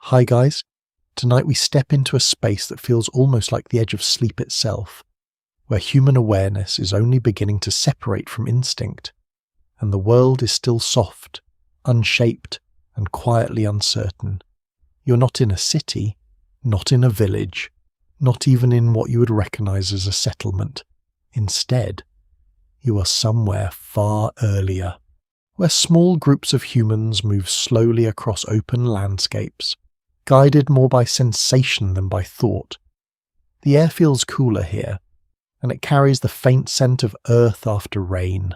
Hi guys, tonight we step into a space that feels almost like the edge of sleep itself, where human awareness is only beginning to separate from instinct, and the world is still soft, unshaped, and quietly uncertain. You're not in a city, not in a village, not even in what you would recognize as a settlement. Instead, you are somewhere far earlier, where small groups of humans move slowly across open landscapes, guided more by sensation than by thought. The air feels cooler here, and it carries the faint scent of earth after rain,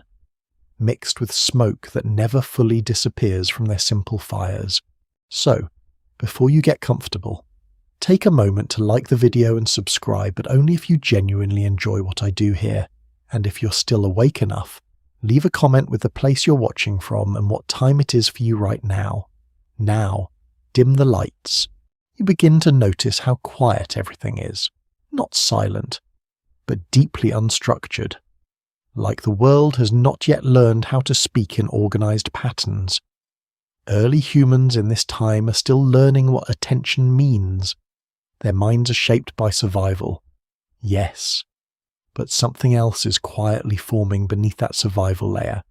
mixed with smoke that never fully disappears from their simple fires. So, before you get comfortable, take a moment to like the video and subscribe, but only if you genuinely enjoy what I do here. And if you're still awake enough, leave a comment with the place you're watching from and what time it is for you right now. Now, dim the lights. You begin to notice how quiet everything is. Not silent, but deeply unstructured. Like the world has not yet learned how to speak in organized patterns. Early humans in this time are still learning what attention means. Their minds are shaped by survival. Yes, but something else is quietly forming beneath that survival layer.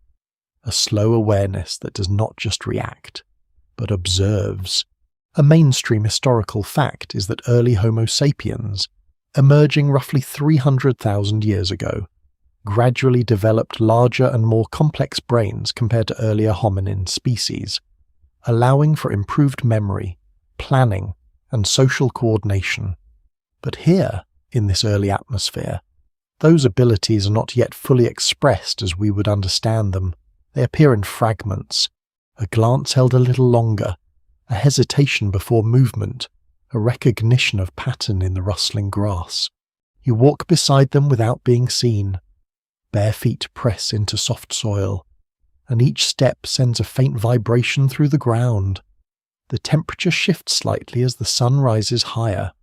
A slow awareness that does not just react, but observes. A mainstream historical fact is that early Homo sapiens, emerging roughly 300,000 years ago, gradually developed larger and more complex brains compared to earlier hominin species, allowing for improved memory, planning, and social coordination. But here, in this early atmosphere, those abilities are not yet fully expressed as we would understand them. They appear in fragments, a glance held a little longer, a hesitation before movement, a recognition of pattern in the rustling grass. You walk beside them without being seen. Bare feet press into soft soil, and each step sends a faint vibration through the ground. The temperature shifts slightly as the sun rises higher,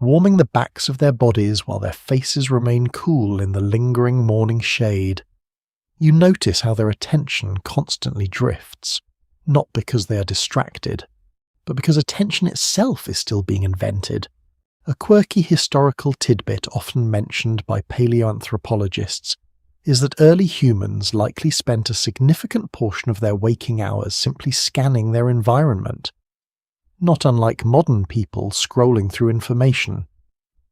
warming the backs of their bodies while their faces remain cool in the lingering morning shade. You notice how their attention constantly drifts, not because they are distracted, but because attention itself is still being invented. A quirky historical tidbit often mentioned by paleoanthropologists is that early humans likely spent a significant portion of their waking hours simply scanning their environment, not unlike modern people scrolling through information,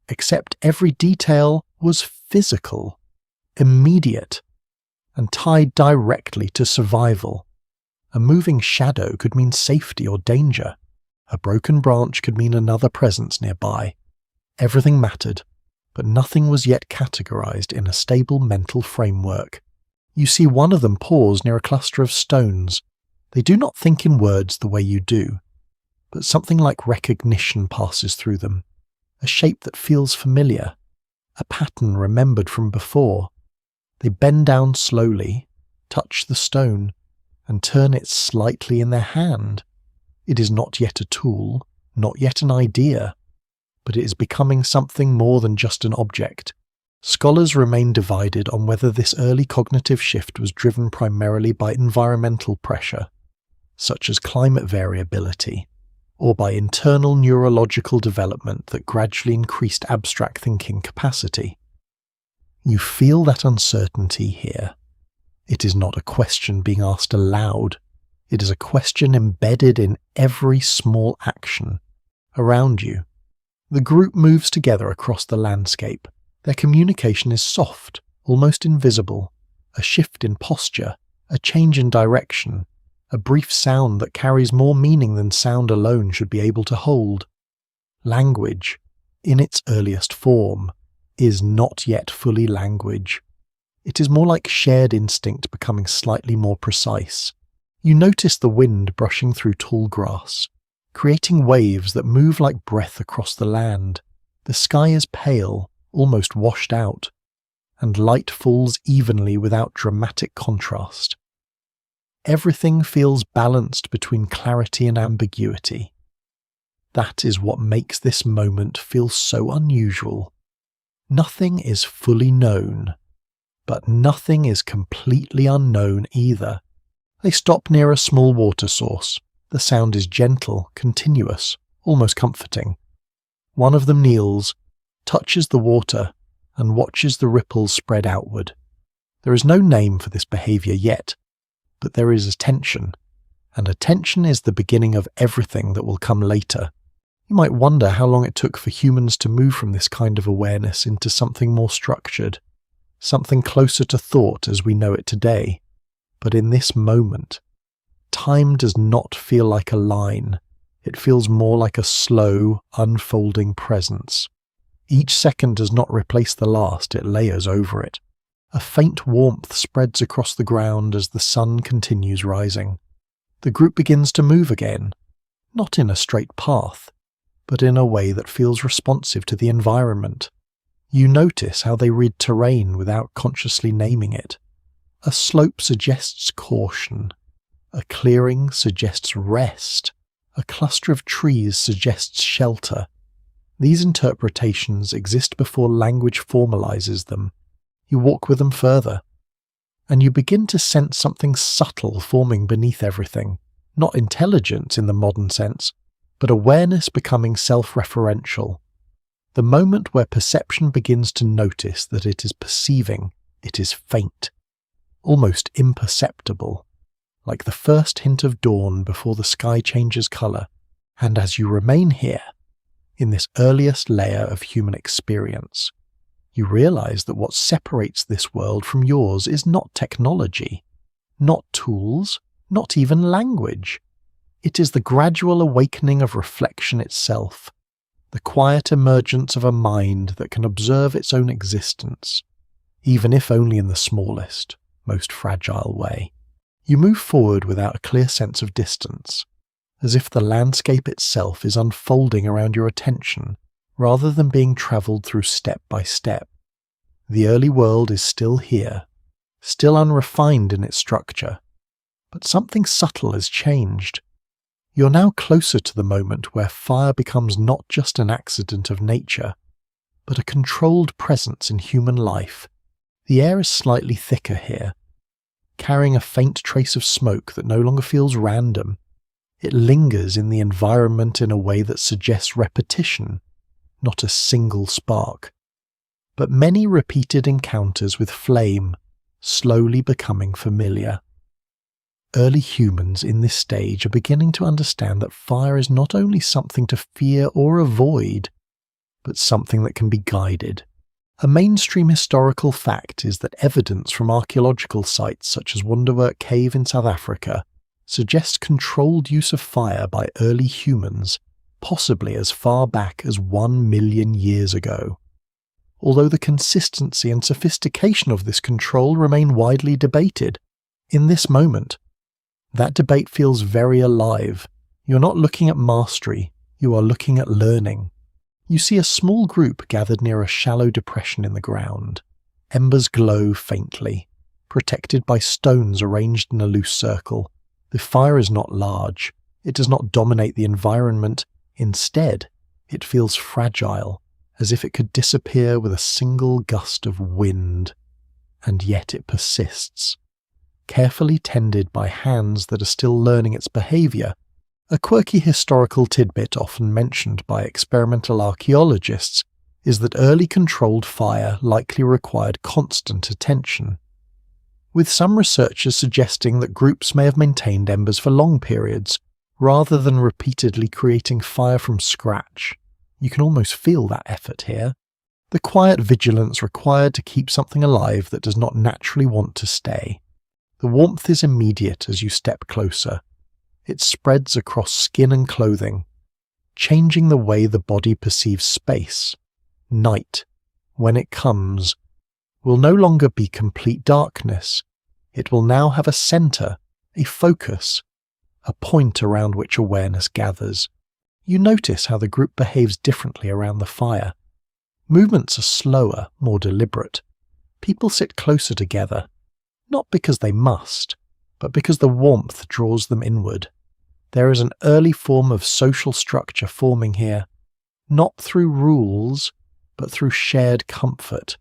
except every detail was physical, immediate, and tied directly to survival. A moving shadow could mean safety or danger. A broken branch could mean another presence nearby. Everything mattered, but nothing was yet categorized in a stable mental framework. You see one of them pause near a cluster of stones. They do not think in words the way you do, but something like recognition passes through them, a shape that feels familiar, a pattern remembered from before. They bend down slowly, touch the stone, and turn it slightly in their hand. It is not yet a tool, not yet an idea, but it is becoming something more than just an object. Scholars remain divided on whether this early cognitive shift was driven primarily by environmental pressure, such as climate variability, or by internal neurological development that gradually increased abstract thinking capacity. You feel that uncertainty here. It is not a question being asked aloud. It is a question embedded in every small action around you. The group moves together across the landscape. Their communication is soft, almost invisible. A shift in posture, a change in direction, a brief sound that carries more meaning than sound alone should be able to hold. Language, in its earliest form, is not yet fully language. It is more like shared instinct becoming slightly more precise. You notice the wind brushing through tall grass, creating waves that move like breath across the land. The sky is pale, almost washed out, and light falls evenly without dramatic contrast. Everything feels balanced between clarity and ambiguity. That is what makes this moment feel so unusual. Nothing is fully known, but nothing is completely unknown either. They stop near a small water source. The sound is gentle, continuous, almost comforting. One of them kneels, touches the water, and watches the ripples spread outward. There is no name for this behavior yet, but there is attention, and attention is the beginning of everything that will come later. You might wonder how long it took for humans to move from this kind of awareness into something more structured, something closer to thought as we know it today. But in this moment, time does not feel like a line. It feels more like a slow, unfolding presence. Each second does not replace the last, it layers over it. A faint warmth spreads across the ground as the sun continues rising. The group begins to move again, not in a straight path, but in a way that feels responsive to the environment. You notice how they read terrain without consciously naming it. A slope suggests caution. A clearing suggests rest. A cluster of trees suggests shelter. These interpretations exist before language formalizes them. You walk with them further, and you begin to sense something subtle forming beneath everything. Not intelligence in the modern sense, but awareness becoming self-referential. The moment where perception begins to notice that it is perceiving, it is faint, almost imperceptible, like the first hint of dawn before the sky changes colour. And as you remain here, in this earliest layer of human experience, you realise that what separates this world from yours is not technology, not tools, not even language. It is the gradual awakening of reflection itself, the quiet emergence of a mind that can observe its own existence, even if only in the smallest, most fragile way. You move forward without a clear sense of distance, as if the landscape itself is unfolding around your attention, rather than being travelled through step by step. The early world is still here, still unrefined in its structure, but something subtle has changed. You're now closer to the moment where fire becomes not just an accident of nature, but a controlled presence in human life. The air is slightly thicker here, carrying a faint trace of smoke that no longer feels random. It lingers in the environment in a way that suggests repetition, not a single spark, but many repeated encounters with flame, slowly becoming familiar. Early humans in this stage are beginning to understand that fire is not only something to fear or avoid, but something that can be guided. A mainstream historical fact is that evidence from archaeological sites such as Wonderwerk Cave in South Africa suggests controlled use of fire by early humans, possibly as far back as 1 million years ago. Although the consistency and sophistication of this control remain widely debated, in this moment, that debate feels very alive. You're not looking at mastery, you are looking at learning. You see a small group gathered near a shallow depression in the ground. Embers glow faintly, protected by stones arranged in a loose circle. The fire is not large. It does not dominate the environment. Instead, it feels fragile, as if it could disappear with a single gust of wind. And yet it persists, carefully tended by hands that are still learning its behaviour. A quirky historical tidbit often mentioned by experimental archaeologists is that early controlled fire likely required constant attention, with some researchers suggesting that groups may have maintained embers for long periods, rather than repeatedly creating fire from scratch. You can almost feel that effort here. The quiet vigilance required to keep something alive that does not naturally want to stay. The warmth is immediate as you step closer. It spreads across skin and clothing, changing the way the body perceives space. Night, when it comes, will no longer be complete darkness. It will now have a centre, a focus, a point around which awareness gathers. You notice how the group behaves differently around the fire. Movements are slower, more deliberate. People sit closer together, not because they must, but because the warmth draws them inward. There is an early form of social structure forming here, not through rules, but through shared comfort.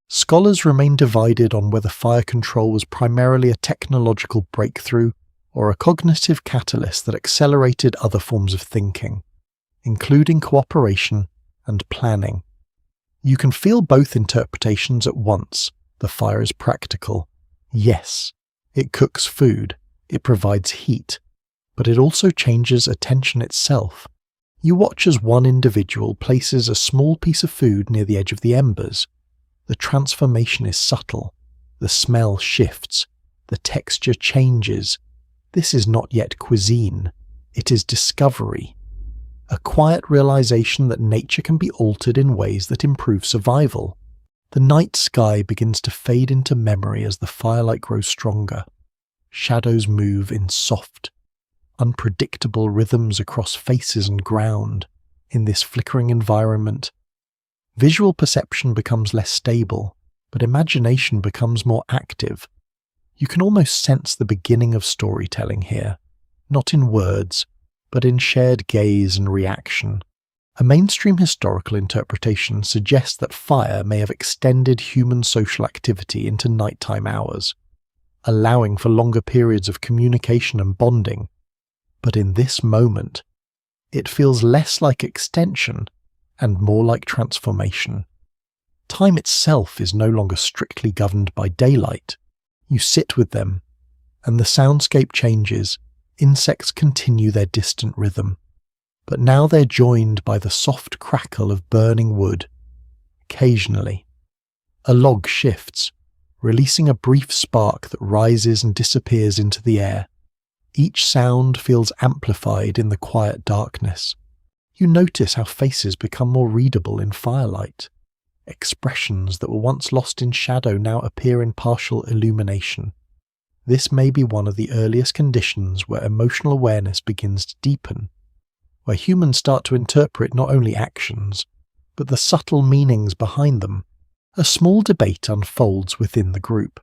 Scholars remain divided on whether fire control was primarily a technological breakthrough or a cognitive catalyst that accelerated other forms of thinking. including cooperation and planning. You can feel both interpretations at once. The fire is practical. Yes, it cooks food, it provides heat, but it also changes attention itself. You watch as one individual places a small piece of food near the edge of the embers. The transformation is subtle. The smell shifts. The texture changes. This is not yet cuisine. It is discovery. A quiet realization that nature can be altered in ways that improve survival. The night sky begins to fade into memory as the firelight grows stronger. Shadows move in soft, unpredictable rhythms across faces and ground. In this flickering environment, visual perception becomes less stable, but imagination becomes more active. You can almost sense the beginning of storytelling here, not in words, but in shared gaze and reaction. A mainstream historical interpretation suggests that fire may have extended human social activity into nighttime hours, allowing for longer periods of communication and bonding. But in this moment, it feels less like extension and more like transformation. Time itself is no longer strictly governed by daylight. You sit with them, and the soundscape changes. Insects continue their distant rhythm, but now they're joined by the soft crackle of burning wood. Occasionally, a log shifts, releasing a brief spark that rises and disappears into the air. Each sound feels amplified in the quiet darkness. You notice how faces become more readable in firelight. Expressions that were once lost in shadow now appear in partial illumination. This may be one of the earliest conditions where emotional awareness begins to deepen, where humans start to interpret not only actions, but the subtle meanings behind them. A small debate unfolds within the group.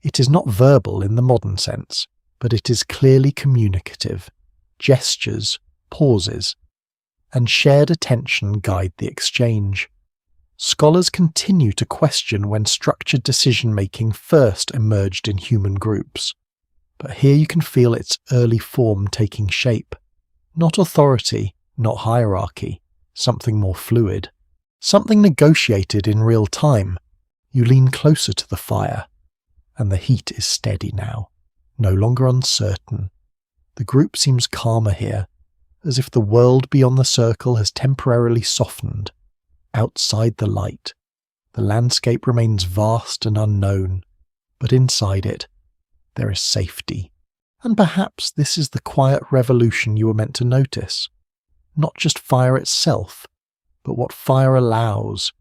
It is not verbal in the modern sense, but it is clearly communicative. Gestures, pauses, and shared attention guide the exchange. Scholars continue to question when structured decision-making first emerged in human groups, but here you can feel its early form taking shape. Not authority, not hierarchy, something more fluid, something negotiated in real time. You lean closer to the fire, and the heat is steady now, no longer uncertain. The group seems calmer here, as if the world beyond the circle has temporarily softened. Outside the light, the landscape remains vast and unknown, but inside it, there is safety. And perhaps this is the quiet revolution you were meant to notice. Not just fire itself, but what fire allows.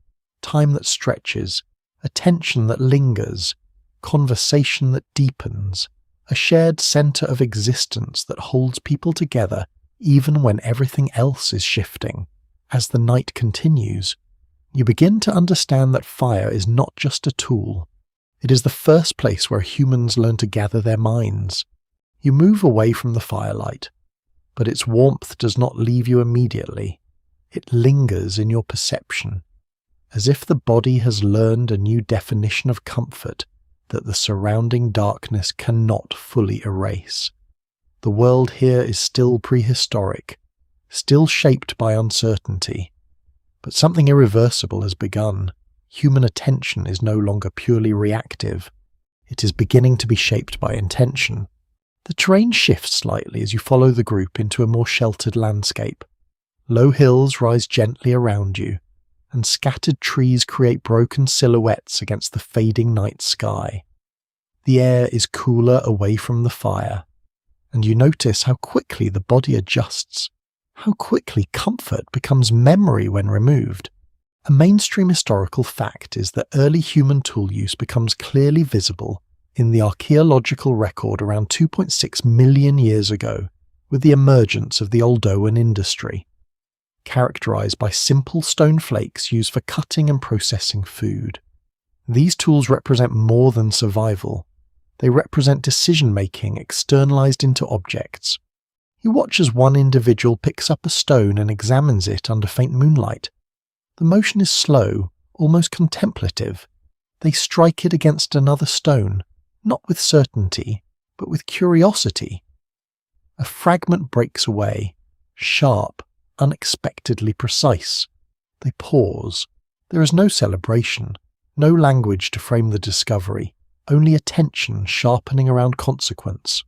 Time that stretches, attention that lingers, conversation that deepens, a shared center of existence that holds people together even when everything else is shifting. As the night continues, you begin to understand that fire is not just a tool. It is the first place where humans learn to gather their minds. You move away from the firelight, but its warmth does not leave you immediately. It lingers in your perception, as if the body has learned a new definition of comfort that the surrounding darkness cannot fully erase. The world here is still prehistoric, still shaped by uncertainty, but something irreversible has begun. Human attention is no longer purely reactive. It is beginning to be shaped by intention. The terrain shifts slightly as you follow the group into a more sheltered landscape. Low hills rise gently around you, and scattered trees create broken silhouettes against the fading night sky. The air is cooler away from the fire, and you notice how quickly the body adjusts, how quickly comfort becomes memory when removed. A mainstream historical fact is that early human tool use becomes clearly visible in the archaeological record around 2.6 million years ago, with the emergence of the Oldowan industry, characterized by simple stone flakes used for cutting and processing food. These tools represent more than survival. They represent decision-making externalized into objects. You watch as one individual picks up a stone and examines it under faint moonlight. The motion is slow, almost contemplative. They strike it against another stone, not with certainty, but with curiosity. A fragment breaks away, sharp, unexpectedly precise. They pause. There is no celebration, no language to frame the discovery, only attention sharpening around consequence.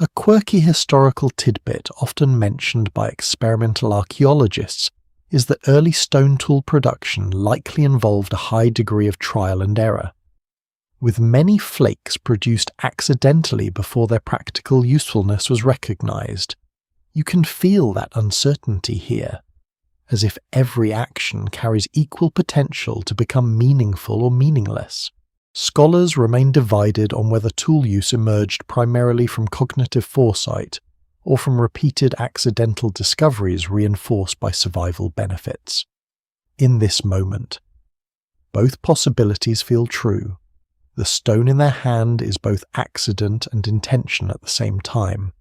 A quirky historical tidbit often mentioned by experimental archaeologists is that early stone tool production likely involved a high degree of trial and error, with many flakes produced accidentally before their practical usefulness was recognized. You can feel that uncertainty here, as if every action carries equal potential to become meaningful or meaningless. Scholars remain divided on whether tool use emerged primarily from cognitive foresight or from repeated accidental discoveries reinforced by survival benefits. In this moment, both possibilities feel true. The stone in their hand is both accident and intention at the same time.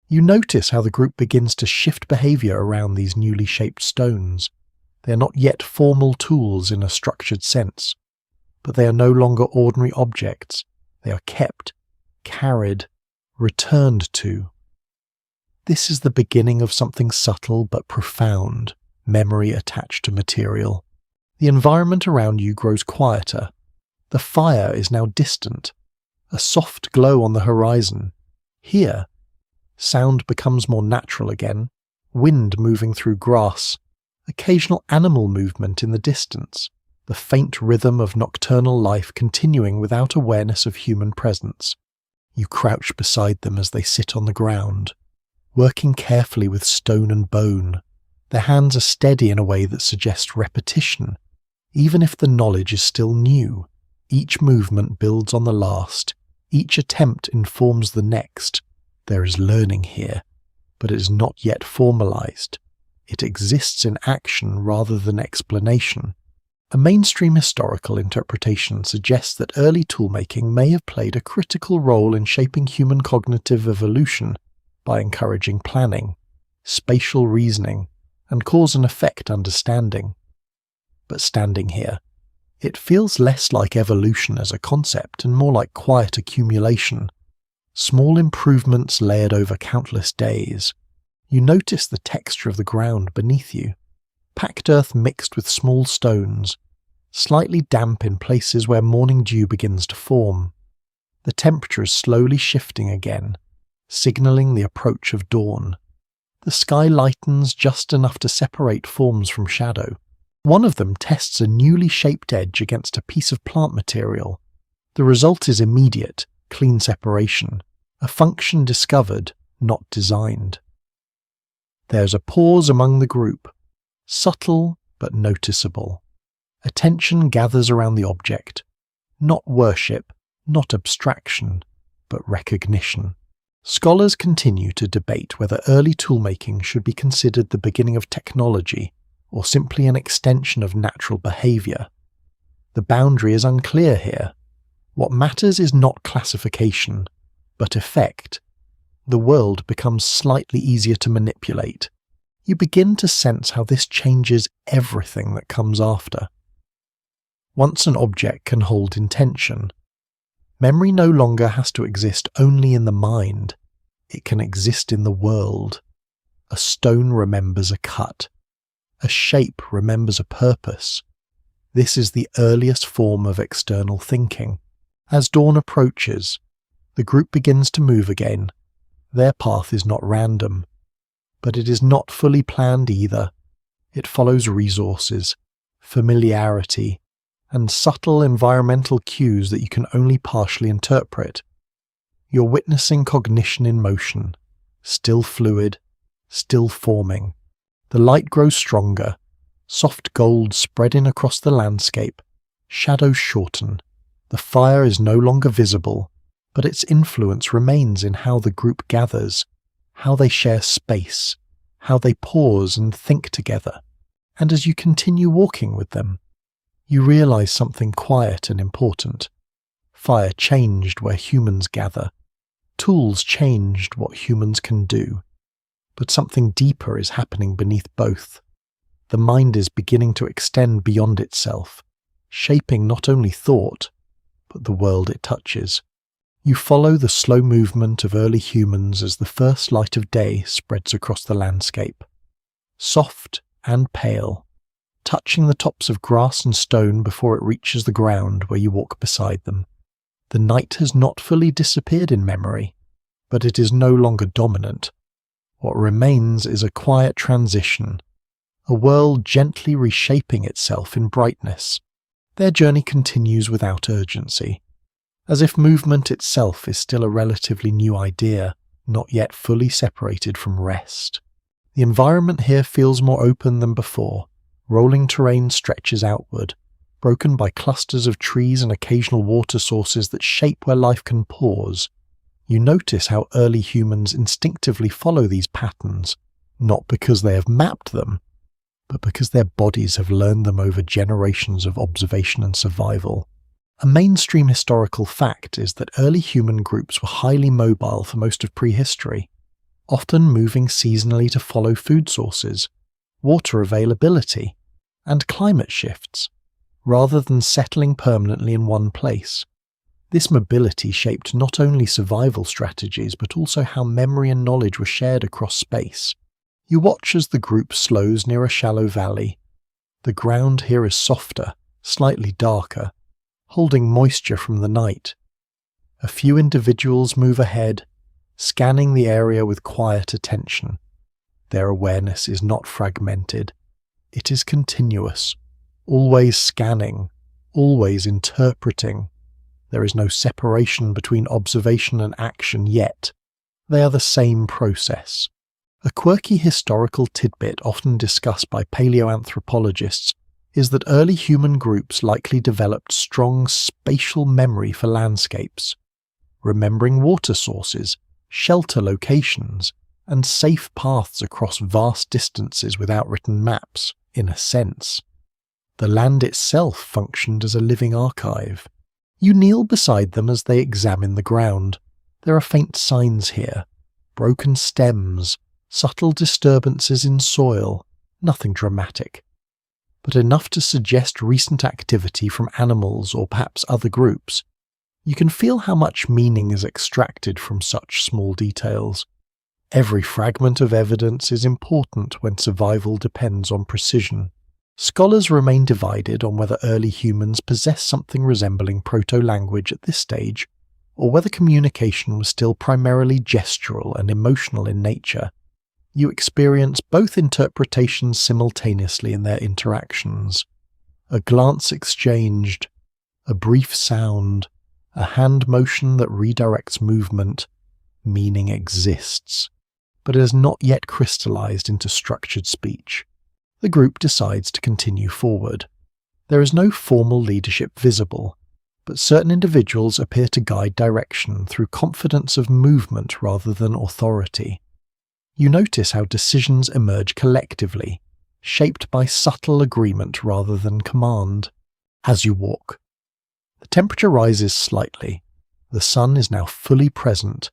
You notice how the group begins to shift behavior around these newly shaped stones. They are not yet formal tools in a structured sense, but they are no longer ordinary objects. They are kept, carried, returned to. This is the beginning of something subtle but profound, memory attached to material. The environment around you grows quieter. The fire is now distant, a soft glow on the horizon. Here, sound becomes more natural again, wind moving through grass, occasional animal movement in the distance, the faint rhythm of nocturnal life continuing without awareness of human presence. You crouch beside them as they sit on the ground, working carefully with stone and bone. Their hands are steady in a way that suggests repetition, even if the knowledge is still new. Each movement builds on the last, each attempt informs the next. There is learning here, but it is not yet formalized. It exists in action rather than explanation. A mainstream historical interpretation suggests that early toolmaking may have played a critical role in shaping human cognitive evolution by encouraging planning, spatial reasoning, and cause and effect understanding. But standing here, it feels less like evolution as a concept and more like quiet accumulation. Small improvements layered over countless days. You notice the texture of the ground beneath you, packed earth mixed with small stones, slightly damp in places where morning dew begins to form. The temperature is slowly shifting again, signalling the approach of dawn. The sky lightens just enough to separate forms from shadow. One of them tests a newly shaped edge against a piece of plant material. The result is immediate, clean separation, a function discovered, not designed. There's a pause among the group, subtle but noticeable. Attention gathers around the object, not worship, not abstraction, but recognition. Scholars continue to debate whether early toolmaking should be considered the beginning of technology or simply an extension of natural behavior. The boundary is unclear here. What matters is not classification, but effect. The world becomes slightly easier to manipulate. You begin to sense how this changes everything that comes after. Once an object can hold intention, memory no longer has to exist only in the mind. It can exist in the world. A stone remembers a cut. A shape remembers a purpose. This is the earliest form of external thinking. As dawn approaches, the group begins to move again. Their path is not random, but it is not fully planned either. It follows resources, familiarity, and subtle environmental cues that you can only partially interpret. You're witnessing cognition in motion, still fluid, still forming. The light grows stronger, soft gold spreading across the landscape, shadows shorten. The fire is no longer visible, but its influence remains in how the group gathers, how they share space, how they pause and think together. And as you continue walking with them, you realize something quiet and important. Fire changed where humans gather. Tools changed what humans can do. But something deeper is happening beneath both. The mind is beginning to extend beyond itself, shaping not only thought, but the world it touches. You follow the slow movement of early humans as the first light of day spreads across the landscape. soft and pale, touching the tops of grass and stone before it reaches the ground where you walk beside them. The night has not fully disappeared in memory, but it is no longer dominant. What remains is a quiet transition, a world gently reshaping itself in brightness. Their journey continues without urgency, as if movement itself is still a relatively new idea, not yet fully separated from rest. The environment here feels more open than before. Rolling terrain stretches outward, broken by clusters of trees and occasional water sources that shape where life can pause. You notice how early humans instinctively follow these patterns, not because they have mapped them, but because their bodies have learned them over generations of observation and survival. A mainstream historical fact is that early human groups were highly mobile for most of prehistory, often moving seasonally to follow food sources, water availability, and climate shifts, rather than settling permanently in one place. This mobility shaped not only survival strategies but also how memory and knowledge were shared across space. You watch as the group slows near a shallow valley. The ground here is softer, slightly darker, holding moisture from the night. A few individuals move ahead, scanning the area with quiet attention. Their awareness is not fragmented. It is continuous, always scanning, always interpreting. There is no separation between observation and action yet. They are the same process. A quirky historical tidbit often discussed by paleoanthropologists is that early human groups likely developed strong spatial memory for landscapes, remembering water sources, shelter locations, and safe paths across vast distances without written maps, in a sense. The land itself functioned as a living archive. You kneel beside them as they examine the ground. There are faint signs here, broken stems, subtle disturbances in soil, nothing dramatic, but enough to suggest recent activity from animals or perhaps other groups. You can feel how much meaning is extracted from such small details. Every fragment of evidence is important when survival depends on precision. Scholars remain divided on whether early humans possessed something resembling proto-language at this stage, or whether communication was still primarily gestural and emotional in nature. You experience both interpretations simultaneously in their interactions. A glance exchanged, a brief sound, a hand motion that redirects movement. Meaning exists, but it has not yet crystallized into structured speech. The group decides to continue forward. There is no formal leadership visible, but certain individuals appear to guide direction through confidence of movement rather than authority. You notice how decisions emerge collectively, shaped by subtle agreement rather than command. As you walk, the temperature rises slightly. The sun is now fully present,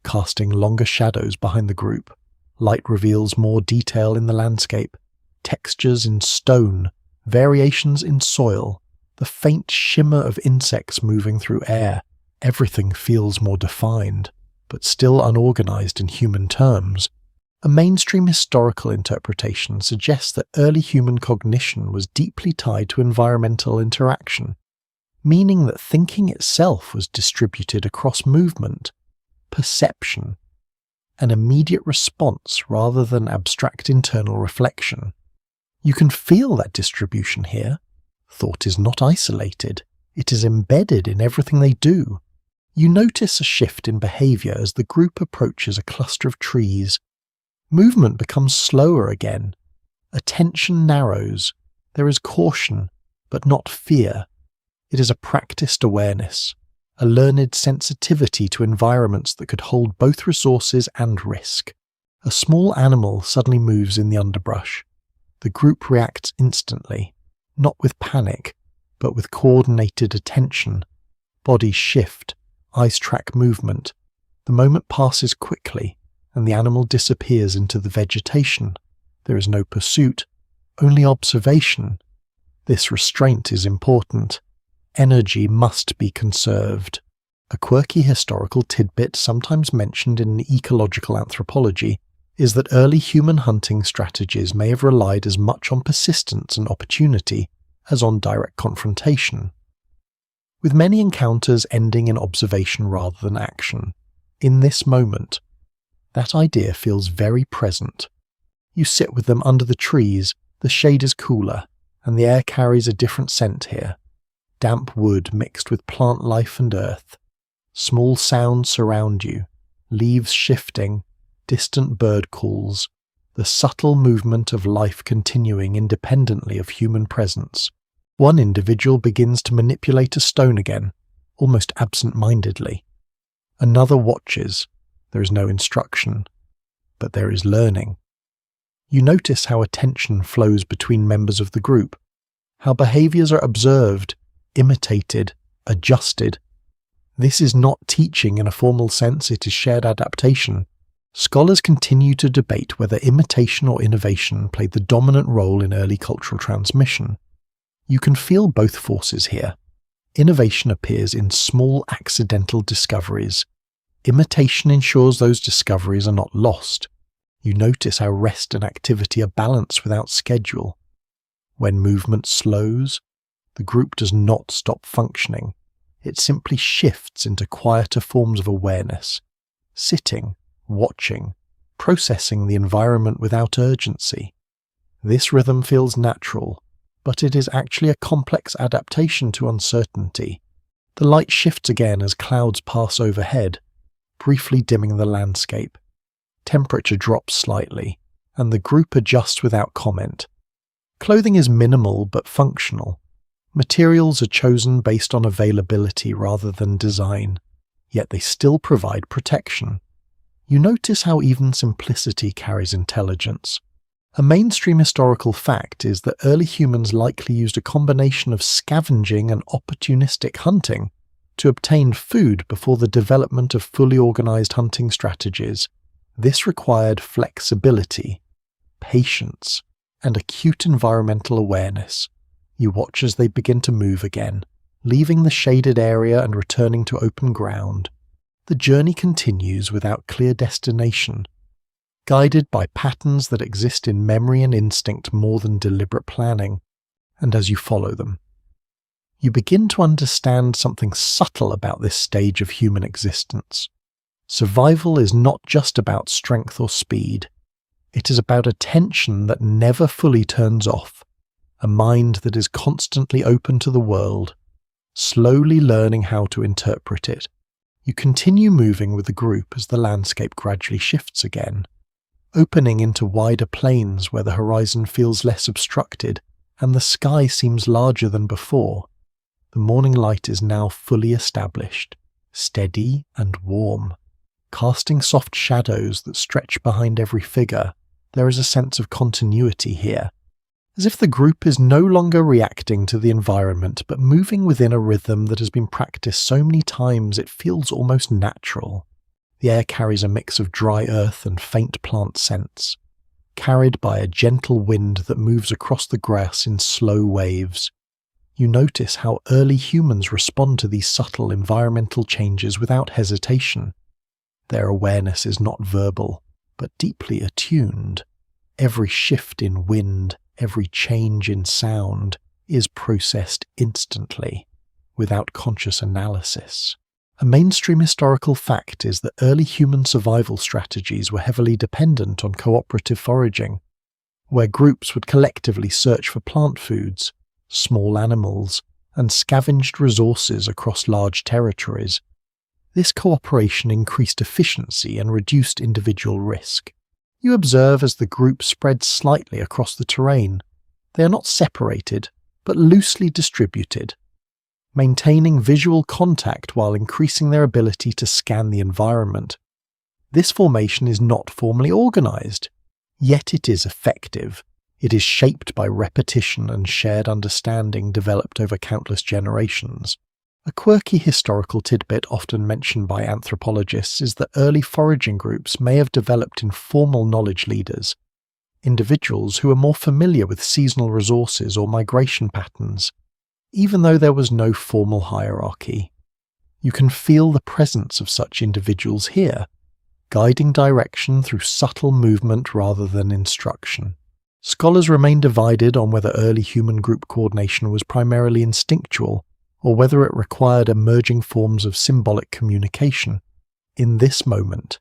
casting longer shadows behind the group. Light reveals more detail in the landscape, textures in stone, variations in soil, the faint shimmer of insects moving through air. Everything feels more defined, but still unorganized in human terms. A mainstream historical interpretation suggests that early human cognition was deeply tied to environmental interaction, meaning that thinking itself was distributed across movement, perception, an immediate response rather than abstract internal reflection. You can feel that distribution here. Thought is not isolated. It is embedded in everything they do. You notice a shift in behavior as the group approaches a cluster of trees. Movement becomes slower again. Attention narrows. There is caution, but not fear. It is a practiced awareness, a learned sensitivity to environments that could hold both resources and risk. A small animal suddenly moves in the underbrush. The group reacts instantly, not with panic, but with coordinated attention. Bodies shift, eyes track movement. The moment passes quickly, and the animal disappears into the vegetation. There is no pursuit, only observation. This restraint is important. Energy must be conserved. A quirky historical tidbit sometimes mentioned in ecological anthropology is that early human hunting strategies may have relied as much on persistence and opportunity as on direct confrontation, with many encounters ending in observation rather than action. In this moment, that idea feels very present. You sit with them under the trees, the shade is cooler, and the air carries a different scent here. Damp wood mixed with plant life and earth. Small sounds surround you, leaves shifting, distant bird calls, the subtle movement of life continuing independently of human presence. One individual begins to manipulate a stone again, almost absent-mindedly. Another watches. There is no instruction, but there is learning. You notice how attention flows between members of the group, how behaviors are observed, imitated, adjusted. This is not teaching in a formal sense, it is shared adaptation. Scholars continue to debate whether imitation or innovation played the dominant role in early cultural transmission. You can feel both forces here. Innovation appears in small accidental discoveries. Imitation ensures those discoveries are not lost. You notice how rest and activity are balanced without schedule. When movement slows, the group does not stop functioning. It simply shifts into quieter forms of awareness, sitting, watching, processing the environment without urgency. This rhythm feels natural, but it is actually a complex adaptation to uncertainty. The light shifts again as clouds pass overhead, briefly dimming the landscape. Temperature drops slightly, and the group adjusts without comment. Clothing is minimal but functional. Materials are chosen based on availability rather than design, yet they still provide protection. You notice how even simplicity carries intelligence. A mainstream historical fact is that early humans likely used a combination of scavenging and opportunistic hunting to obtain food before the development of fully organized hunting strategies. This required flexibility, patience, and acute environmental awareness. You watch as they begin to move again, leaving the shaded area and returning to open ground. The journey continues without clear destination, guided by patterns that exist in memory and instinct more than deliberate planning, and as you follow them, you begin to understand something subtle about this stage of human existence. Survival is not just about strength or speed. It is about attention that never fully turns off, a mind that is constantly open to the world, slowly learning how to interpret it. You continue moving with the group as the landscape gradually shifts again, opening into wider plains where the horizon feels less obstructed and the sky seems larger than before. The morning light is now fully established, steady and warm, casting soft shadows that stretch behind every figure. There is a sense of continuity here, as if the group is no longer reacting to the environment but moving within a rhythm that has been practiced so many times it feels almost natural. The air carries a mix of dry earth and faint plant scents, carried by a gentle wind that moves across the grass in slow waves. You notice how early humans respond to these subtle environmental changes without hesitation. Their awareness is not verbal, but deeply attuned. Every shift in wind, every change in sound is processed instantly, without conscious analysis. A mainstream historical fact is that early human survival strategies were heavily dependent on cooperative foraging, where groups would collectively search for plant foods, small animals, and scavenged resources across large territories. This cooperation increased efficiency and reduced individual risk. You observe as the group spreads slightly across the terrain. They are not separated, but loosely distributed, maintaining visual contact while increasing their ability to scan the environment. This formation is not formally organized, yet it is effective. It is shaped by repetition and shared understanding developed over countless generations. A quirky historical tidbit often mentioned by anthropologists is that early foraging groups may have developed informal knowledge leaders, individuals who are more familiar with seasonal resources or migration patterns, even though there was no formal hierarchy. You can feel the presence of such individuals here, guiding direction through subtle movement rather than instruction. Scholars remain divided on whether early human group coordination was primarily instinctual or whether it required emerging forms of symbolic communication in this moment.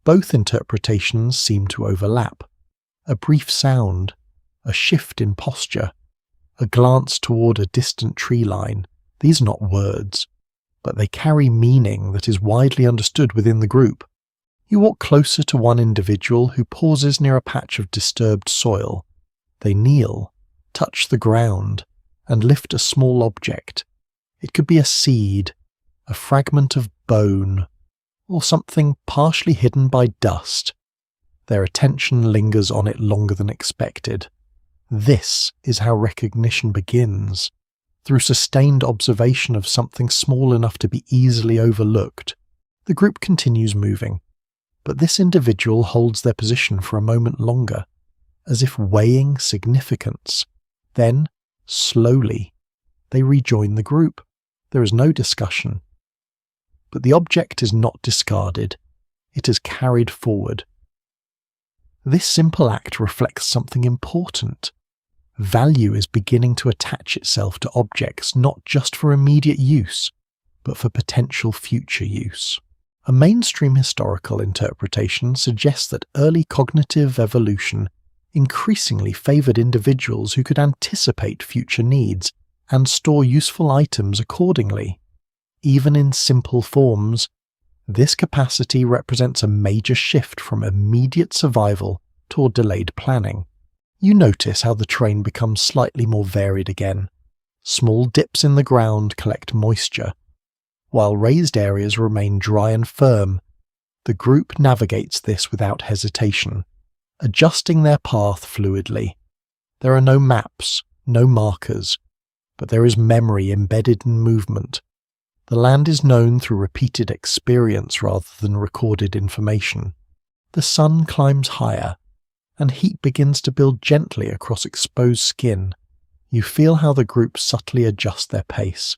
Both interpretations seem to overlap. A brief sound, a shift in posture, a glance toward a distant tree line, these are not words, but they carry meaning that is widely understood within the group. You walk closer to one individual who pauses near a patch of disturbed soil. They kneel, touch the ground, and lift a small object. It could be a seed, a fragment of bone, or something partially hidden by dust. Their attention lingers on it longer than expected. This is how recognition begins, through sustained observation of something small enough to be easily overlooked. The group continues moving, but this individual holds their position for a moment longer, as if weighing significance. Then, slowly, they rejoin the group. There is no discussion. But the object is not discarded. It is carried forward. This simple act reflects something important. Value is beginning to attach itself to objects not just for immediate use, but for potential future use. A mainstream historical interpretation suggests that early cognitive evolution increasingly favored individuals who could anticipate future needs and store useful items accordingly. Even in simple forms, this capacity represents a major shift from immediate survival toward delayed planning. You notice how the terrain becomes slightly more varied again. Small dips in the ground collect moisture, while raised areas remain dry and firm. The group navigates this without hesitation, adjusting their path fluidly. There are no maps, no markers, but there is memory embedded in movement. The land is known through repeated experience rather than recorded information. The sun climbs higher, and heat begins to build gently across exposed skin. You feel how the group subtly adjust their pace,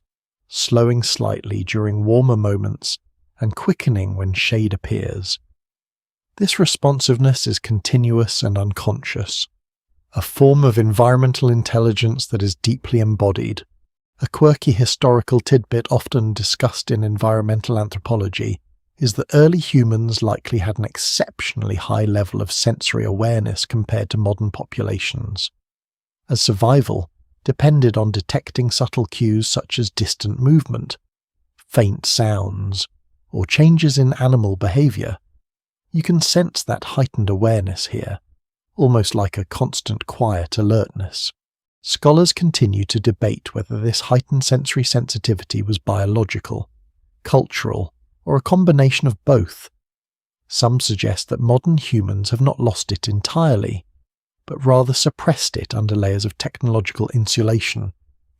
slowing slightly during warmer moments and quickening when shade appears. This responsiveness is continuous and unconscious, a form of environmental intelligence that is deeply embodied. A quirky historical tidbit often discussed in environmental anthropology is that early humans likely had an exceptionally high level of sensory awareness compared to modern populations, as survival depended on detecting subtle cues such as distant movement, faint sounds, or changes in animal behavior. You can sense that heightened awareness here, almost like a constant quiet alertness. Scholars continue to debate whether this heightened sensory sensitivity was biological, cultural, or a combination of both. Some suggest that modern humans have not lost it entirely, but rather suppressed it under layers of technological insulation.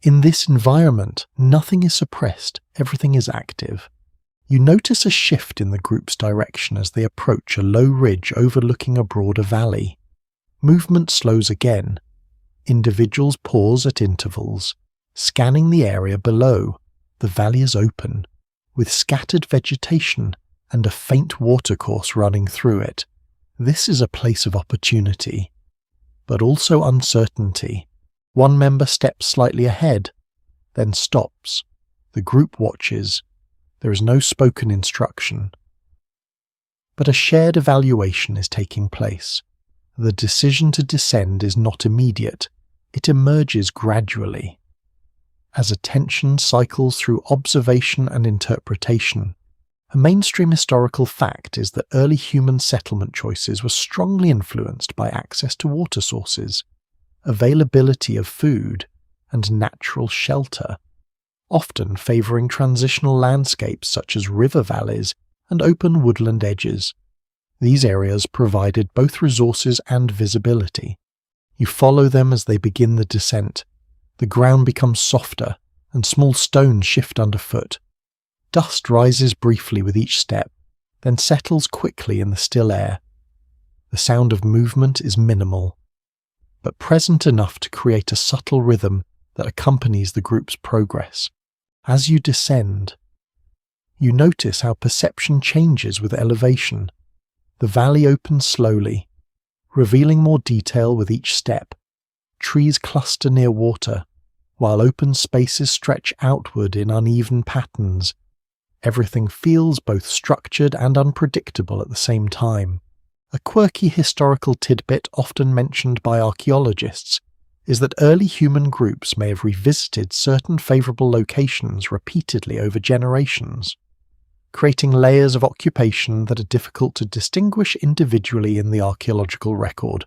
In this environment, nothing is suppressed, everything is active. You notice a shift in the group's direction as they approach a low ridge overlooking a broader valley. Movement slows again. Individuals pause at intervals, scanning the area below. The valley is open, with scattered vegetation and a faint watercourse running through it. This is a place of opportunity, but also uncertainty. One member steps slightly ahead, then stops. The group watches. There is no spoken instruction. But a shared evaluation is taking place. The decision to descend is not immediate. It emerges gradually. As attention cycles through observation and interpretation, a mainstream historical fact is that early human settlement choices were strongly influenced by access to water sources, availability of food, and natural shelter, often favouring transitional landscapes such as river valleys and open woodland edges. These areas provided both resources and visibility. You follow them as they begin the descent. The ground becomes softer, and small stones shift underfoot. Dust rises briefly with each step, then settles quickly in the still air. The sound of movement is minimal, but present enough to create a subtle rhythm that accompanies the group's progress. As you descend, You notice how perception changes with elevation. The valley opens slowly, revealing more detail with each step. Trees cluster near water, while open spaces stretch outward in uneven patterns. Everything feels both structured and unpredictable at the same time. A quirky historical tidbit often mentioned by archaeologists is that early human groups may have revisited certain favourable locations repeatedly over generations, creating layers of occupation that are difficult to distinguish individually in the archaeological record.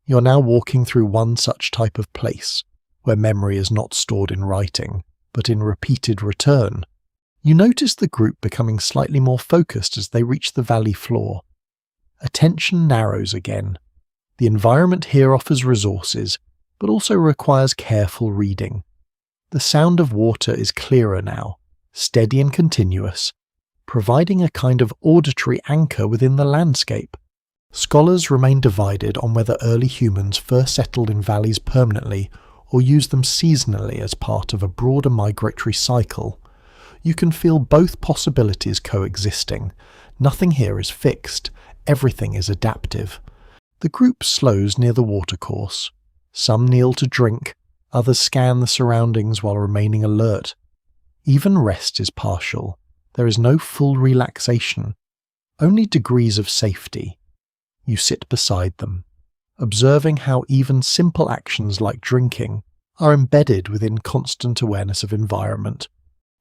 You're now walking through one such type of place, where memory is not stored in writing, but in repeated return. You notice the group becoming slightly more focused as they reach the valley floor. Attention narrows again. The environment here offers resources, but also requires careful reading. The sound of water is clearer now, steady and continuous, providing a kind of auditory anchor within the landscape. Scholars remain divided on whether early humans first settled in valleys permanently or used them seasonally as part of a broader migratory cycle. You can feel both possibilities coexisting. Nothing here is fixed, everything is adaptive. The group slows near the watercourse. Some kneel to drink, others scan the surroundings while remaining alert. Even rest is partial. There is no full relaxation, only degrees of safety. You sit beside them, observing how even simple actions like drinking are embedded within constant awareness of environment.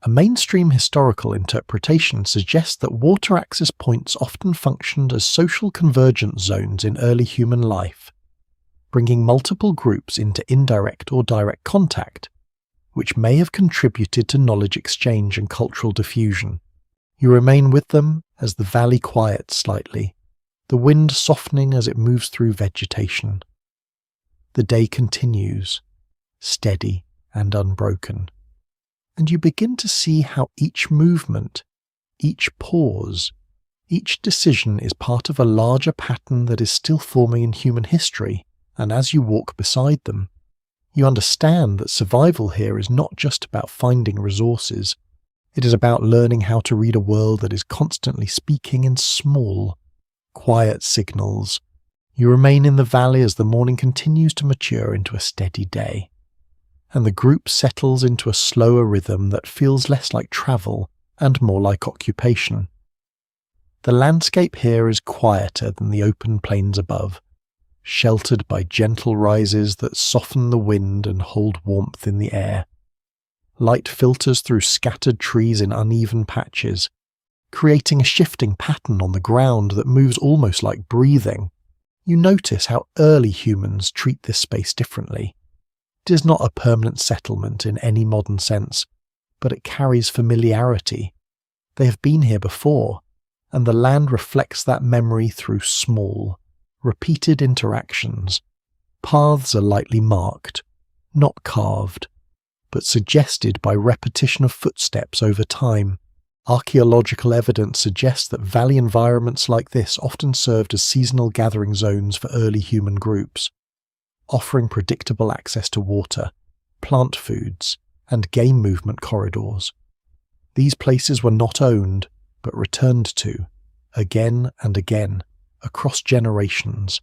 A mainstream historical interpretation suggests that water access points often functioned as social convergence zones in early human life, bringing multiple groups into indirect or direct contact, which may have contributed to knowledge exchange and cultural diffusion. You remain with them as the valley quiets slightly, the wind softening as it moves through vegetation. The day continues, steady and unbroken, and you begin to see how each movement, each pause, each decision is part of a larger pattern that is still forming in human history, and as you walk beside them, you understand that survival here is not just about finding resources. It is about learning how to read a world that is constantly speaking in small, quiet signals. You remain in the valley as the morning continues to mature into a steady day, and the group settles into a slower rhythm that feels less like travel and more like occupation. The landscape here is quieter than the open plains above, sheltered by gentle rises that soften the wind and hold warmth in the air. Light filters through scattered trees in uneven patches, creating a shifting pattern on the ground that moves almost like breathing. You notice how early humans treat this space differently. It is not a permanent settlement in any modern sense, but it carries familiarity. They have been here before, and the land reflects that memory through small, repeated interactions. Paths are lightly marked, not carved, but suggested by repetition of footsteps over time. Archaeological evidence suggests that valley environments like this often served as seasonal gathering zones for early human groups, offering predictable access to water, plant foods, and game movement corridors. These places were not owned, but returned to, again and again, across generations.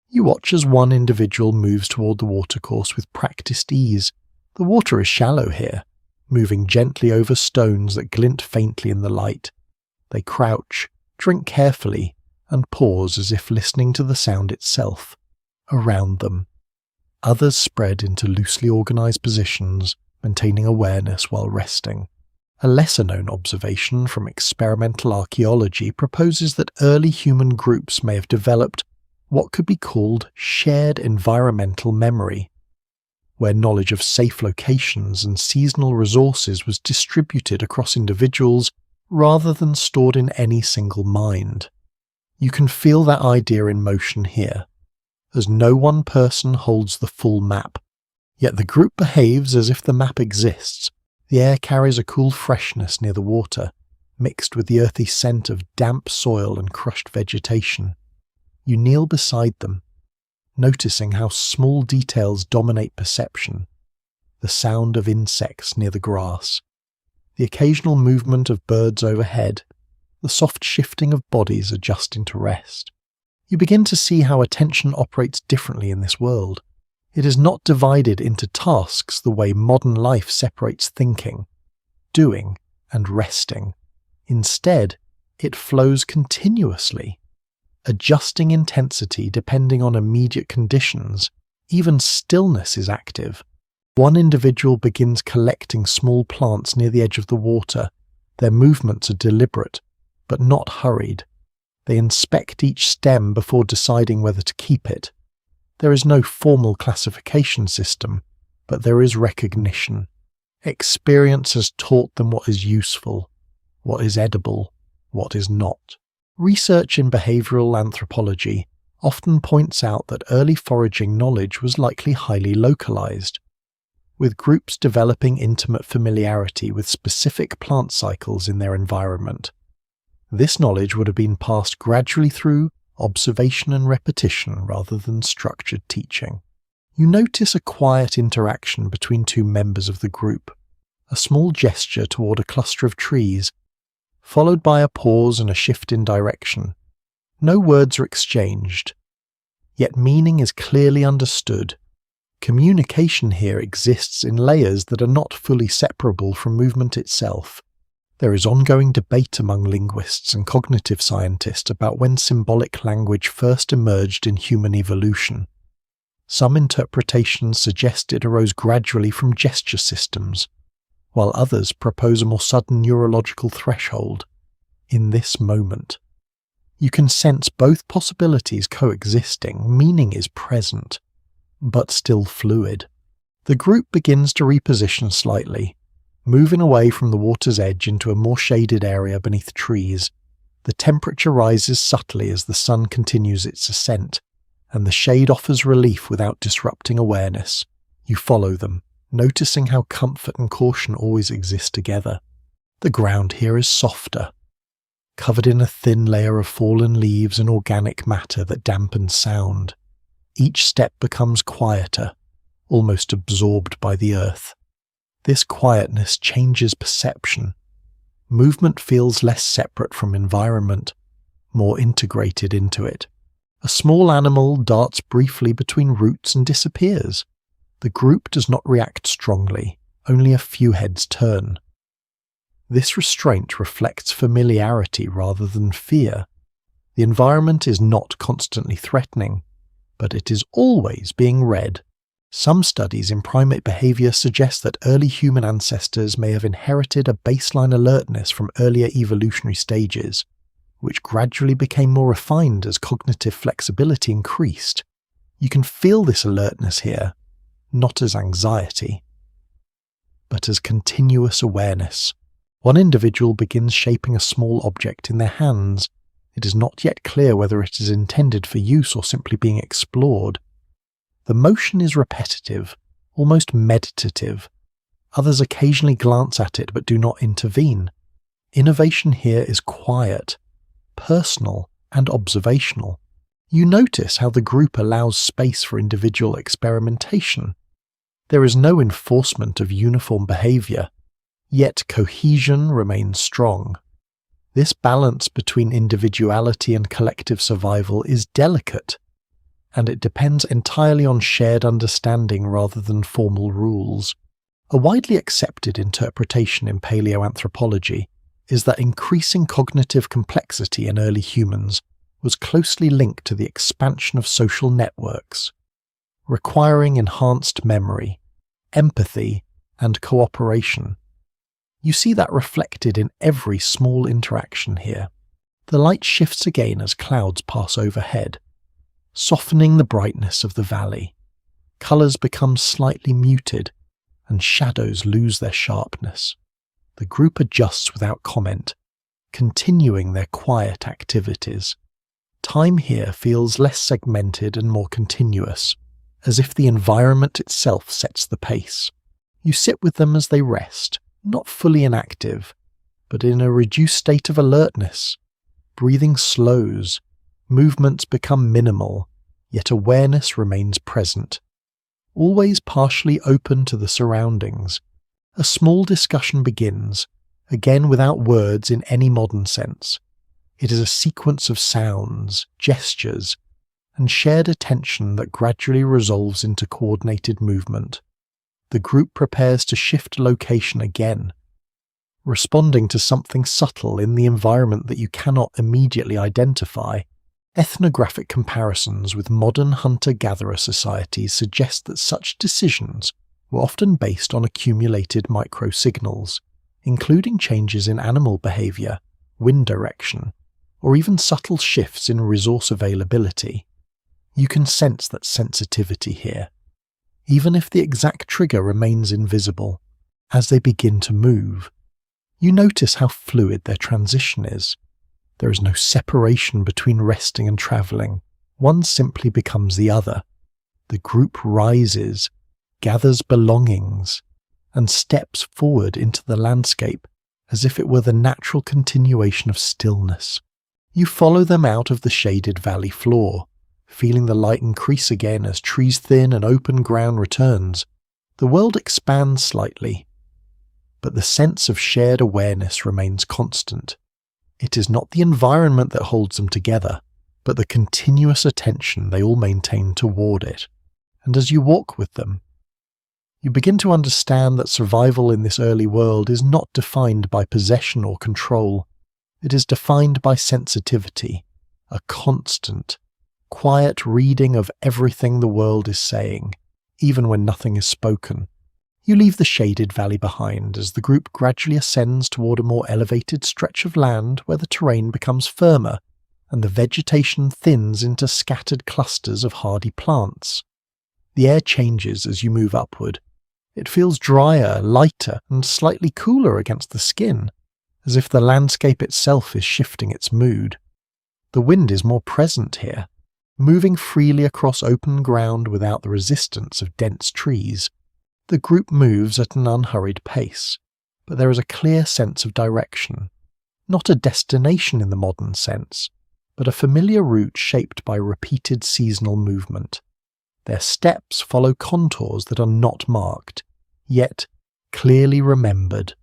You watch as one individual moves toward the watercourse with practiced ease. The water is shallow here, moving gently over stones that glint faintly in the light. They crouch, drink carefully, and pause as if listening to the sound itself. Around them, others spread into loosely organized positions, maintaining awareness while resting. A lesser-known observation from experimental archaeology proposes that early human groups may have developed what could be called shared environmental memory, where knowledge of safe locations and seasonal resources was distributed across individuals rather than stored in any single mind. You can feel that idea in motion here, as no one person holds the full map, yet the group behaves as if the map exists. The air carries a cool freshness near the water, mixed with the earthy scent of damp soil and crushed vegetation. You kneel beside them, noticing how small details dominate perception. The sound of insects near the grass, the occasional movement of birds overhead, the soft shifting of bodies adjusting to rest. You begin to see how attention operates differently in this world. It is not divided into tasks the way modern life separates thinking, doing, and resting. Instead, it flows continuously, adjusting intensity depending on immediate conditions. Even stillness is active. One individual begins collecting small plants near the edge of the water. Their movements are deliberate, but not hurried. They inspect each stem before deciding whether to keep it. There is no formal classification system, but there is recognition. Experience has taught them what is useful, what is edible, what is not. Research in behavioral anthropology often points out that early foraging knowledge was likely highly localized, with groups developing intimate familiarity with specific plant cycles in their environment. This knowledge would have been passed gradually through observation and repetition rather than structured teaching. You notice a quiet interaction between two members of the group, a small gesture toward a cluster of trees, followed by a pause and a shift in direction. No words are exchanged, yet meaning is clearly understood. Communication here exists in layers that are not fully separable from movement itself. There is ongoing debate among linguists and cognitive scientists about when symbolic language first emerged in human evolution. Some interpretations suggest it arose gradually from gesture systems, while others propose a more sudden neurological threshold. In this moment, you can sense both possibilities coexisting. Meaning is present, but still fluid. The group begins to reposition slightly, moving away from the water's edge into a more shaded area beneath trees. The temperature rises subtly as the sun continues its ascent, and the shade offers relief without disrupting awareness. You follow them, noticing how comfort and caution always exist together. The ground here is softer, covered in a thin layer of fallen leaves and organic matter that dampens sound. Each step becomes quieter, almost absorbed by the earth. This quietness changes perception. Movement feels less separate from environment, more integrated into it. A small animal darts briefly between roots and disappears. The group does not react strongly, only a few heads turn. This restraint reflects familiarity rather than fear. The environment is not constantly threatening, but it is always being read. Some studies in primate behavior suggest that early human ancestors may have inherited a baseline alertness from earlier evolutionary stages, which gradually became more refined as cognitive flexibility increased. You can feel this alertness here, not as anxiety, but as continuous awareness. One individual begins shaping a small object in their hands. It is not yet clear whether it is intended for use or simply being explored. The motion is repetitive, almost meditative. Others occasionally glance at it but do not intervene. Innovation here is quiet, personal, and observational. You notice how the group allows space for individual experimentation. There is no enforcement of uniform behavior, yet cohesion remains strong. This balance between individuality and collective survival is delicate, and it depends entirely on shared understanding rather than formal rules. A widely accepted interpretation in paleoanthropology is that increasing cognitive complexity in early humans was closely linked to the expansion of social networks, requiring enhanced memory, empathy, and cooperation. You see that reflected in every small interaction here. The light shifts again as clouds pass overhead, softening the brightness of the valley. Colours become slightly muted, and shadows lose their sharpness. The group adjusts without comment, continuing their quiet activities. Time here feels less segmented and more continuous, as if the environment itself sets the pace. You sit with them as they rest, not fully inactive, but in a reduced state of alertness. Breathing slows, movements become minimal, yet awareness remains present, always partially open to the surroundings. A small discussion begins, again without words in any modern sense. It is a sequence of sounds, gestures, and shared attention that gradually resolves into coordinated movement. The group prepares to shift location again, responding to something subtle in the environment that you cannot immediately identify. Ethnographic comparisons with modern hunter-gatherer societies suggest that such decisions were often based on accumulated microsignals, including changes in animal behavior, wind direction, or even subtle shifts in resource availability. You can sense that sensitivity here, even if the exact trigger remains invisible. As they begin to move, you notice how fluid their transition is. There is no separation between resting and travelling. One simply becomes the other. The group rises, gathers belongings, and steps forward into the landscape as if it were the natural continuation of stillness. You follow them out of the shaded valley floor, feeling the light increase again as trees thin and open ground returns. The world expands slightly, but the sense of shared awareness remains constant. It is not the environment that holds them together, but the continuous attention they all maintain toward it. And as you walk with them, you begin to understand that survival in this early world is not defined by possession or control. It is defined by sensitivity, a constant, quiet reading of everything the world is saying, even when nothing is spoken. You leave the shaded valley behind as the group gradually ascends toward a more elevated stretch of land where the terrain becomes firmer and the vegetation thins into scattered clusters of hardy plants. The air changes as you move upward. It feels drier, lighter, and slightly cooler against the skin, as if the landscape itself is shifting its mood. The wind is more present here, moving freely across open ground without the resistance of dense trees. The group moves at an unhurried pace, but there is a clear sense of direction. Not a destination in the modern sense, but a familiar route shaped by repeated seasonal movement. Their steps follow contours that are not marked, yet clearly remembered.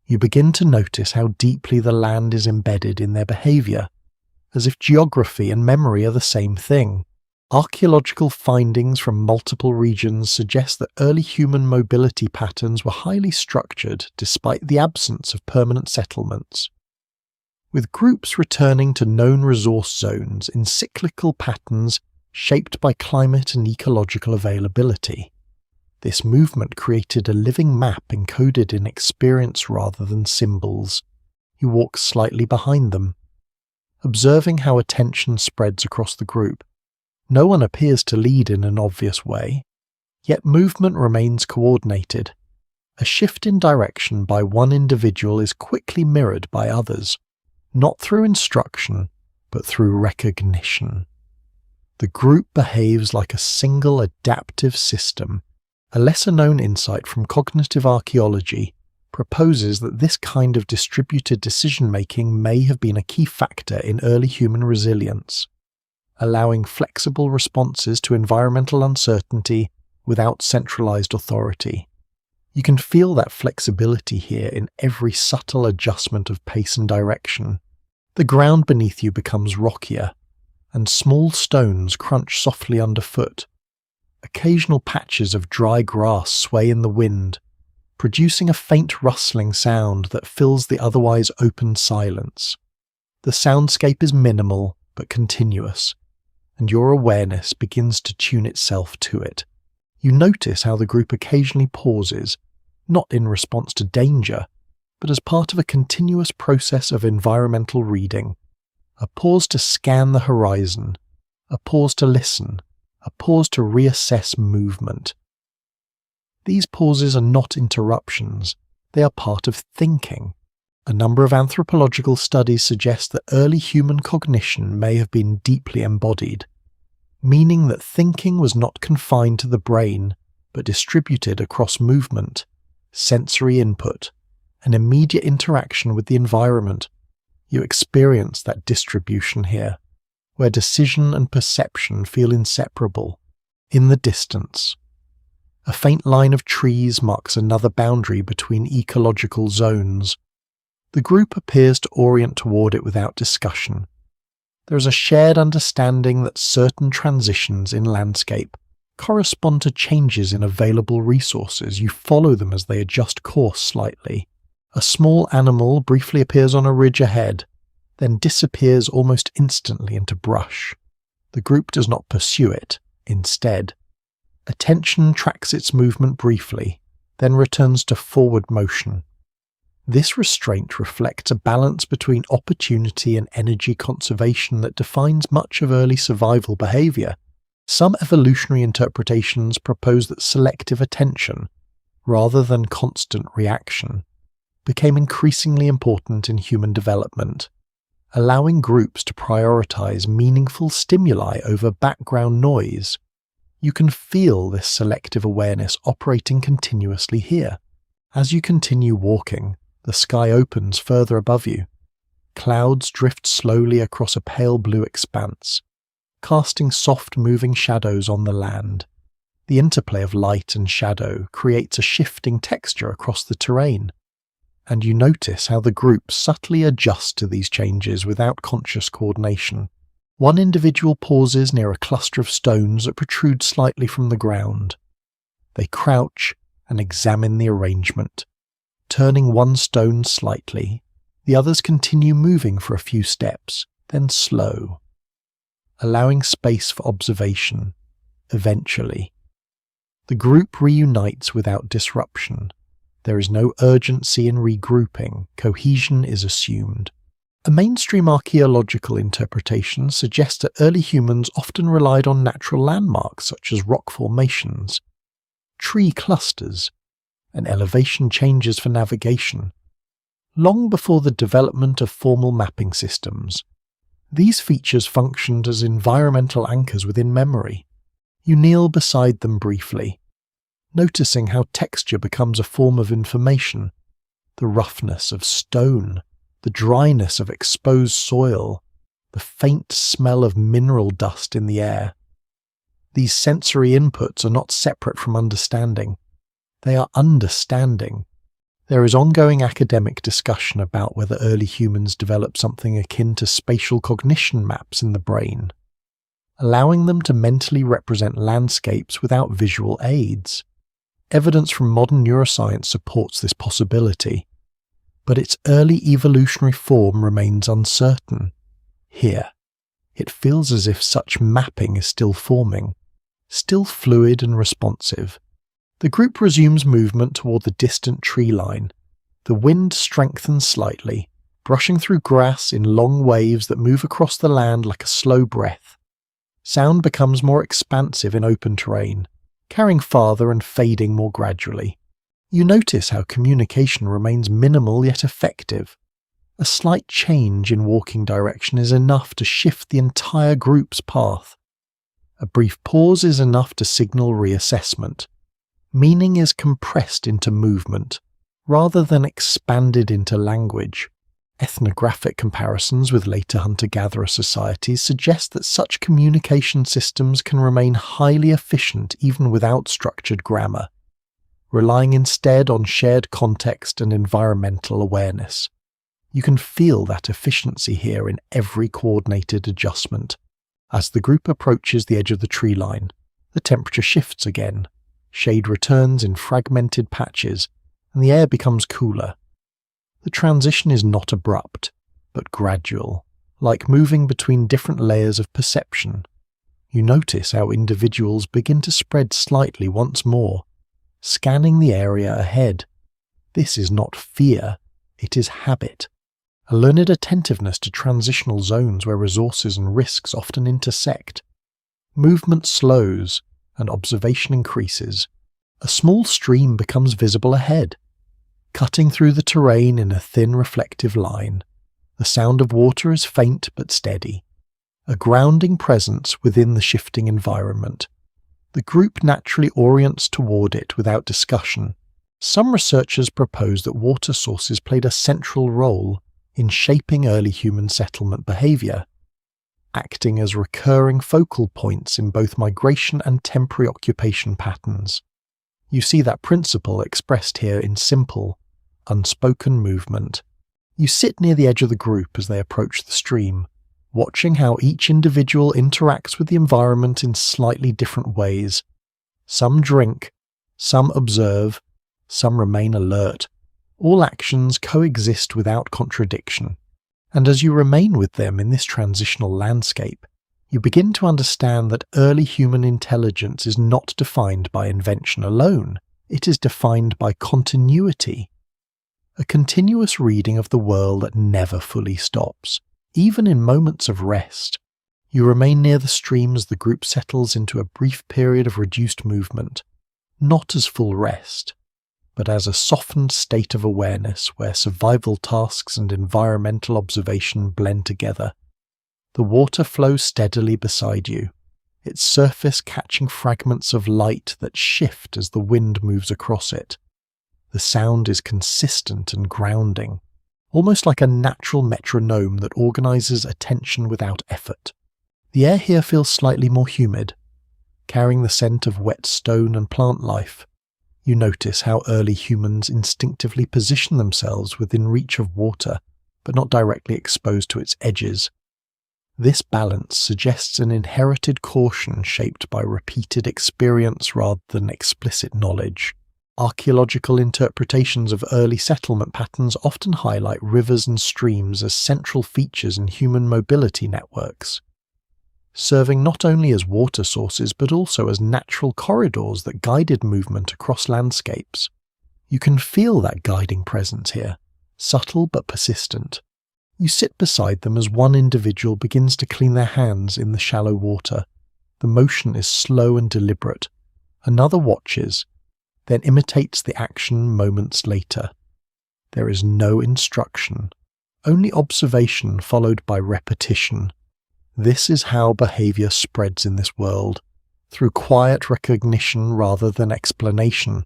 You begin to notice how deeply the land is embedded in their behavior, as if geography and memory are the same thing. Archaeological findings from multiple regions suggest that early human mobility patterns were highly structured despite the absence of permanent settlements, with groups returning to known resource zones in cyclical patterns shaped by climate and ecological availability. This movement created a living map encoded in experience rather than symbols. You walk slightly behind them, observing how attention spreads across the group. No one appears to lead in an obvious way, yet movement remains coordinated. A shift in direction by one individual is quickly mirrored by others, not through instruction, but through recognition. The group behaves like a single adaptive system. A lesser-known insight from cognitive archaeology proposes that this kind of distributed decision-making may have been a key factor in early human resilience, allowing flexible responses to environmental uncertainty without centralized authority. You can feel that flexibility here in every subtle adjustment of pace and direction. The ground beneath you becomes rockier, and small stones crunch softly underfoot. Occasional patches of dry grass sway in the wind, producing a faint rustling sound that fills the otherwise open silence. The soundscape is minimal but continuous, and your awareness begins to tune itself to it. You notice how the group occasionally pauses, not in response to danger, but as part of a continuous process of environmental reading. A pause to scan the horizon, a pause to listen, a pause to reassess movement. These pauses are not interruptions, they are part of thinking. A number of anthropological studies suggest that early human cognition may have been deeply embodied, meaning that thinking was not confined to the brain, but distributed across movement, sensory input, and immediate interaction with the environment. You experience that distribution here, where decision and perception feel inseparable. In the distance, a faint line of trees marks another boundary between ecological zones. The group appears to orient toward it without discussion. There is a shared understanding that certain transitions in landscape correspond to changes in available resources. You follow them as they adjust course slightly. A small animal briefly appears on a ridge ahead, then disappears almost instantly into brush. The group does not pursue it. Instead, attention tracks its movement briefly, then returns to forward motion. This restraint reflects a balance between opportunity and energy conservation that defines much of early survival behavior. Some evolutionary interpretations propose that selective attention, rather than constant reaction, became increasingly important in human development, allowing groups to prioritize meaningful stimuli over background noise. You can feel this selective awareness operating continuously here. As you continue walking, the sky opens further above you. Clouds drift slowly across a pale blue expanse, casting soft moving shadows on the land. The interplay of light and shadow creates a shifting texture across the terrain, and you notice how the group subtly adjusts to these changes without conscious coordination. One individual pauses near a cluster of stones that protrude slightly from the ground. They crouch and examine the arrangement, turning one stone slightly. The others continue moving for a few steps, then slow, allowing space for observation. Eventually, the group reunites without disruption. There is no urgency in regrouping. Cohesion is assumed. A mainstream archaeological interpretation suggests that early humans often relied on natural landmarks such as rock formations, tree clusters, and elevation changes for navigation. Long before the development of formal mapping systems, these features functioned as environmental anchors within memory. You kneel beside them briefly, noticing how texture becomes a form of information. The roughness of stone, the dryness of exposed soil, the faint smell of mineral dust in the air. These sensory inputs are not separate from understanding. They are understanding. There is ongoing academic discussion about whether early humans developed something akin to spatial cognition maps in the brain, allowing them to mentally represent landscapes without visual aids. Evidence from modern neuroscience supports this possibility, but its early evolutionary form remains uncertain. Here, it feels as if such mapping is still forming, still fluid and responsive. The group resumes movement toward the distant tree line. The wind strengthens slightly, brushing through grass in long waves that move across the land like a slow breath. Sound becomes more expansive in open terrain, carrying farther and fading more gradually. You notice how communication remains minimal yet effective. A slight change in walking direction is enough to shift the entire group's path. A brief pause is enough to signal reassessment. Meaning is compressed into movement, rather than expanded into language. Ethnographic comparisons with later hunter-gatherer societies suggest that such communication systems can remain highly efficient even without structured grammar, relying instead on shared context and environmental awareness. You can feel that efficiency here in every coordinated adjustment. As the group approaches the edge of the tree line, the temperature shifts again. Shade returns in fragmented patches, and the air becomes cooler. The transition is not abrupt, but gradual, like moving between different layers of perception. You notice how individuals begin to spread slightly once more, scanning the area ahead. This is not fear, it is habit. A learned attentiveness to transitional zones where resources and risks often intersect. Movement slows, and observation increases. A small stream becomes visible ahead, cutting through the terrain in a thin reflective line. The sound of water is faint but steady, a grounding presence within the shifting environment. The group naturally orients toward it without discussion. Some researchers propose that water sources played a central role in shaping early human settlement behavior, acting as recurring focal points in both migration and temporary occupation patterns. You see that principle expressed here in simple, unspoken movement. You sit near the edge of the group as they approach the stream, watching how each individual interacts with the environment in slightly different ways. Some drink, some observe, some remain alert. All actions coexist without contradiction. And as you remain with them in this transitional landscape, you begin to understand that early human intelligence is not defined by invention alone. It is defined by continuity. A continuous reading of the world that never fully stops. Even in moments of rest, you remain near the stream as the group settles into a brief period of reduced movement, not as full rest, but as a softened state of awareness where survival tasks and environmental observation blend together. The water flows steadily beside you, its surface catching fragments of light that shift as the wind moves across it. The sound is consistent and grounding, almost like a natural metronome that organizes attention without effort. The air here feels slightly more humid, carrying the scent of wet stone and plant life. You notice how early humans instinctively position themselves within reach of water, but not directly exposed to its edges. This balance suggests an inherited caution shaped by repeated experience rather than explicit knowledge. Archaeological interpretations of early settlement patterns often highlight rivers and streams as central features in human mobility networks, serving not only as water sources but also as natural corridors that guided movement across landscapes. You can feel that guiding presence here, subtle but persistent. You sit beside them as one individual begins to clean their hands in the shallow water. The motion is slow and deliberate. Another watches, then imitates the action moments later. There is no instruction, only observation followed by repetition. This is how behavior spreads in this world, through quiet recognition rather than explanation.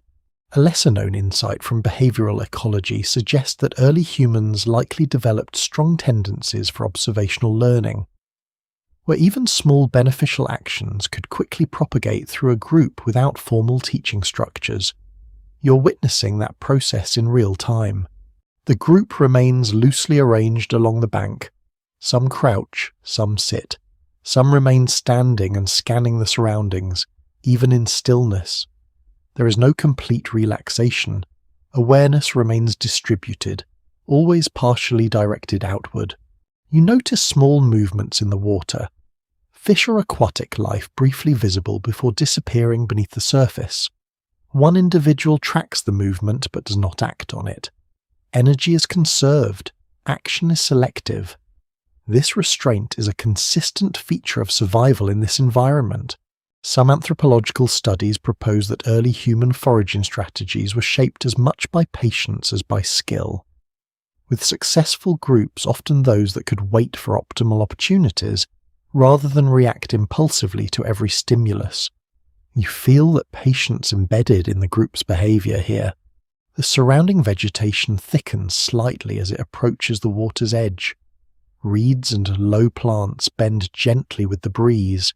A lesser-known insight from behavioral ecology suggests that early humans likely developed strong tendencies for observational learning, where even small beneficial actions could quickly propagate through a group without formal teaching structures. You're witnessing that process in real time. The group remains loosely arranged along the bank. Some crouch, some sit. Some remain standing and scanning the surroundings, even in stillness. There is no complete relaxation. Awareness remains distributed, always partially directed outward. You notice small movements in the water. Fish or aquatic life briefly visible before disappearing beneath the surface. One individual tracks the movement but does not act on it. Energy is conserved. Action is selective. This restraint is a consistent feature of survival in this environment. Some anthropological studies propose that early human foraging strategies were shaped as much by patience as by skill. With successful groups, often those that could wait for optimal opportunities, rather than react impulsively to every stimulus. You feel that patience embedded in the group's behavior here. The surrounding vegetation thickens slightly as it approaches the water's edge. Reeds and low plants bend gently with the breeze,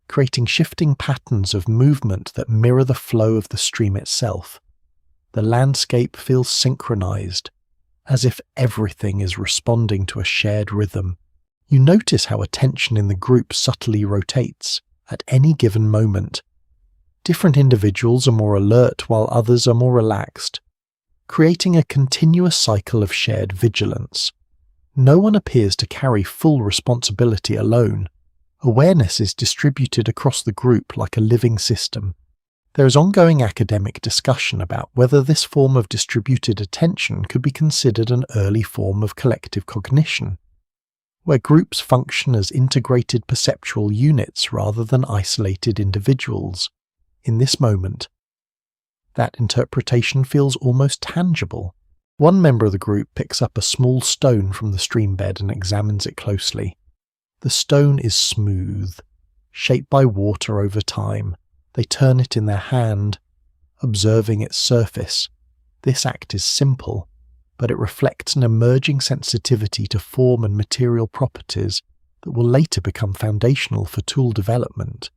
creating shifting patterns of movement that mirror the flow of the stream itself. The landscape feels synchronized, as if everything is responding to a shared rhythm. You notice how attention in the group subtly rotates at any given moment. Different individuals are more alert while others are more relaxed, creating a continuous cycle of shared vigilance. No one appears to carry full responsibility alone. Awareness is distributed across the group like a living system. There is ongoing academic discussion about whether this form of distributed attention could be considered an early form of collective cognition, where groups function as integrated perceptual units rather than isolated individuals. In this moment, that interpretation feels almost tangible. One member of the group picks up a small stone from the stream bed and examines it closely. The stone is smooth, shaped by water over time. They turn it in their hand, observing its surface. This act is simple, but it reflects an emerging sensitivity to form and material properties that will later become foundational for tool development.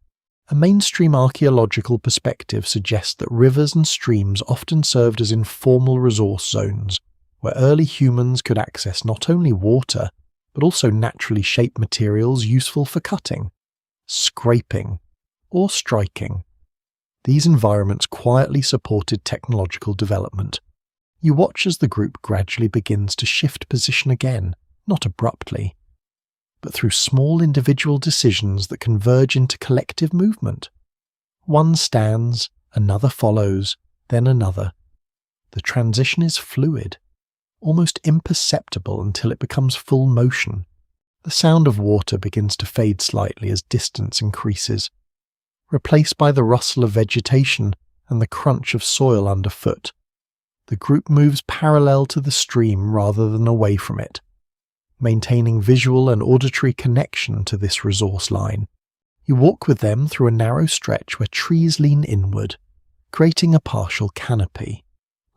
A mainstream archaeological perspective suggests that rivers and streams often served as informal resource zones, where early humans could access not only water, but also naturally shaped materials useful for cutting, scraping, or striking. These environments quietly supported technological development. You watch as the group gradually begins to shift position again, not abruptly, but through small individual decisions that converge into collective movement. One stands, another follows, then another. The transition is fluid, almost imperceptible until it becomes full motion. The sound of water begins to fade slightly as distance increases, replaced by the rustle of vegetation and the crunch of soil underfoot. The group moves parallel to the stream rather than away from it, maintaining visual and auditory connection to this resource line. You walk with them through a narrow stretch where trees lean inward, creating a partial canopy.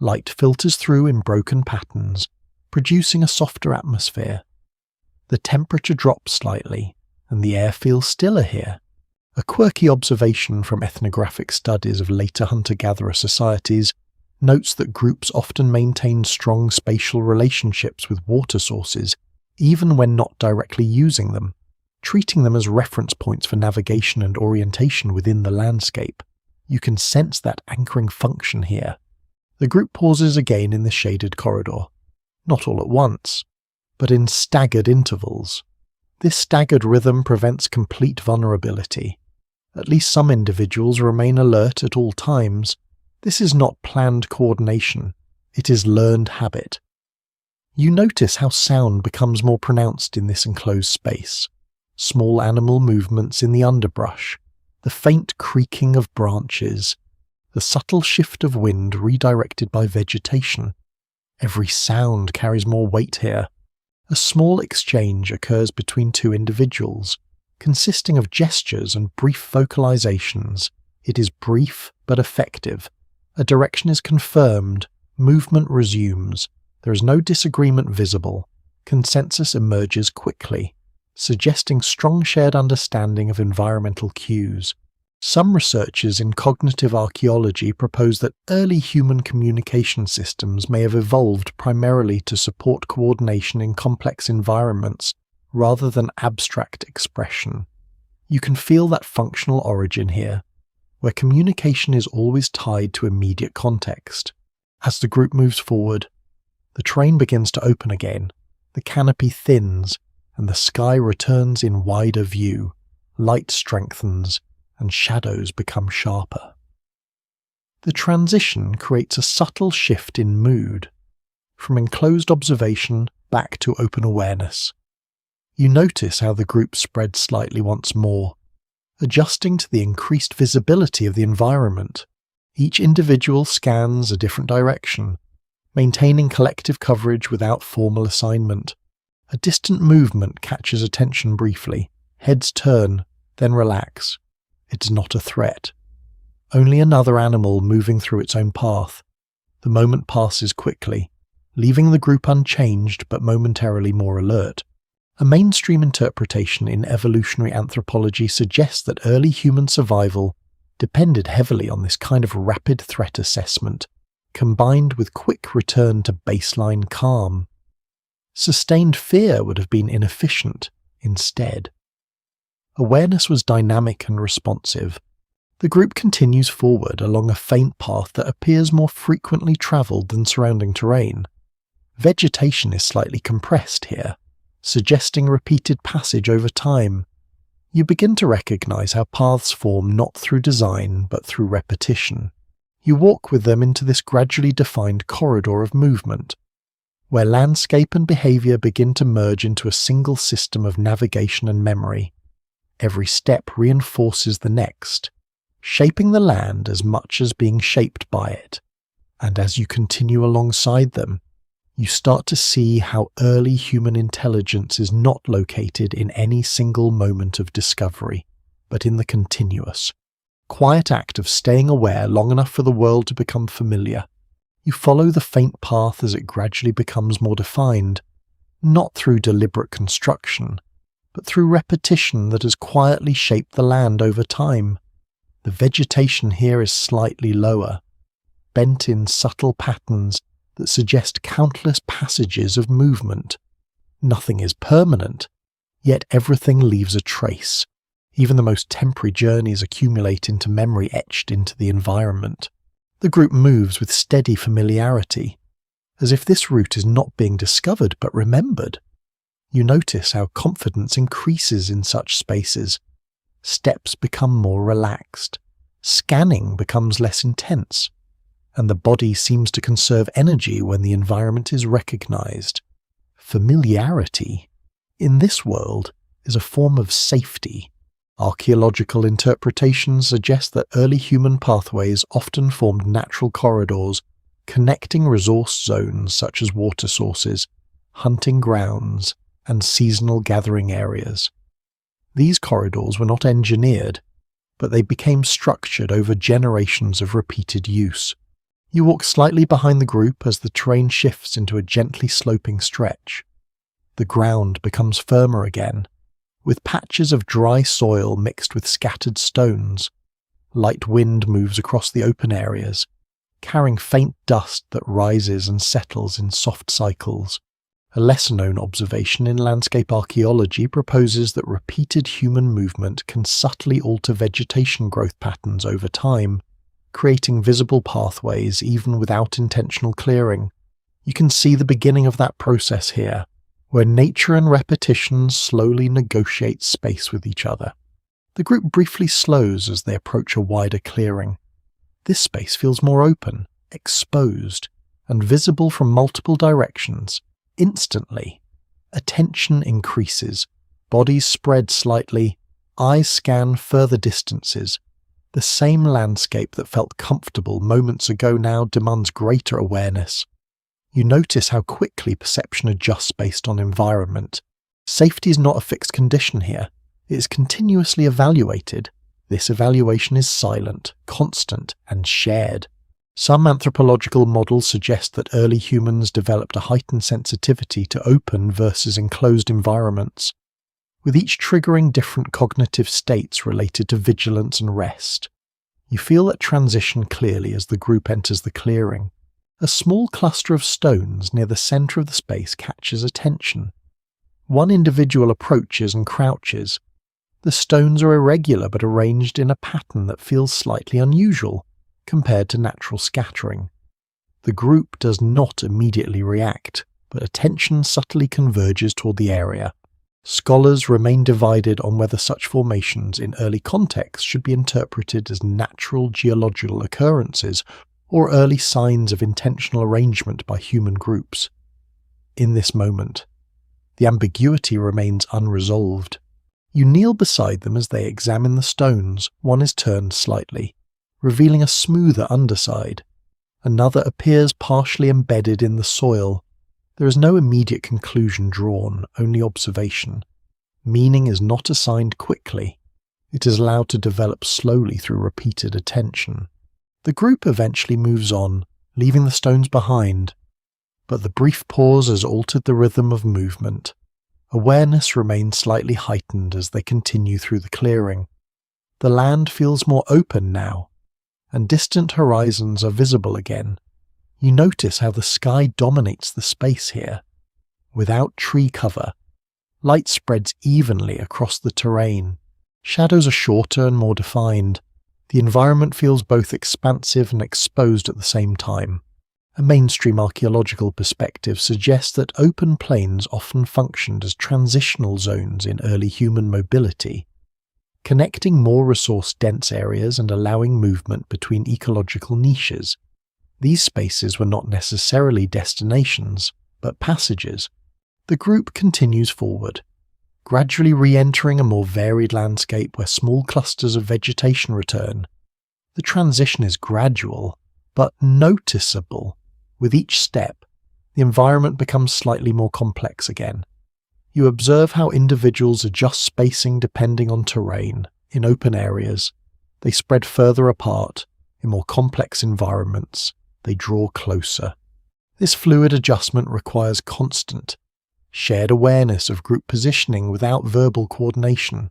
Light filters through in broken patterns, producing a softer atmosphere. The temperature drops slightly, and the air feels stiller here. A quirky observation from ethnographic studies of later hunter-gatherer societies notes that groups often maintain strong spatial relationships with water sources, even when not directly using them, treating them as reference points for navigation and orientation within the landscape. You can sense that anchoring function here. The group pauses again in the shaded corridor, not all at once, but in staggered intervals. This staggered rhythm prevents complete vulnerability. At least some individuals remain alert at all times. This is not planned coordination, it is learned habit. You notice how sound becomes more pronounced in this enclosed space. Small animal movements in the underbrush, the faint creaking of branches, the subtle shift of wind redirected by vegetation. Every sound carries more weight here. A small exchange occurs between two individuals, consisting of gestures and brief vocalizations. It is brief but effective. A direction is confirmed, movement resumes. There is no disagreement visible. Consensus emerges quickly, suggesting strong shared understanding of environmental cues. Some researchers in cognitive archaeology propose that early human communication systems may have evolved primarily to support coordination in complex environments rather than abstract expression. You can feel that functional origin here, where communication is always tied to immediate context. As the group moves forward, the terrain begins to open again, the canopy thins, and the sky returns in wider view. Light strengthens, and shadows become sharper. The transition creates a subtle shift in mood, from enclosed observation back to open awareness. You notice how the group spreads slightly once more, adjusting to the increased visibility of the environment. Each individual scans a different direction, maintaining collective coverage without formal assignment. A distant movement catches attention briefly. Heads turn, then relax. It's not a threat. Only another animal moving through its own path. The moment passes quickly, leaving the group unchanged but momentarily more alert. A mainstream interpretation in evolutionary anthropology suggests that early human survival depended heavily on this kind of rapid threat assessment, combined with quick return to baseline calm. Sustained fear would have been inefficient instead. Awareness was dynamic and responsive. The group continues forward along a faint path that appears more frequently travelled than surrounding terrain. Vegetation is slightly compressed here, suggesting repeated passage over time. You begin to recognise how paths form not through design but through repetition. You walk with them into this gradually defined corridor of movement, where landscape and behaviour begin to merge into a single system of navigation and memory. Every step reinforces the next, shaping the land as much as being shaped by it. And as you continue alongside them, you start to see how early human intelligence is not located in any single moment of discovery, but in the continuous, quiet act of staying aware long enough for the world to become familiar. You follow the faint path as it gradually becomes more defined, not through deliberate construction, but through repetition that has quietly shaped the land over time. The vegetation here is slightly lower, bent in subtle patterns that suggest countless passages of movement. Nothing is permanent, yet everything leaves a trace. Even the most temporary journeys accumulate into memory etched into the environment. The group moves with steady familiarity, as if this route is not being discovered but remembered. You notice how confidence increases in such spaces. Steps become more relaxed. Scanning becomes less intense, and the body seems to conserve energy when the environment is recognized. Familiarity, in this world, is a form of safety. Archaeological interpretations suggest that early human pathways often formed natural corridors connecting resource zones such as water sources, hunting grounds, and seasonal gathering areas. These corridors were not engineered, but they became structured over generations of repeated use. You walk slightly behind the group as the terrain shifts into a gently sloping stretch. The ground becomes firmer again, with patches of dry soil mixed with scattered stones. Light wind moves across the open areas, carrying faint dust that rises and settles in soft cycles. A lesser-known observation in landscape archaeology proposes that repeated human movement can subtly alter vegetation growth patterns over time, creating visible pathways even without intentional clearing. You can see the beginning of that process here, where nature and repetition slowly negotiate space with each other. The group briefly slows as they approach a wider clearing. This space feels more open, exposed, and visible from multiple directions. Instantly, attention increases, bodies spread slightly, eyes scan further distances. The same landscape that felt comfortable moments ago now demands greater awareness. You notice how quickly perception adjusts based on environment. Safety is not a fixed condition here. It is continuously evaluated. This evaluation is silent, constant, and shared. Some anthropological models suggest that early humans developed a heightened sensitivity to open versus enclosed environments, with each triggering different cognitive states related to vigilance and rest. You feel that transition clearly as the group enters the clearing. A small cluster of stones near the center of the space catches attention. One individual approaches and crouches. The stones are irregular but arranged in a pattern that feels slightly unusual compared to natural scattering. The group does not immediately react, but attention subtly converges toward the area. Scholars remain divided on whether such formations in early contexts should be interpreted as natural geological occurrences or early signs of intentional arrangement by human groups. In this moment, the ambiguity remains unresolved. You kneel beside them as they examine the stones. One is turned slightly, revealing a smoother underside. Another appears partially embedded in the soil. There is no immediate conclusion drawn, only observation. Meaning is not assigned quickly. It is allowed to develop slowly through repeated attention. The group eventually moves on, leaving the stones behind. But the brief pause has altered the rhythm of movement. Awareness remains slightly heightened as they continue through the clearing. The land feels more open now, and distant horizons are visible again. You notice how the sky dominates the space here. Without tree cover, light spreads evenly across the terrain. Shadows are shorter and more defined. The environment feels both expansive and exposed at the same time. A mainstream archaeological perspective suggests that open plains often functioned as transitional zones in early human mobility, connecting more resource-dense areas and allowing movement between ecological niches. These spaces were not necessarily destinations, but passages. The group continues forward, gradually re-entering a more varied landscape where small clusters of vegetation return. The transition is gradual, but noticeable. With each step, the environment becomes slightly more complex again. You observe how individuals adjust spacing depending on terrain. In open areas, they spread further apart. In more complex environments, they draw closer. This fluid adjustment requires constant, shared awareness of group positioning without verbal coordination.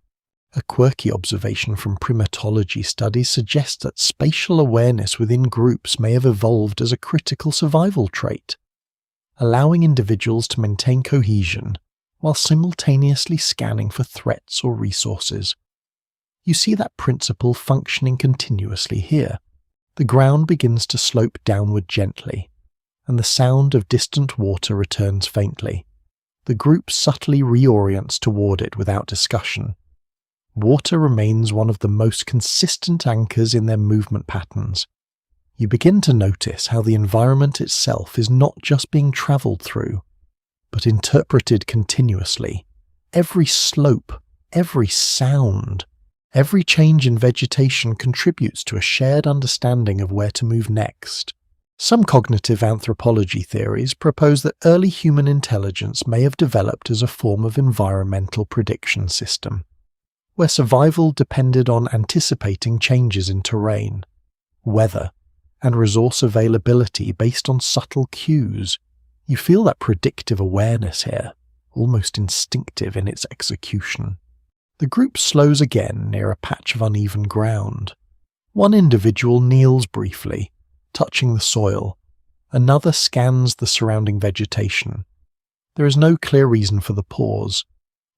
A quirky observation from primatology studies suggests that spatial awareness within groups may have evolved as a critical survival trait, allowing individuals to maintain cohesion while simultaneously scanning for threats or resources. You see that principle functioning continuously here. The ground begins to slope downward gently, and the sound of distant water returns faintly. The group subtly reorients toward it without discussion. Water remains one of the most consistent anchors in their movement patterns. You begin to notice how the environment itself is not just being travelled through, but interpreted continuously. Every slope, every sound, every change in vegetation contributes to a shared understanding of where to move next. Some cognitive anthropology theories propose that early human intelligence may have developed as a form of environmental prediction system, where survival depended on anticipating changes in terrain, weather, and resource availability based on subtle cues. You feel that predictive awareness here, almost instinctive in its execution. The group slows again near a patch of uneven ground. One individual kneels briefly, touching the soil. Another scans the surrounding vegetation. There is no clear reason for the pause,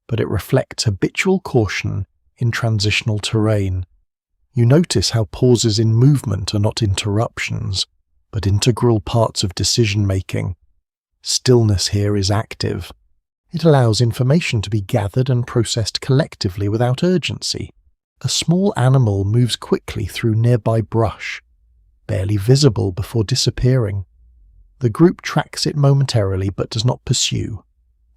but it reflects habitual caution in transitional terrain. You notice how pauses in movement are not interruptions, but integral parts of decision-making. Stillness here is active. It allows information to be gathered and processed collectively without urgency. A small animal moves quickly through nearby brush, barely visible before disappearing. The group tracks it momentarily but does not pursue.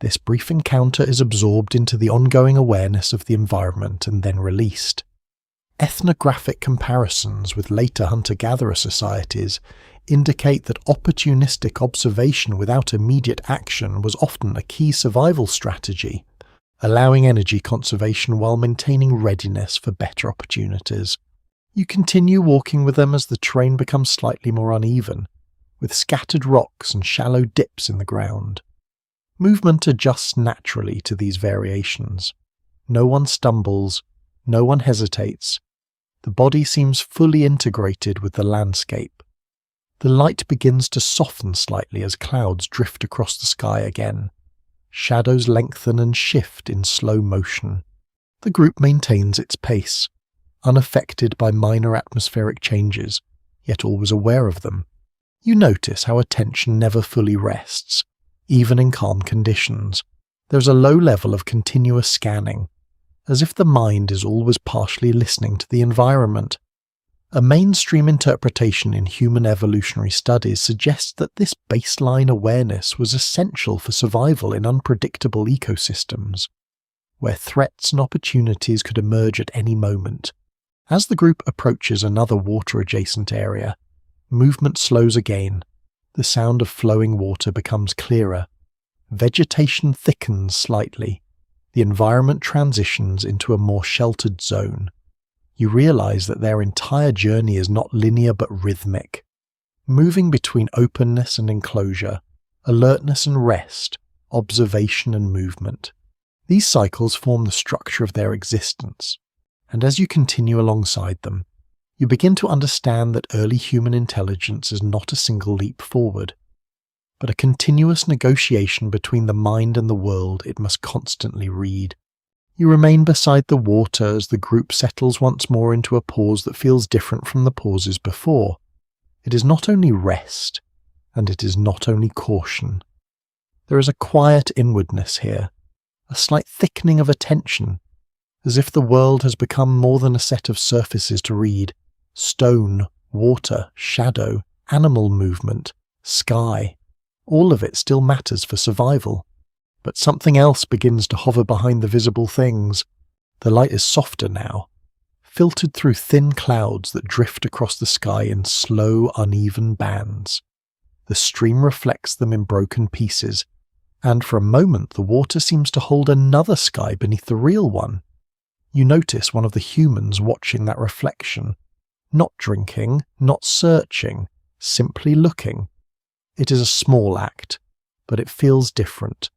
This brief encounter is absorbed into the ongoing awareness of the environment and then released. Ethnographic comparisons with later hunter-gatherer societies indicate that opportunistic observation without immediate action was often a key survival strategy, allowing energy conservation while maintaining readiness for better opportunities. You continue walking with them as the terrain becomes slightly more uneven, with scattered rocks and shallow dips in the ground. Movement adjusts naturally to these variations. No one stumbles, no one hesitates. The body seems fully integrated with the landscape. The light begins to soften slightly as clouds drift across the sky again. Shadows lengthen and shift in slow motion. The group maintains its pace, unaffected by minor atmospheric changes, yet always aware of them. You notice how attention never fully rests, even in calm conditions. There's a low level of continuous scanning, as if the mind is always partially listening to the environment. A mainstream interpretation in human evolutionary studies suggests that this baseline awareness was essential for survival in unpredictable ecosystems, where threats and opportunities could emerge at any moment. As the group approaches another water-adjacent area, movement slows again. The sound of flowing water becomes clearer. Vegetation thickens slightly. The environment transitions into a more sheltered zone. You realize that their entire journey is not linear but rhythmic, moving between openness and enclosure, alertness and rest, observation and movement. These cycles form the structure of their existence, and as you continue alongside them, you begin to understand that early human intelligence is not a single leap forward, but a continuous negotiation between the mind and the world it must constantly read. You remain beside the water as the group settles once more into a pause that feels different from the pauses before. It is not only rest, and it is not only caution. There is a quiet inwardness here, a slight thickening of attention, as if the world has become more than a set of surfaces to read. Stone, water, shadow, animal movement, sky. All of it still matters for survival. But something else begins to hover behind the visible things. The light is softer now, filtered through thin clouds that drift across the sky in slow, uneven bands. The stream reflects them in broken pieces, and for a moment the water seems to hold another sky beneath the real one. You notice one of the humans watching that reflection, not drinking, not searching, simply looking. It is a small act, but it feels different.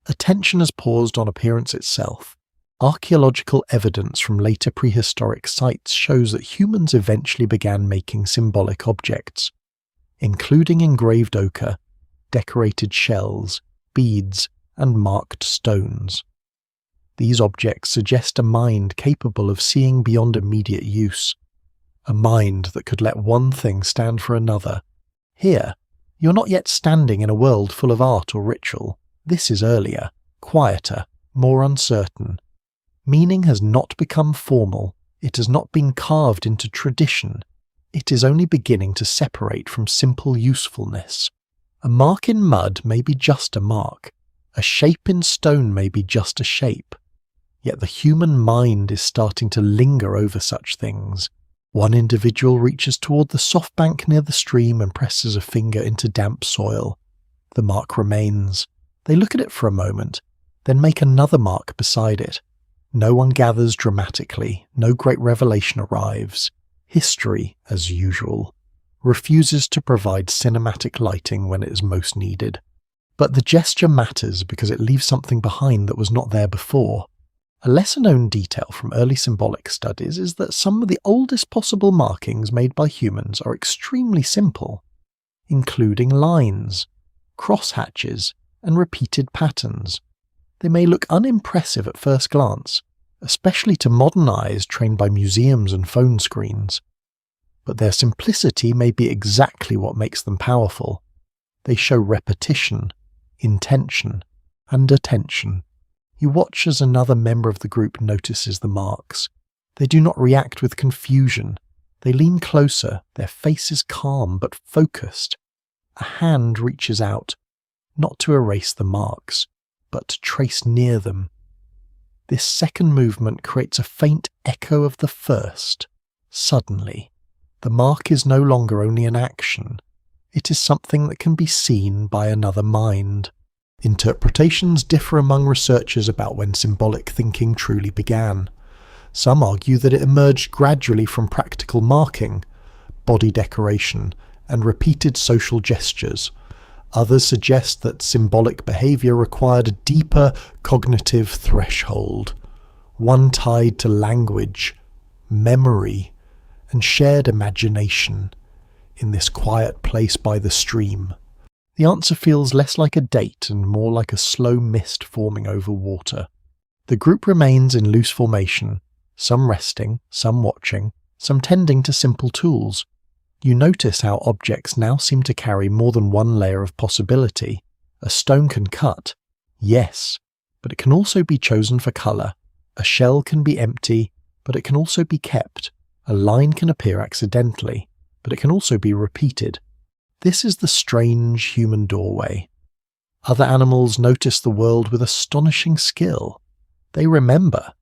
Attention has paused on appearance itself, Archaeological evidence from later prehistoric sites shows that humans eventually began making symbolic objects, including engraved ochre, decorated shells, beads, and marked stones. These objects suggest a mind capable of seeing beyond immediate use, a mind that could let one thing stand for another. Here, you're not yet standing in a world full of art or ritual. This is earlier, quieter, more uncertain. Meaning has not become formal, it has not been carved into tradition, it is only beginning to separate from simple usefulness. A mark in mud may be just a mark, a shape in stone may be just a shape, yet the human mind is starting to linger over such things. One individual reaches toward the soft bank near the stream and presses a finger into damp soil. The mark remains. They look at it for a moment, then make another mark beside it. No one gathers dramatically, no great revelation arrives. History, as usual, refuses to provide cinematic lighting when it is most needed. But the gesture matters because it leaves something behind that was not there before. A lesser-known detail from early symbolic studies is that some of the oldest possible markings made by humans are extremely simple, including lines, crosshatches, and repeated patterns. They may look unimpressive at first glance, especially to modern eyes trained by museums and phone screens. But their simplicity may be exactly what makes them powerful. They show repetition, intention, and attention. You watch as another member of the group notices the marks. They do not react with confusion. They lean closer, their face is calm but focused. A hand reaches out, not to erase the marks, but to trace near them. This second movement creates a faint echo of the first. Suddenly, the mark is no longer only an action. It is something that can be seen by another mind. Interpretations differ among researchers about when symbolic thinking truly began. Some argue that it emerged gradually from practical marking, body decoration, and repeated social gestures. Others suggest that symbolic behaviour required a deeper cognitive threshold, one tied to language, memory, and shared imagination in this quiet place by the stream. The answer feels less like a date and more like a slow mist forming over water. The group remains in loose formation, some resting, some watching, some tending to simple tools. You notice how objects now seem to carry more than one layer of possibility. A stone can cut, yes, but it can also be chosen for colour. A shell can be empty, but it can also be kept. A line can appear accidentally, but it can also be repeated. This is the strange human doorway. Other animals notice the world with astonishing skill. They remember,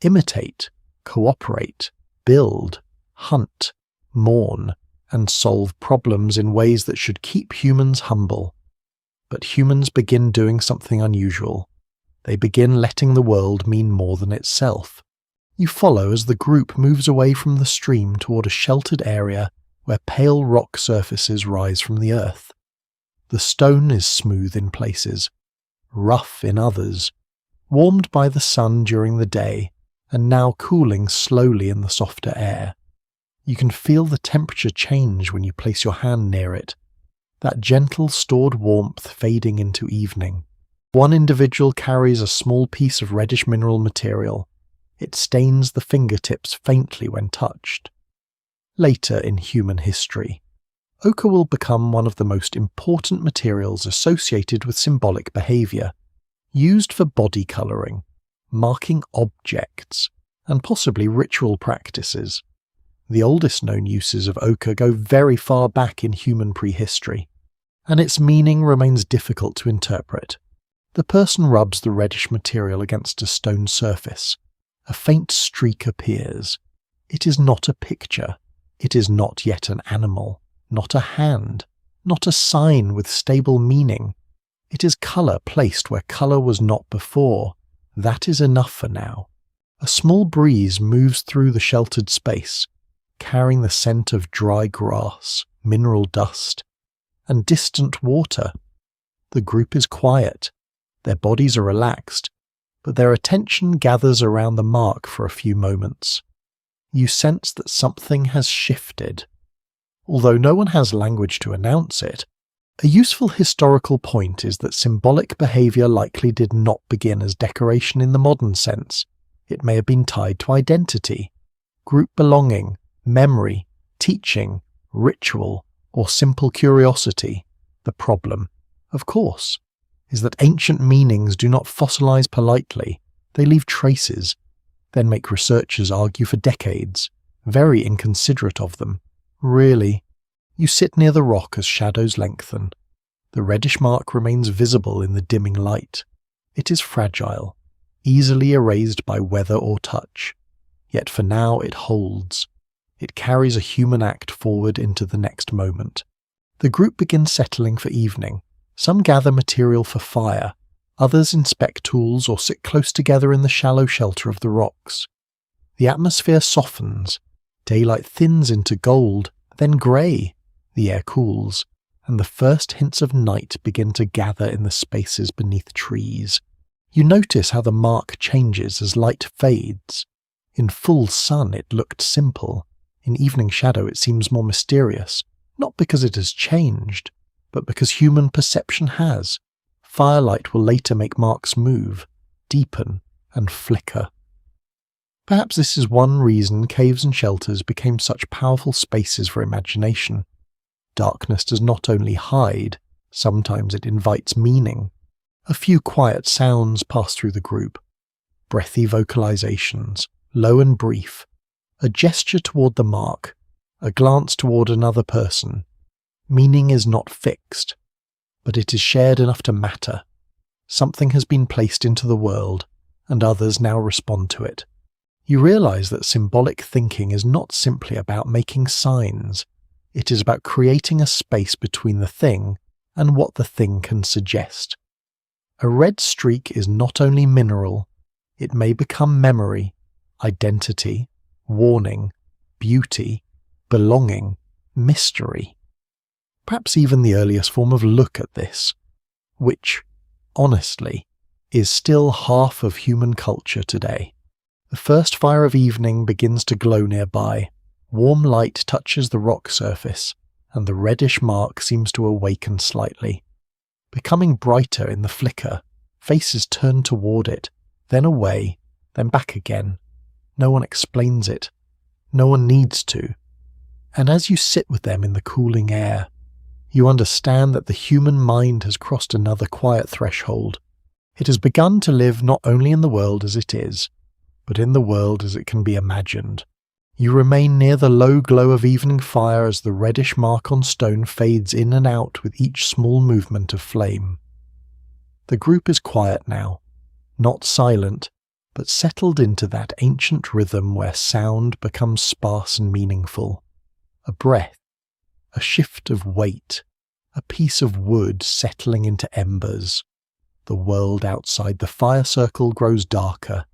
imitate, cooperate, build, hunt, mourn, and solve problems in ways that should keep humans humble. But humans begin doing something unusual. They begin letting the world mean more than itself. You follow as the group moves away from the stream toward a sheltered area where pale rock surfaces rise from the earth. The stone is smooth in places, rough in others, warmed by the sun during the day, and now cooling slowly in the softer air. You can feel the temperature change when you place your hand near it, that gentle stored warmth fading into evening. One individual carries a small piece of reddish mineral material. It stains the fingertips faintly when touched. Later in human history, ochre will become one of the most important materials associated with symbolic behaviour, used for body colouring, marking objects, and possibly ritual practices. The oldest known uses of ochre go very far back in human prehistory, and its meaning remains difficult to interpret. The person rubs the reddish material against a stone surface. A faint streak appears. It is not a picture. It is not yet an animal, not a hand, not a sign with stable meaning. It is colour placed where colour was not before. That is enough for now. A small breeze moves through the sheltered space, carrying the scent of dry grass, mineral dust, and distant water. The group is quiet. Their bodies are relaxed. but their attention gathers around the mark for a few moments. You sense that something has shifted. Although no one has language to announce it, a useful historical point is that symbolic behaviour likely did not begin as decoration in the modern sense. It may have been tied to identity, group belonging, memory, teaching, ritual, or simple curiosity. The problem, of course, is that ancient meanings do not fossilise politely. They leave traces, then make researchers argue for decades, very inconsiderate of them. Really, you sit near the rock as shadows lengthen. The reddish mark remains visible in the dimming light. It is fragile, easily erased by weather or touch. Yet for now it holds. It carries a human act forward into the next moment. The group begins settling for evening. Some gather material for fire. Others inspect tools or sit close together in the shallow shelter of the rocks. The atmosphere softens. Daylight thins into gold, then grey. The air cools, and the first hints of night begin to gather in the spaces beneath trees. You notice how the mark changes as light fades. In full sun it looked simple. In evening shadow it seems more mysterious, not because it has changed, but because human perception has. Firelight will later make marks move, deepen, and flicker. Perhaps this is one reason caves and shelters became such powerful spaces for imagination. Darkness does not only hide, sometimes it invites meaning. A few quiet sounds pass through the group. Breathy vocalizations, low and brief. A gesture toward the mark, a glance toward another person. Meaning is not fixed, but it is shared enough to matter. Something has been placed into the world, and others now respond to it. You realize that symbolic thinking is not simply about making signs. It is about creating a space between the thing and what the thing can suggest. A red streak is not only mineral, it may become memory, identity, warning, beauty, belonging, mystery. Perhaps even the earliest form of look at this, which, honestly, is still half of human culture today. The first fire of evening begins to glow nearby. Warm light touches the rock surface, and the reddish mark seems to awaken slightly. Becoming brighter in the flicker, faces turn toward it, then away, then back again. No one explains it. No one needs to. And as you sit with them in the cooling air, you understand that the human mind has crossed another quiet threshold. It has begun to live not only in the world as it is, but in the world as it can be imagined. You remain near the low glow of evening fire as the reddish mark on stone fades in and out with each small movement of flame. The group is quiet now, not silent, but settled into that ancient rhythm where sound becomes sparse and meaningful. A breath, a shift of weight, a piece of wood settling into embers. The world outside the fire circle grows darker,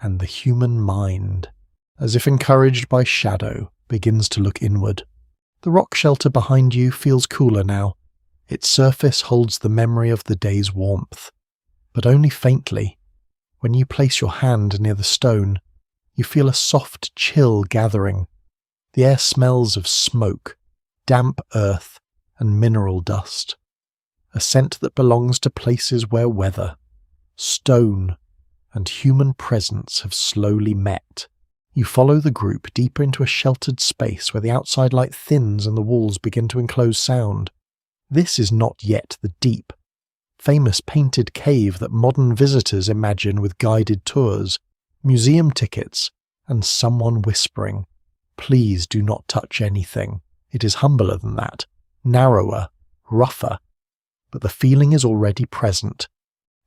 and the human mind, as if encouraged by shadow, begins to look inward. The rock shelter behind you feels cooler now. Its surface holds the memory of the day's warmth, but only faintly. When you place your hand near the stone, you feel a soft chill gathering. The air smells of smoke, damp earth, and mineral dust. A scent that belongs to places where weather, stone, and human presence have slowly met. You follow the group deeper into a sheltered space where the outside light thins and the walls begin to enclose sound. This is not yet the deep, famous painted cave that modern visitors imagine with guided tours, museum tickets, and someone whispering, "Please do not touch anything." It is humbler than that, narrower, rougher, but the feeling is already present.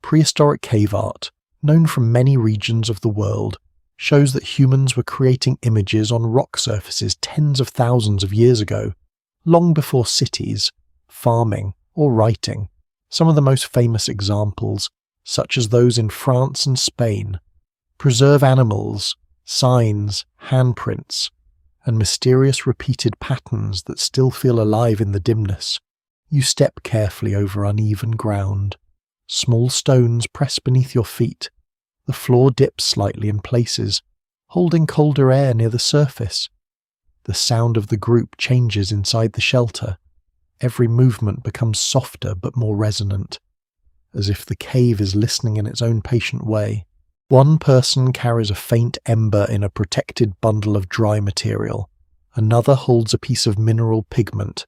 Prehistoric cave art, known from many regions of the world, shows that humans were creating images on rock surfaces tens of thousands of years ago, long before cities, farming, or writing. Some of the most famous examples, such as those in France and Spain, preserve animals, signs, handprints, and mysterious repeated patterns that still feel alive in the dimness. You step carefully over uneven ground. Small stones press beneath your feet. The floor dips slightly in places, holding colder air near the surface. The sound of the group changes inside the shelter. Every movement becomes softer but more resonant, as if the cave is listening in its own patient way. One person carries a faint ember in a protected bundle of dry material. Another holds a piece of mineral pigment.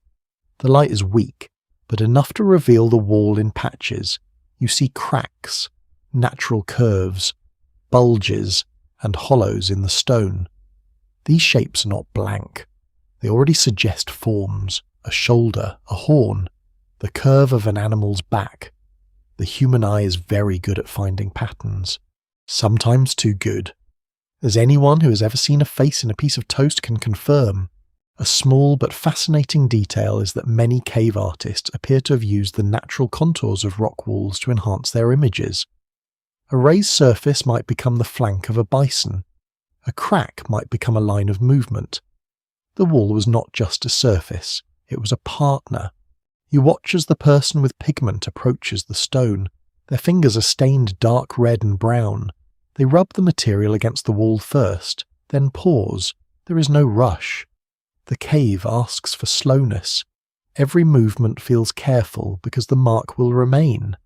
The light is weak, but enough to reveal the wall in patches. You see cracks, natural curves, bulges, and hollows in the stone. These shapes are not blank. They already suggest forms, a shoulder, a horn, the curve of an animal's back. The human eye is very good at finding patterns, sometimes too good. As anyone who has ever seen a face in a piece of toast can confirm, a small but fascinating detail is that many cave artists appear to have used the natural contours of rock walls to enhance their images. A raised surface might become the flank of a bison. A crack might become a line of movement. The wall was not just a surface, it was a partner. You watch as the person with pigment approaches the stone. Their fingers are stained dark red and brown. They rub the material against the wall first, then pause. There is no rush. The cave asks for slowness. Every movement feels careful because the mark will remain.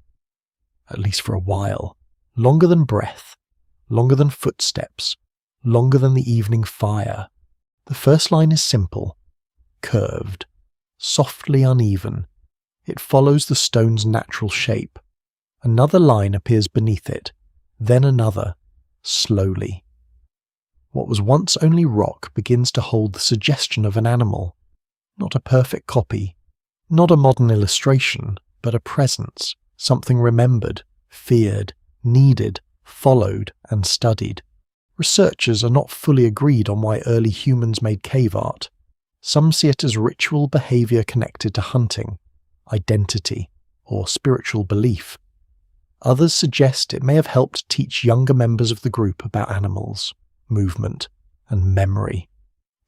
At least for a while. Longer than breath. Longer than footsteps. Longer than the evening fire. The first line is simple. Curved. Softly uneven. It follows the stone's natural shape. Another line appears beneath it. Then another. Slowly. What was once only rock begins to hold the suggestion of an animal. Not a perfect copy, not a modern illustration, but a presence, something remembered, feared, needed, followed, and studied. Researchers are not fully agreed on why early humans made cave art. Some see it as ritual behavior connected to hunting, identity, or spiritual belief. Others suggest it may have helped teach younger members of the group about animals, movement, and memory.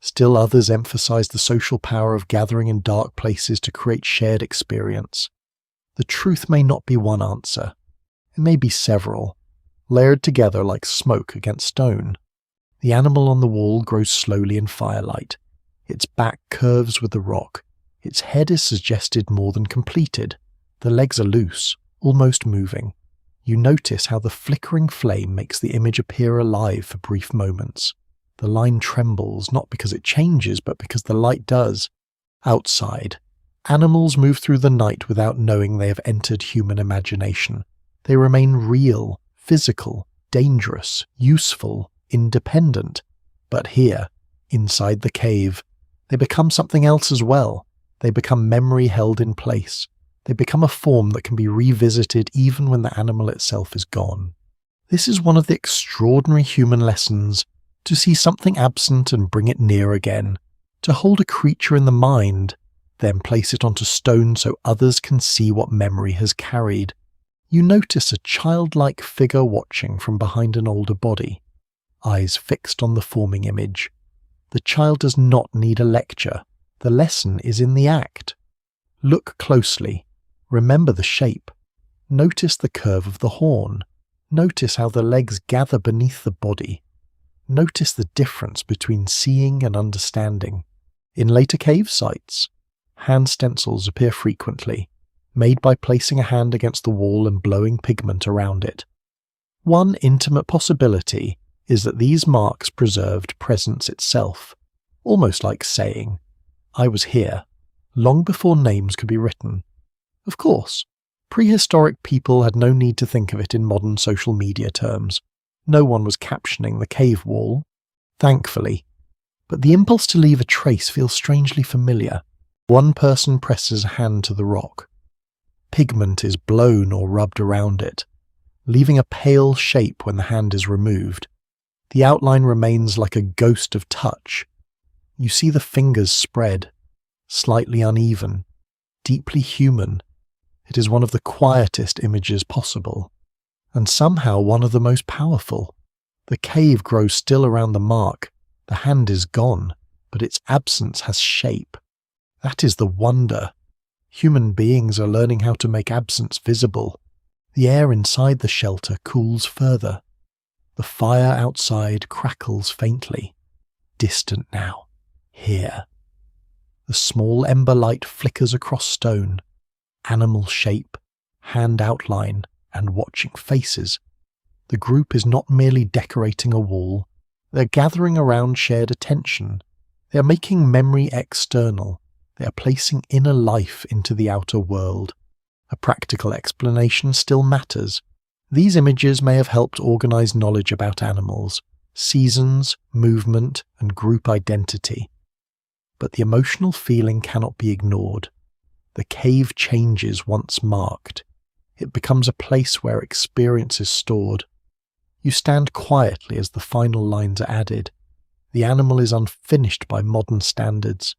Still others emphasize the social power of gathering in dark places to create shared experience. The truth may not be one answer. It may be several, layered together like smoke against stone. The animal on the wall grows slowly in firelight. Its back curves with the rock. Its head is suggested more than completed. The legs are loose, almost moving. You notice how the flickering flame makes the image appear alive for brief moments. The line trembles not because it changes, but because the light does. Outside, animals move through the night without knowing they have entered human imagination. They remain real, physical, dangerous, useful, independent. But here, inside the cave, they become something else as well. They become memory held in place. They become a form that can be revisited even when the animal itself is gone. This is one of the extraordinary human lessons, to see something absent and bring it near again, to hold a creature in the mind, then place it onto stone so others can see what memory has carried. You notice a childlike figure watching from behind an older body, eyes fixed on the forming image. The child does not need a lecture. The lesson is in the act. Look closely. Remember the shape. Notice the curve of the horn. Notice how the legs gather beneath the body. Notice the difference between seeing and understanding. In later cave sites, hand stencils appear frequently, made by placing a hand against the wall and blowing pigment around it. One intimate possibility is that these marks preserved presence itself, almost like saying, "I was here," long before names could be written. Of course, prehistoric people had no need to think of it in modern social media terms. No one was captioning the cave wall, thankfully. But the impulse to leave a trace feels strangely familiar. One person presses a hand to the rock. Pigment is blown or rubbed around it, leaving a pale shape when the hand is removed. The outline remains like a ghost of touch. You see the fingers spread, slightly uneven, deeply human. It is one of the quietest images possible, and somehow one of the most powerful. The cave grows still around the mark. The hand is gone, but its absence has shape. That is the wonder. Human beings are learning how to make absence visible. The air inside the shelter cools further. The fire outside crackles faintly. Distant now. Here. The small ember light flickers across stone. Animal shape, hand outline, and watching faces. The group is not merely decorating a wall. They're gathering around shared attention. They are making memory external. They are placing inner life into the outer world. A practical explanation still matters. These images may have helped organize knowledge about animals, seasons, movement, and group identity. But the emotional feeling cannot be ignored. The cave changes once marked. It becomes a place where experience is stored. You stand quietly as the final lines are added. The animal is unfinished by modern standards,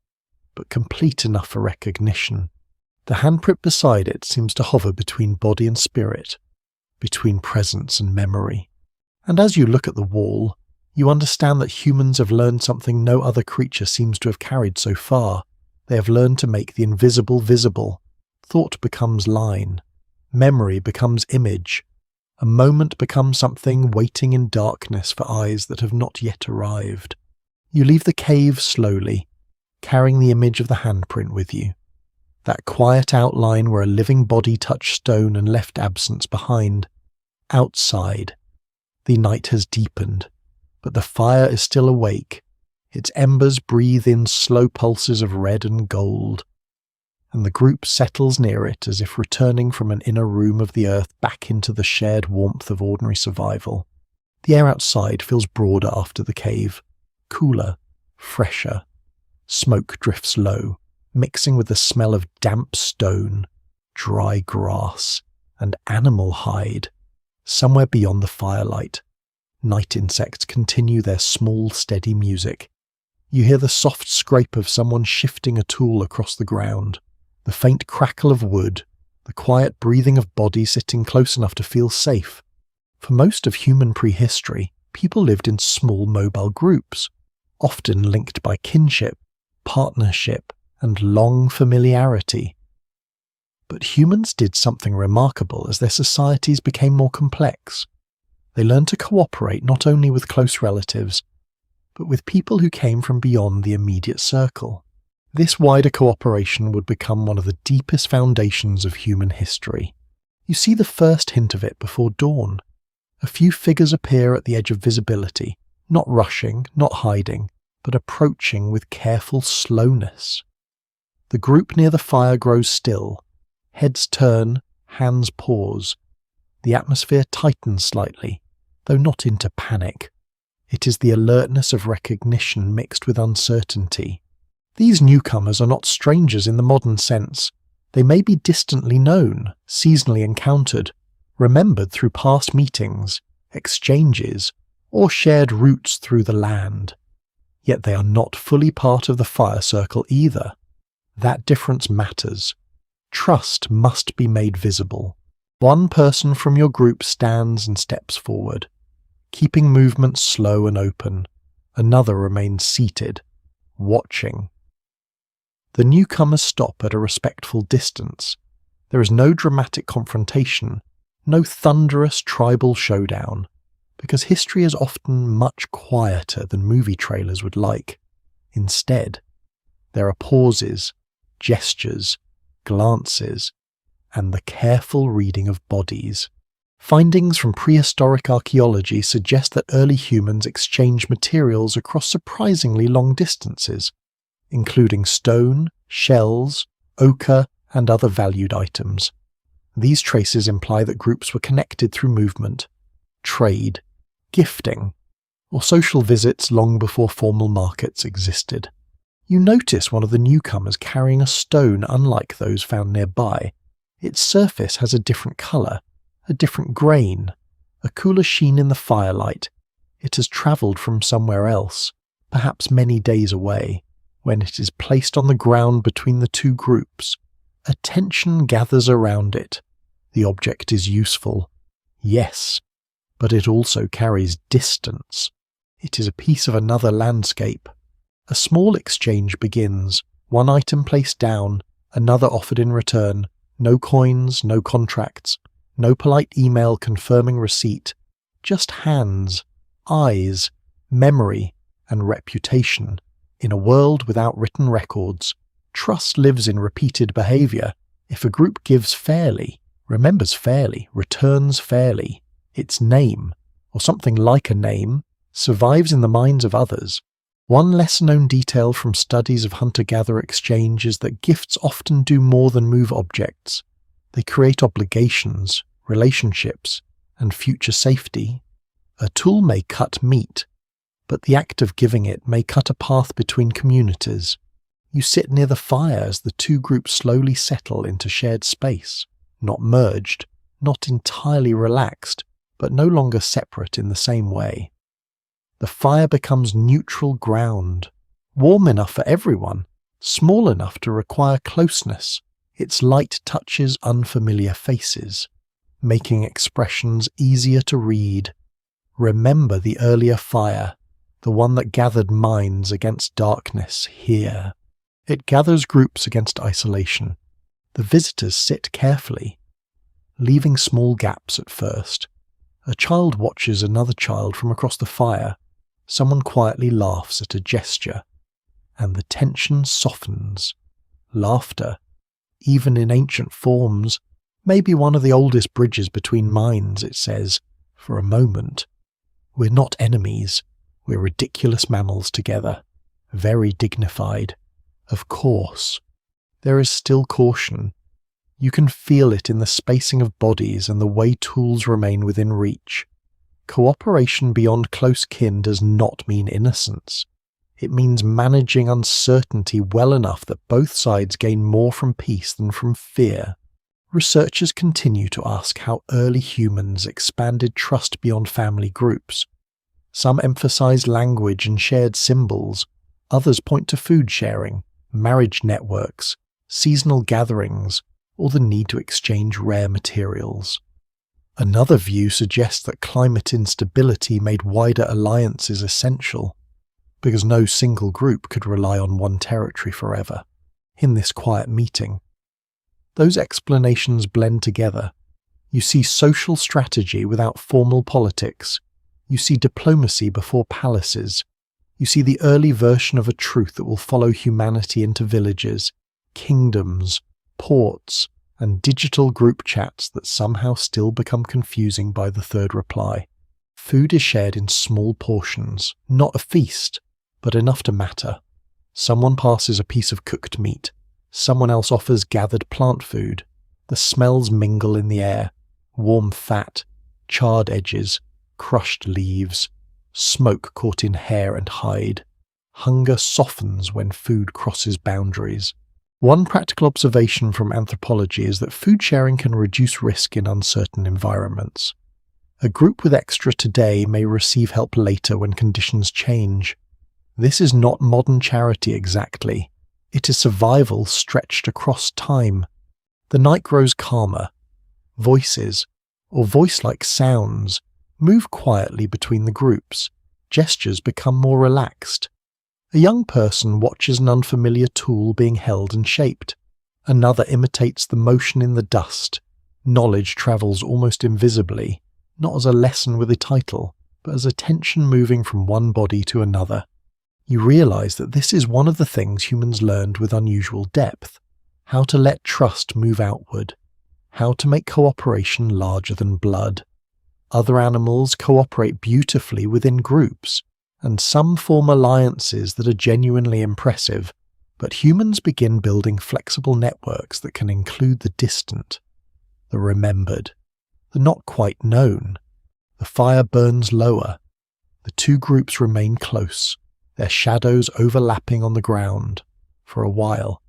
but complete enough for recognition. The handprint beside it seems to hover between body and spirit, between presence and memory. And as you look at the wall, you understand that humans have learned something no other creature seems to have carried so far. They have learned to make the invisible visible. Thought becomes line. Memory becomes image. A moment becomes something waiting in darkness for eyes that have not yet arrived. You leave the cave slowly, carrying the image of the handprint with you. That quiet outline where a living body touched stone and left absence behind. Outside, the night has deepened, but the fire is still awake. Its embers breathe in slow pulses of red and gold, and the group settles near it as if returning from an inner room of the earth back into the shared warmth of ordinary survival. The air outside feels broader after the cave, cooler, fresher. Smoke drifts low, mixing with the smell of damp stone, dry grass, and animal hide. Somewhere beyond the firelight, night insects continue their small, steady music. You hear the soft scrape of someone shifting a tool across the ground, the faint crackle of wood, the quiet breathing of bodies sitting close enough to feel safe. For most of human prehistory, people lived in small mobile groups, often linked by kinship, partnership, and long familiarity. But humans did something remarkable as their societies became more complex. They learned to cooperate not only with close relatives, but with people who came from beyond the immediate circle. This wider cooperation would become one of the deepest foundations of human history. You see the first hint of it before dawn. A few figures appear at the edge of visibility, not rushing, not hiding, but approaching with careful slowness. The group near the fire grows still. Heads turn, hands pause. The atmosphere tightens slightly, though not into panic. It is the alertness of recognition mixed with uncertainty. These newcomers are not strangers in the modern sense. They may be distantly known, seasonally encountered, remembered through past meetings, exchanges, or shared routes through the land. Yet they are not fully part of the fire circle either. That difference matters. Trust must be made visible. One person from your group stands and steps forward, keeping movement slow and open. Another remains seated, watching. The newcomers stop at a respectful distance. There is no dramatic confrontation, no thunderous tribal showdown, because history is often much quieter than movie trailers would like. Instead, there are pauses, gestures, glances, and the careful reading of bodies. Findings from prehistoric archaeology suggest that early humans exchanged materials across surprisingly long distances, including stone, shells, ochre, and other valued items. These traces imply that groups were connected through movement, trade, gifting, or social visits long before formal markets existed. You notice one of the newcomers carrying a stone unlike those found nearby. Its surface has a different colour, a different grain, a cooler sheen in the firelight. It has travelled from somewhere else, perhaps many days away. When it is placed on the ground between the two groups, attention gathers around it. The object is useful, yes, but it also carries distance. It is a piece of another landscape. A small exchange begins, one item placed down, another offered in return. No coins, no contracts, no polite email confirming receipt, Just hands, eyes, memory, and reputation. In a world without written records, trust lives in repeated behavior. If a group gives fairly, remembers fairly, returns fairly, its name, or something like a name, survives in the minds of others. One lesser-known detail from studies of hunter-gatherer exchange is that gifts often do more than move objects. They create obligations, relationships, and future safety. A tool may cut meat, but the act of giving it may cut a path between communities. You sit near the fire as the two groups slowly settle into shared space, not merged, not entirely relaxed, but no longer separate in the same way. The fire becomes neutral ground, warm enough for everyone, small enough to require closeness. Its light touches unfamiliar faces, making expressions easier to read. Remember the earlier fire, the one that gathered minds against darkness here. It gathers groups against isolation. The visitors sit carefully, leaving small gaps at first. A child watches another child from across the fire. Someone quietly laughs at a gesture, and the tension softens. Laughter, even in ancient forms, may be one of the oldest bridges between minds, it says, for a moment. We're not enemies, we're ridiculous mammals together, very dignified. Of course, there is still caution. You can feel it in the spacing of bodies and the way tools remain within reach. Cooperation beyond close kin does not mean innocence. It means managing uncertainty well enough that both sides gain more from peace than from fear. Researchers continue to ask how early humans expanded trust beyond family groups. Some emphasize language and shared symbols. Others point to food sharing, marriage networks, seasonal gatherings, or the need to exchange rare materials. Another view suggests that climate instability made wider alliances essential, because no single group could rely on one territory forever. In this quiet meeting, those explanations blend together. You see social strategy without formal politics. You see diplomacy before palaces. You see the early version of a truth that will follow humanity into villages, kingdoms, ports, and digital group chats that somehow still become confusing by the third reply. Food is shared in small portions, not a feast, but enough to matter. Someone passes a piece of cooked meat. Someone else offers gathered plant food. The smells mingle in the air. Warm fat, charred edges, crushed leaves, smoke caught in hair and hide. Hunger softens when food crosses boundaries. One practical observation from anthropology is that food sharing can reduce risk in uncertain environments. A group with extra today may receive help later when conditions change. This is not modern charity exactly. It is survival stretched across time. The night grows calmer. Voices, or voice-like sounds, move quietly between the groups. Gestures become more relaxed. A young person watches an unfamiliar tool being held and shaped. Another imitates the motion in the dust. Knowledge travels almost invisibly, not as a lesson with a title, but as attention moving from one body to another. You realize that this is one of the things humans learned with unusual depth: how to let trust move outward, how to make cooperation larger than blood. Other animals cooperate beautifully within groups, and some form alliances that are genuinely impressive, but humans begin building flexible networks that can include the distant, the remembered, the not quite known. The fire burns lower. The two groups remain close, their shadows overlapping on the ground. For a while,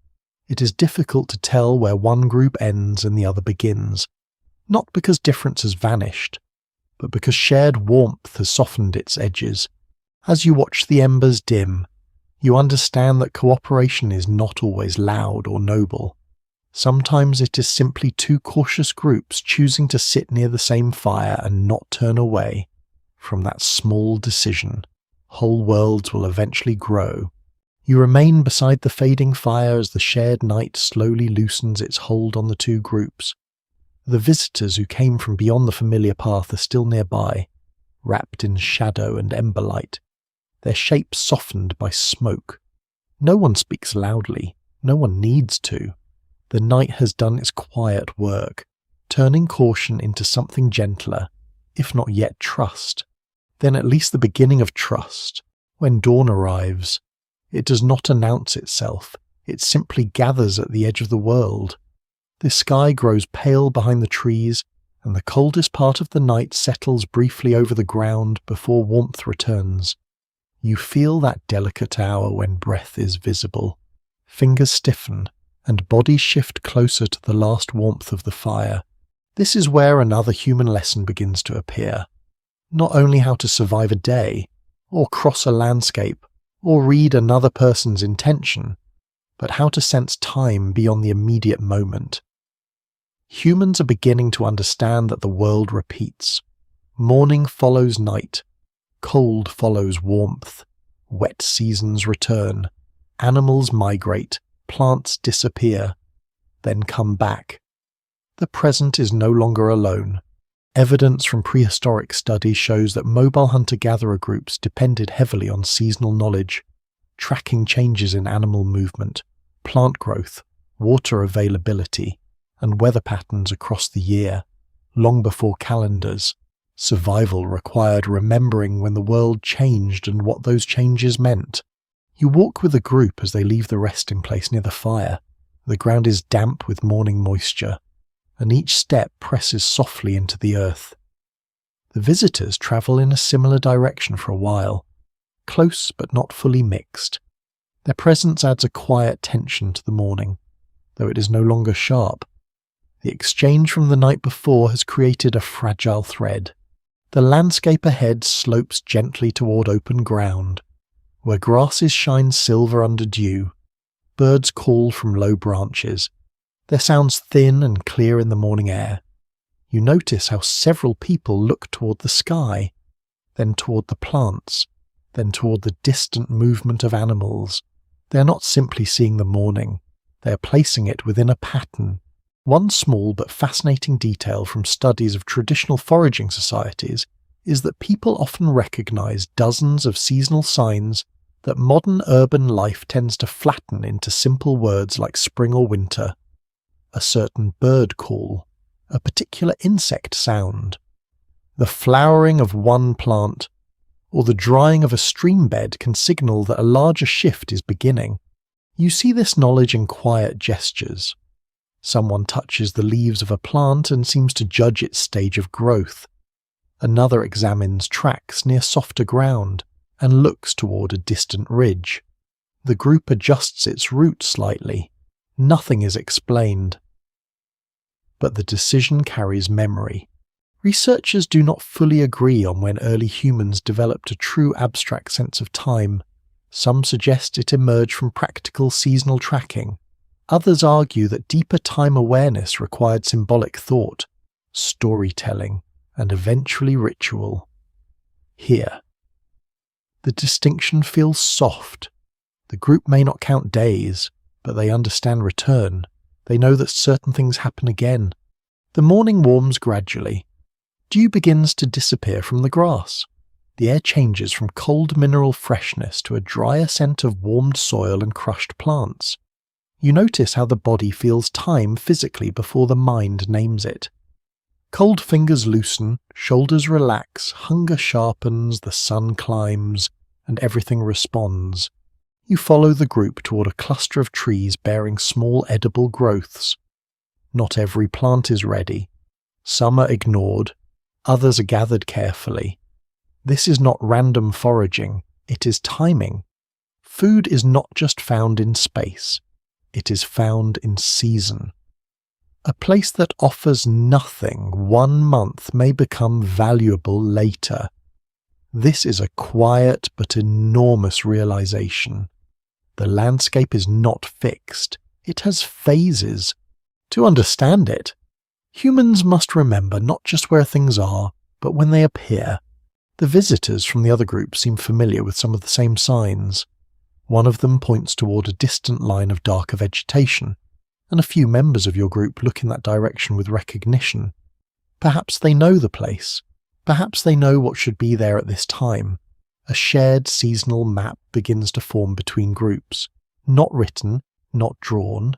it is difficult to tell where one group ends and the other begins, not because difference has vanished, but because shared warmth has softened its edges. As you watch the embers dim, you understand that cooperation is not always loud or noble. Sometimes it is simply two cautious groups choosing to sit near the same fire and not turn away. From that small decision, whole worlds will eventually grow. You remain beside the fading fire as the shared night slowly loosens its hold on the two groups. The visitors who came from beyond the familiar path are still nearby. wrapped in shadow and ember light, their shapes softened by smoke. No one speaks loudly, no one needs to. The night has done its quiet work, turning caution into something gentler, if not yet trust. Then at least the beginning of trust. When dawn arrives, it does not announce itself, it simply gathers at the edge of the world. The sky grows pale behind the trees, and the coldest part of the night settles briefly over the ground before warmth returns. You feel that delicate hour when breath is visible. Fingers stiffen, and bodies shift closer to the last warmth of the fire. This is where another human lesson begins to appear. Not only how to survive a day, or cross a landscape, or read another person's intention, but how to sense time beyond the immediate moment. Humans are beginning to understand that the world repeats. Morning follows night. Cold follows warmth. Wet seasons return. Animals migrate. Plants disappear. Then come back. The present is no longer alone. Evidence from prehistoric studies shows that mobile hunter-gatherer groups depended heavily on seasonal knowledge, tracking changes in animal movement, plant growth, water availability, and weather patterns across the year. Long before calendars, survival required remembering when the world changed and what those changes meant. You walk with the group as they leave the resting place near the fire. The ground is damp with morning moisture, and each step presses softly into the earth. The visitors travel in a similar direction for a while, close but not fully mixed. Their presence adds a quiet tension to the morning, though it is no longer sharp. The exchange from the night before has created a fragile thread. The landscape ahead slopes gently toward open ground, where grasses shine silver under dew. Birds call from low branches, their sounds thin and clear in the morning air. You notice how several people look toward the sky, then toward the plants, then toward the distant movement of animals. They are not simply seeing the morning, they are placing it within a pattern. One small but fascinating detail from studies of traditional foraging societies is that people often recognize dozens of seasonal signs that modern urban life tends to flatten into simple words like spring or winter. A certain bird call, a particular insect sound, the flowering of one plant, or the drying of a stream bed can signal that a larger shift is beginning. You see this knowledge in quiet gestures. Someone touches the leaves of a plant and seems to judge its stage of growth. Another examines tracks near softer ground and looks toward a distant ridge. The group adjusts its route slightly. Nothing is explained. But the decision carries memory. Researchers do not fully agree on when early humans developed a true abstract sense of time. Some suggest it emerged from practical seasonal tracking. Others argue that deeper time awareness required symbolic thought, storytelling, and eventually ritual. Here, the distinction feels soft. The group may not count days, but they understand return. They know that certain things happen again. The morning warms gradually. Dew begins to disappear from the grass. The air changes from cold mineral freshness to a drier scent of warmed soil and crushed plants. You notice how the body feels time physically before the mind names it. Cold fingers loosen, shoulders relax, hunger sharpens, the sun climbs, and everything responds. You follow the group toward a cluster of trees bearing small edible growths. Not every plant is ready. Some are ignored, others are gathered carefully. This is not random foraging, it is timing. Food is not just found in space. It is found in season. A place that offers nothing 1 month may become valuable later. This is a quiet but enormous realization. The landscape is not fixed. It has phases. To understand it, humans must remember not just where things are, but when they appear. The visitors from the other group seem familiar with some of the same signs. One of them points toward a distant line of darker vegetation, and a few members of your group look in that direction with recognition. Perhaps they know the place. Perhaps they know what should be there at this time. A shared seasonal map begins to form between groups, not written, not drawn,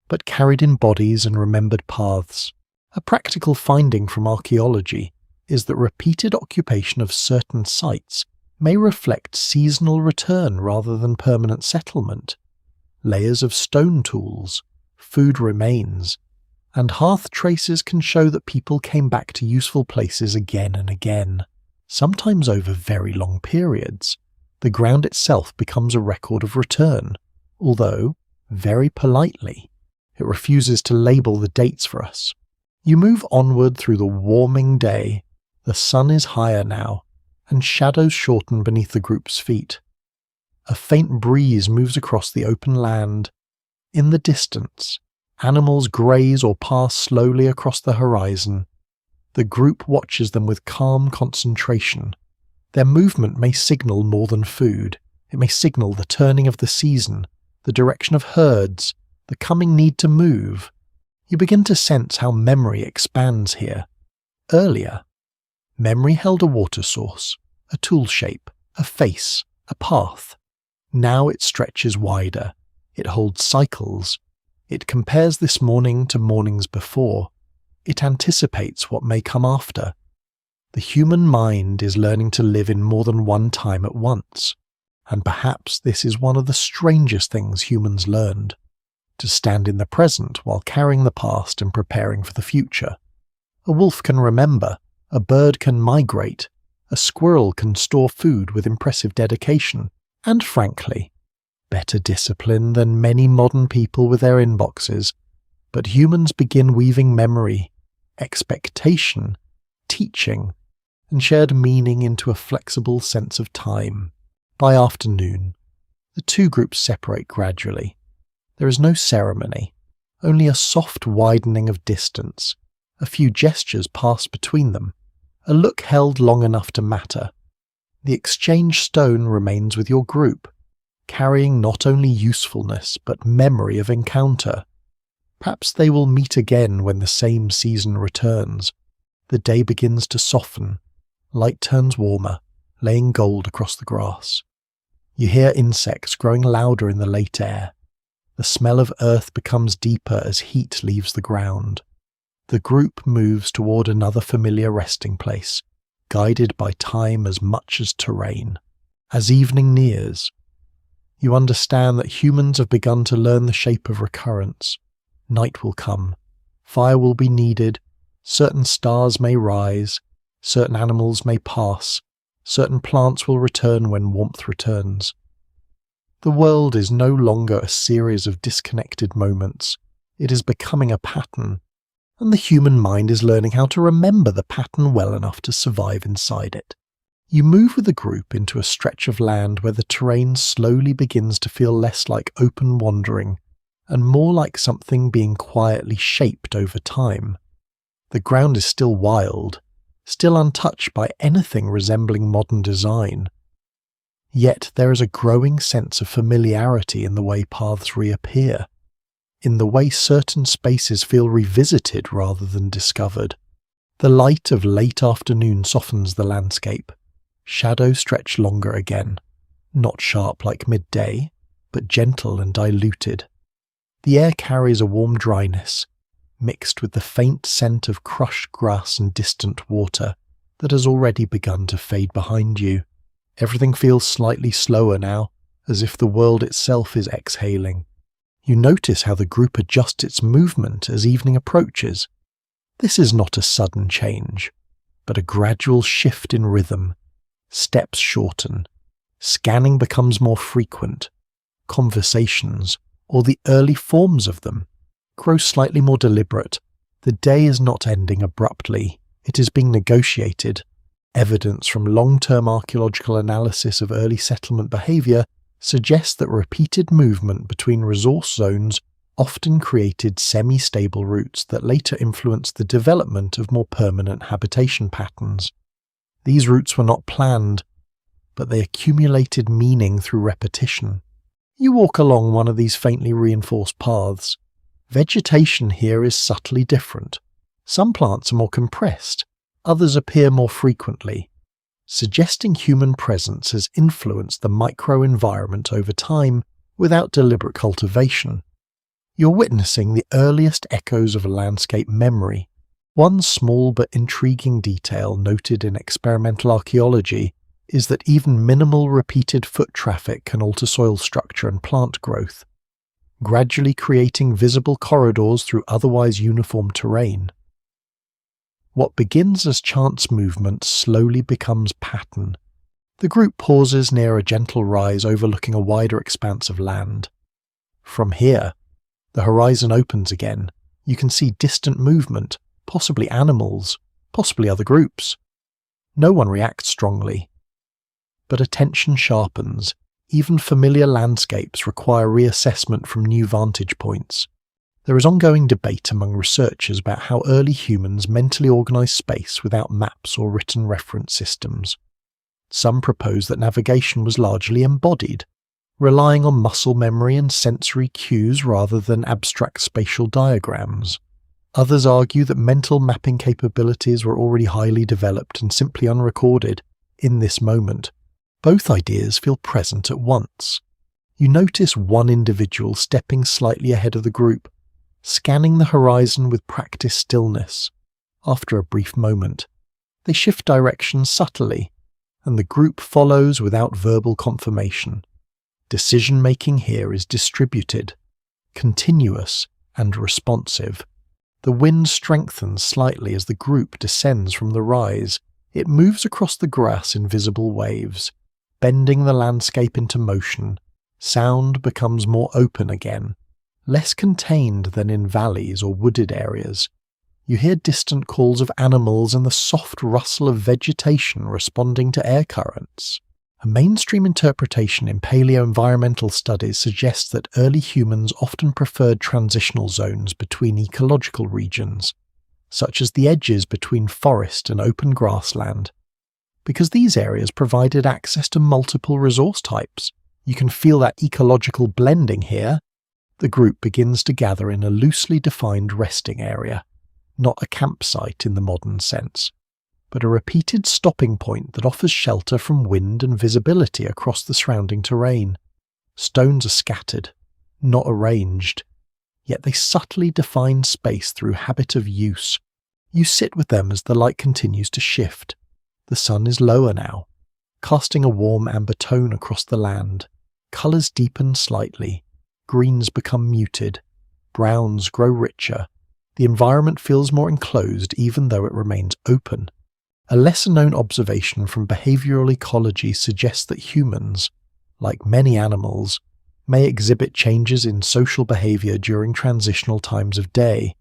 but carried in bodies and remembered paths. A practical finding from archaeology is that repeated occupation of certain sites may reflect seasonal return rather than permanent settlement. Layers of stone tools, food remains, and hearth traces can show that people came back to useful places again and again, sometimes over very long periods. The ground itself becomes a record of return, although, very politely, it refuses to label the dates for us. You move onward through the warming day. The sun is higher now, and shadows shorten beneath the group's feet. A faint breeze moves across the open land. In the distance, animals graze or pass slowly across the horizon. The group watches them with calm concentration. Their movement may signal more than food. It may signal the turning of the season, the direction of herds, the coming need to move. You begin to sense how memory expands here. Earlier, memory held a water source, a tool shape, a face, a path. Now it stretches wider. It holds cycles. It compares this morning to mornings before. It anticipates what may come after. The human mind is learning to live in more than one time at once, and perhaps this is one of the strangest things humans learned, to stand in the present while carrying the past and preparing for the future. A wolf can remember, a bird can migrate, a squirrel can store food with impressive dedication, and frankly, better discipline than many modern people with their inboxes. But humans begin weaving memory, expectation, teaching, and shared meaning into a flexible sense of time. By afternoon, the two groups separate gradually. There is no ceremony, only a soft widening of distance. A few gestures pass between them, a look held long enough to matter. The exchange stone remains with your group, carrying not only usefulness but memory of encounter. Perhaps they will meet again when the same season returns. The day begins to soften. Light turns warmer, laying gold across the grass. You hear insects growing louder in the late air. The smell of earth becomes deeper as heat leaves the ground. The group moves toward another familiar resting place, guided by time as much as terrain. As evening nears, you understand that humans have begun to learn the shape of recurrence. Night will come, fire will be needed, certain stars may rise, certain animals may pass, certain plants will return when warmth returns. The world is no longer a series of disconnected moments. It is becoming a pattern, and the human mind is learning how to remember the pattern well enough to survive inside it. You move with the group into a stretch of land where the terrain slowly begins to feel less like open wandering and more like something being quietly shaped over time. The ground is still wild, still untouched by anything resembling modern design. Yet there is a growing sense of familiarity in the way paths reappear, in the way certain spaces feel revisited rather than discovered. The light of late afternoon softens the landscape. Shadows stretch longer again, not sharp like midday, but gentle and diluted. The air carries a warm dryness, mixed with the faint scent of crushed grass and distant water that has already begun to fade behind you. Everything feels slightly slower now, as if the world itself is exhaling. You notice how the group adjusts its movement as evening approaches. This is not a sudden change, but a gradual shift in rhythm. Steps shorten. Scanning becomes more frequent. Conversations, or the early forms of them, grow slightly more deliberate. The day is not ending abruptly. It is being negotiated. Evidence from long-term archaeological analysis of early settlement behaviour suggests that repeated movement between resource zones often created semi-stable routes that later influenced the development of more permanent habitation patterns. These routes were not planned, but they accumulated meaning through repetition. You walk along one of these faintly reinforced paths. Vegetation here is subtly different. Some plants are more compressed, Others appear more frequently, suggesting human presence has influenced the microenvironment over time without deliberate cultivation. You're witnessing the earliest echoes of a landscape memory. One small but intriguing detail noted in experimental archaeology is that even minimal repeated foot traffic can alter soil structure and plant growth, gradually creating visible corridors through otherwise uniform terrain. What begins as chance movement slowly becomes pattern. The group pauses near a gentle rise overlooking a wider expanse of land. From here, the horizon opens again. You can see distant movement, possibly animals, possibly other groups. No one reacts strongly. But attention sharpens. Even familiar landscapes require reassessment from new vantage points. There is ongoing debate among researchers about how early humans mentally organized space without maps or written reference systems. Some propose that navigation was largely embodied, relying on muscle memory and sensory cues rather than abstract spatial diagrams. Others argue that mental mapping capabilities were already highly developed and simply unrecorded in this moment. Both ideas feel present at once. You notice one individual stepping slightly ahead of the group, scanning the horizon with practiced stillness. After a brief moment, they shift direction subtly, and the group follows without verbal confirmation. Decision-making here is distributed, continuous, and responsive. The wind strengthens slightly as the group descends from the rise. It moves across the grass in visible waves, bending the landscape into motion. Sound becomes more open again, less contained than in valleys or wooded areas. You hear distant calls of animals and the soft rustle of vegetation responding to air currents. A mainstream interpretation in paleoenvironmental studies suggests that early humans often preferred transitional zones between ecological regions, such as the edges between forest and open grassland. Because these areas provided access to multiple resource types, you can feel that ecological blending here. The group begins to gather in a loosely defined resting area, not a campsite in the modern sense, but a repeated stopping point that offers shelter from wind and visibility across the surrounding terrain. Stones are scattered, not arranged, yet they subtly define space through habit of use. You sit with them as the light continues to shift. The sun is lower now, casting a warm amber tone across the land. Colours deepen slightly, greens become muted, browns grow richer. The environment feels more enclosed even though it remains open. A lesser-known observation from behavioural ecology suggests that humans, like many animals, may exhibit changes in social behaviour during transitional times of day,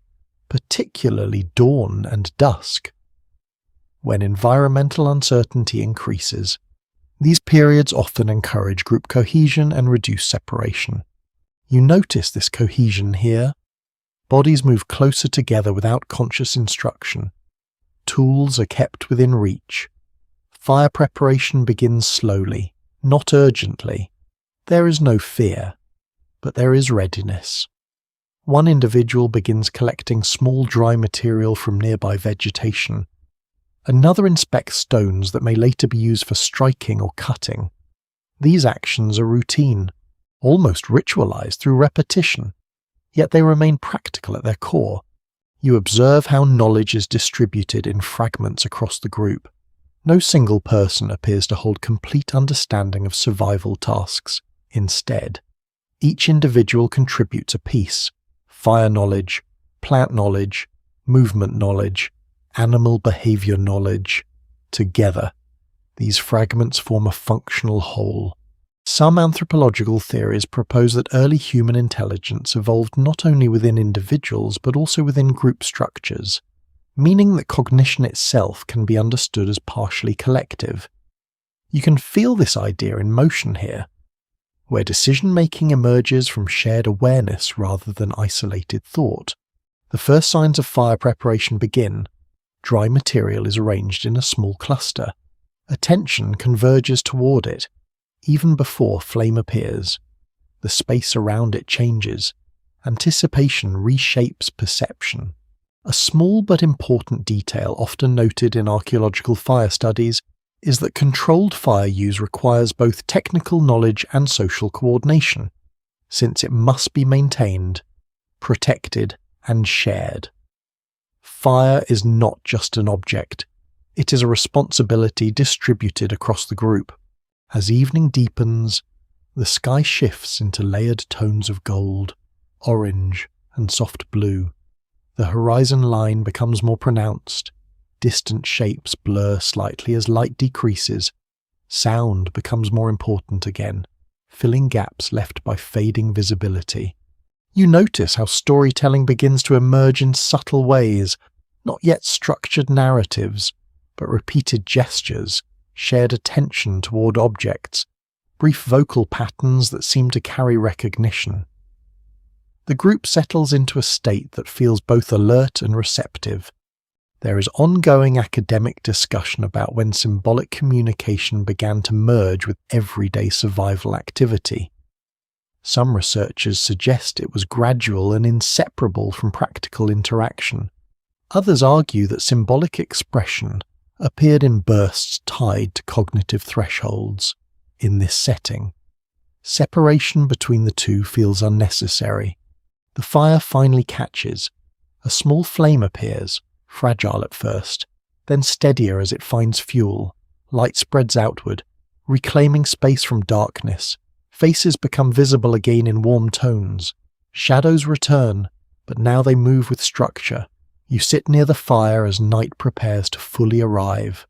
particularly dawn and dusk. When environmental uncertainty increases, these periods often encourage group cohesion and reduce separation. You notice this cohesion here. Bodies move closer together without conscious instruction. Tools are kept within reach. Fire preparation begins slowly, not urgently. There is no fear, but there is readiness. One individual begins collecting small dry material from nearby vegetation. Another inspects stones that may later be used for striking or cutting. These actions are routine, almost ritualized through repetition, yet they remain practical at their core. You observe how knowledge is distributed in fragments across the group. No single person appears to hold complete understanding of survival tasks. Instead, each individual contributes a piece: fire knowledge, plant knowledge, movement knowledge, animal behavior knowledge. Together, these fragments form a functional whole. Some anthropological theories propose that early human intelligence evolved not only within individuals but also within group structures, meaning that cognition itself can be understood as partially collective. You can feel this idea in motion here, where decision-making emerges from shared awareness rather than isolated thought. The first signs of fire preparation begin. Dry material is arranged in a small cluster. Attention converges toward it. Even before flame appears, the space around it changes. Anticipation reshapes perception. A small but important detail often noted in archaeological fire studies is that controlled fire use requires both technical knowledge and social coordination, since it must be maintained, protected, and shared. Fire is not just an object, it is a responsibility distributed across the group. As evening deepens, the sky shifts into layered tones of gold, orange, and soft blue. The horizon line becomes more pronounced. Distant shapes blur slightly as light decreases. Sound becomes more important again, filling gaps left by fading visibility. You notice how storytelling begins to emerge in subtle ways, not yet structured narratives, but repeated gestures, shared attention toward objects, brief vocal patterns that seem to carry recognition. The group settles into a state that feels both alert and receptive. There is ongoing academic discussion about when symbolic communication began to merge with everyday survival activity. Some researchers suggest it was gradual and inseparable from practical interaction. Others argue that symbolic expression appeared in bursts tied to cognitive thresholds. In this setting, separation between the two feels unnecessary. The fire finally catches. A small flame appears, fragile at first, then steadier as it finds fuel. Light spreads outward, reclaiming space from darkness. Faces become visible again in warm tones. Shadows return, but now they move with structure. You sit near the fire as night prepares to fully arrive.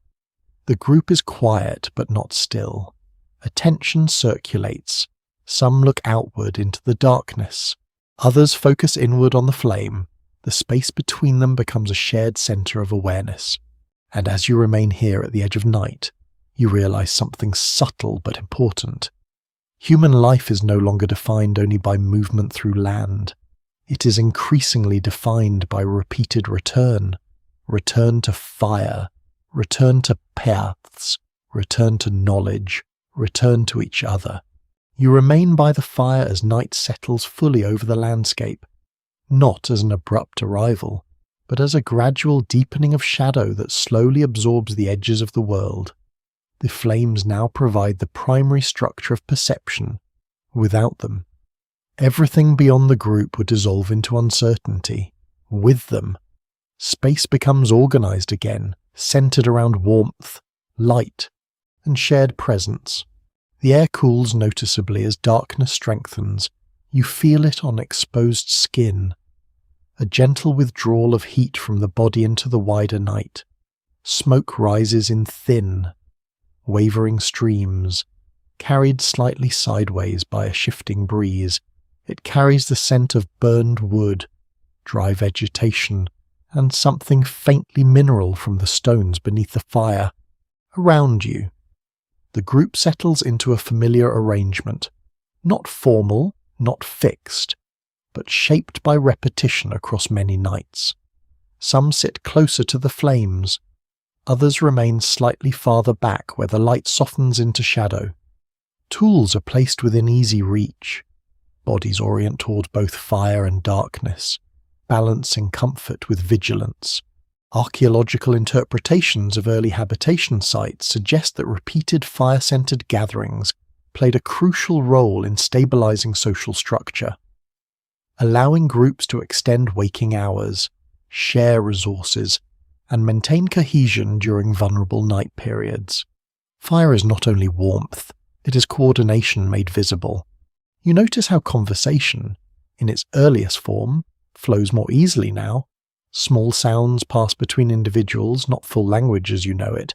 The group is quiet but not still. Attention circulates. Some look outward into the darkness. Others focus inward on the flame. The space between them becomes a shared center of awareness. And as you remain here at the edge of night, you realize something subtle but important. Human life is no longer defined only by movement through land. It is increasingly defined by repeated return to fire, return to paths, return to knowledge, return to each other. You remain by the fire as night settles fully over the landscape, not as an abrupt arrival, but as a gradual deepening of shadow that slowly absorbs the edges of the world. The flames now provide the primary structure of perception. Without them, everything beyond the group would dissolve into uncertainty. With them, space becomes organized again, centered around warmth, light, and shared presence. The air cools noticeably as darkness strengthens. You feel it on exposed skin. A gentle withdrawal of heat from the body into the wider night. Smoke rises in thin, wavering streams, carried slightly sideways by a shifting breeze. It carries the scent of burned wood, dry vegetation, and something faintly mineral from the stones beneath the fire. Around you, the group settles into a familiar arrangement, not formal, not fixed, but shaped by repetition across many nights. Some sit closer to the flames, others remain slightly farther back where the light softens into shadow. Tools are placed within easy reach. Bodies orient toward both fire and darkness, balancing comfort with vigilance. Archaeological interpretations of early habitation sites suggest that repeated fire-centered gatherings played a crucial role in stabilizing social structure, allowing groups to extend waking hours, share resources, and maintain cohesion during vulnerable night periods. Fire is not only warmth, it is coordination made visible. You notice how conversation, in its earliest form, flows more easily now. Small sounds pass between individuals, not full language as you know it,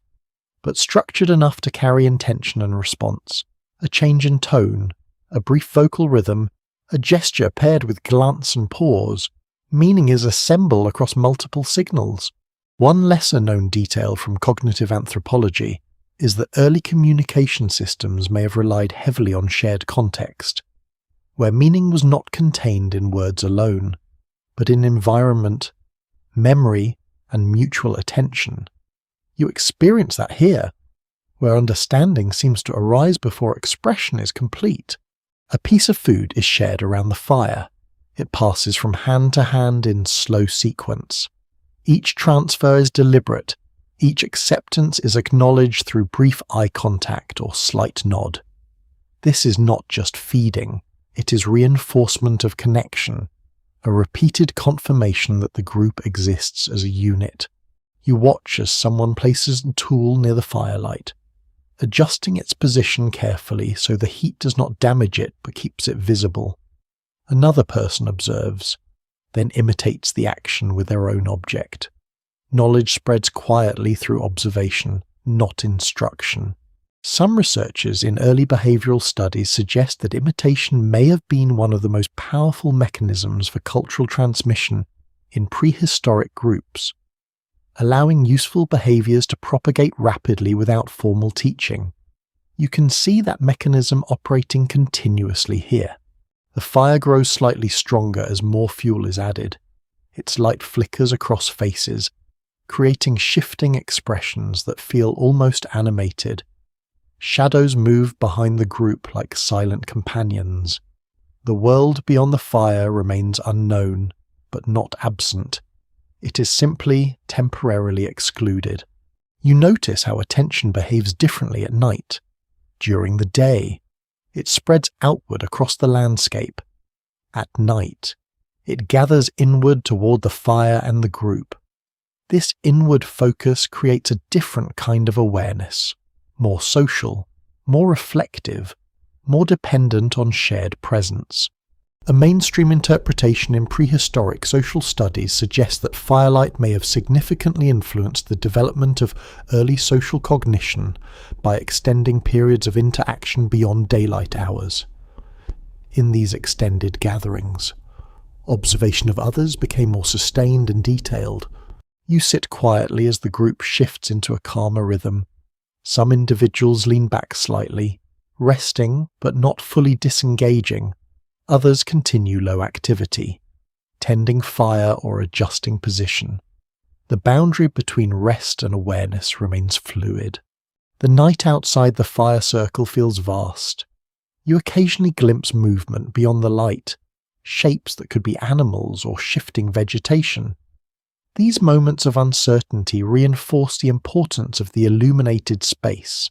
but structured enough to carry intention and response. A change in tone, a brief vocal rhythm, a gesture paired with glance and pause. Meaning is assembled across multiple signals. One lesser-known detail from cognitive anthropology is that early communication systems may have relied heavily on shared context, where meaning was not contained in words alone, but in environment, memory, and mutual attention. You experience that here, where understanding seems to arise before expression is complete. A piece of food is shared around the fire. It passes from hand to hand in slow sequence. Each transfer is deliberate. Each acceptance is acknowledged through brief eye contact or slight nod. This is not just feeding, it is reinforcement of connection, a repeated confirmation that the group exists as a unit. You watch as someone places a tool near the firelight, adjusting its position carefully so the heat does not damage it but keeps it visible. Another person observes, then imitates the action with their own object. Knowledge spreads quietly through observation, not instruction. Some researchers in early behavioral studies suggest that imitation may have been one of the most powerful mechanisms for cultural transmission in prehistoric groups, allowing useful behaviors to propagate rapidly without formal teaching. You can see that mechanism operating continuously here. The fire grows slightly stronger as more fuel is added. Its light flickers across faces, creating shifting expressions that feel almost animated. Shadows move behind the group like silent companions. The world beyond the fire remains unknown, but not absent. It is simply temporarily excluded. You notice how attention behaves differently at night. During the day, it spreads outward across the landscape. At night, it gathers inward toward the fire and the group. This inward focus creates a different kind of awareness, more social, more reflective, more dependent on shared presence. A mainstream interpretation in prehistoric social studies suggests that firelight may have significantly influenced the development of early social cognition by extending periods of interaction beyond daylight hours. In these extended gatherings, observation of others became more sustained and detailed. You sit quietly as the group shifts into a calmer rhythm. Some individuals lean back slightly, resting but not fully disengaging. Others continue low activity, tending fire or adjusting position. The boundary between rest and awareness remains fluid. The night outside the fire circle feels vast. You occasionally glimpse movement beyond the light, shapes that could be animals or shifting vegetation. These moments of uncertainty reinforce the importance of the illuminated space.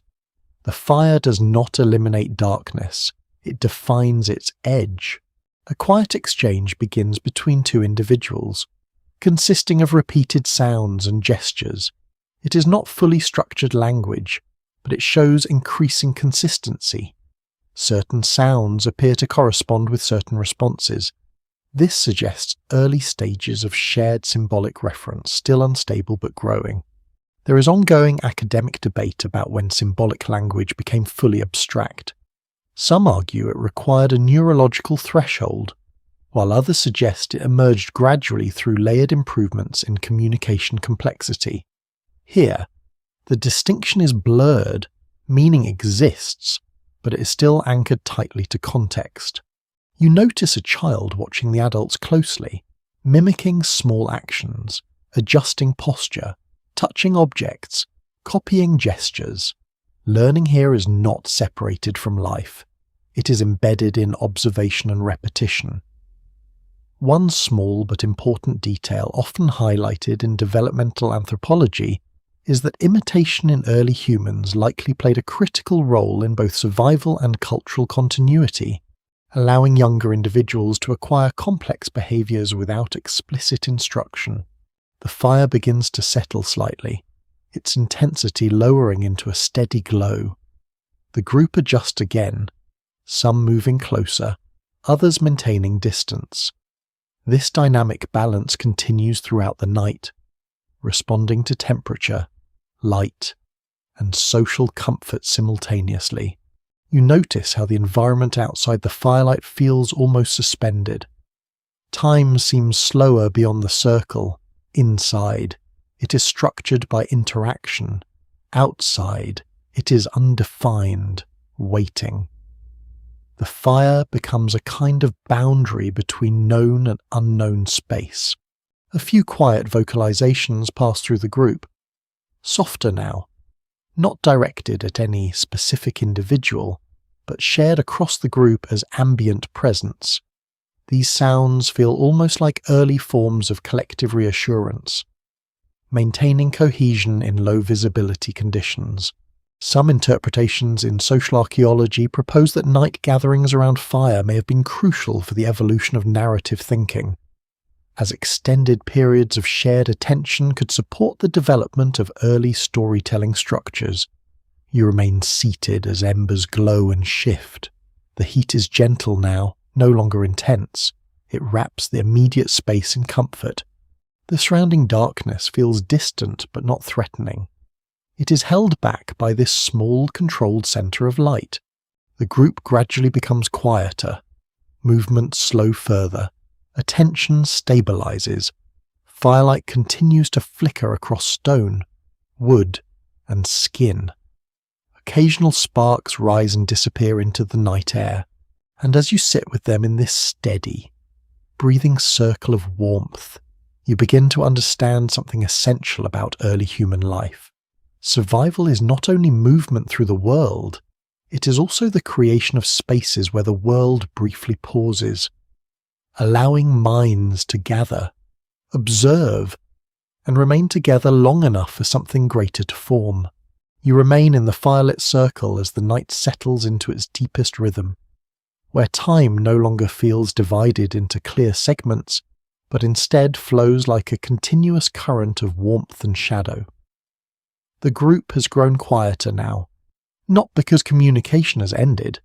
The fire does not eliminate darkness. It defines its edge. A quiet exchange begins between two individuals, consisting of repeated sounds and gestures. It is not fully structured language, but it shows increasing consistency. Certain sounds appear to correspond with certain responses. This suggests early stages of shared symbolic reference, still unstable but growing. There is ongoing academic debate about when symbolic language became fully abstract. Some argue it required a neurological threshold, while others suggest it emerged gradually through layered improvements in communication complexity. Here, the distinction is blurred, meaning exists, but it is still anchored tightly to context. You notice a child watching the adults closely, mimicking small actions, adjusting posture, touching objects, copying gestures. Learning here is not separated from life. It is embedded in observation and repetition. One small but important detail often highlighted in developmental anthropology is that imitation in early humans likely played a critical role in both survival and cultural continuity, allowing younger individuals to acquire complex behaviors without explicit instruction. The fire begins to settle slightly, its intensity lowering into a steady glow. The group adjust again, some moving closer, others maintaining distance. This dynamic balance continues throughout the night, responding to temperature, light, and social comfort simultaneously. You notice how the environment outside the firelight feels almost suspended. Time seems slower beyond the circle. Inside, it is structured by interaction. Outside, it is undefined, waiting. The fire becomes a kind of boundary between known and unknown space. A few quiet vocalizations pass through the group. Softer now, not directed at any specific individual, but shared across the group as ambient presence. These sounds feel almost like early forms of collective reassurance. maintaining cohesion in low visibility conditions. Some interpretations in social archaeology propose that night gatherings around fire may have been crucial for the evolution of narrative thinking, as extended periods of shared attention could support the development of early storytelling structures. You remain seated as embers glow and shift. The heat is gentle now, no longer intense. It wraps the immediate space in comfort. The surrounding darkness feels distant but not threatening. It is held back by this small, controlled centre of light. The group gradually becomes quieter. Movements slow further. Attention stabilizes. Firelight continues to flicker across stone, wood, and skin. Occasional sparks rise and disappear into the night air, and as you sit with them in this steady, breathing circle of warmth, you begin to understand something essential about early human life. Survival is not only movement through the world, it is also the creation of spaces where the world briefly pauses, allowing minds to gather, observe, and remain together long enough for something greater to form. You remain in the firelit circle as the night settles into its deepest rhythm, where time no longer feels divided into clear segments, but instead flows like a continuous current of warmth and shadow. The group has grown quieter now, not because communication has ended,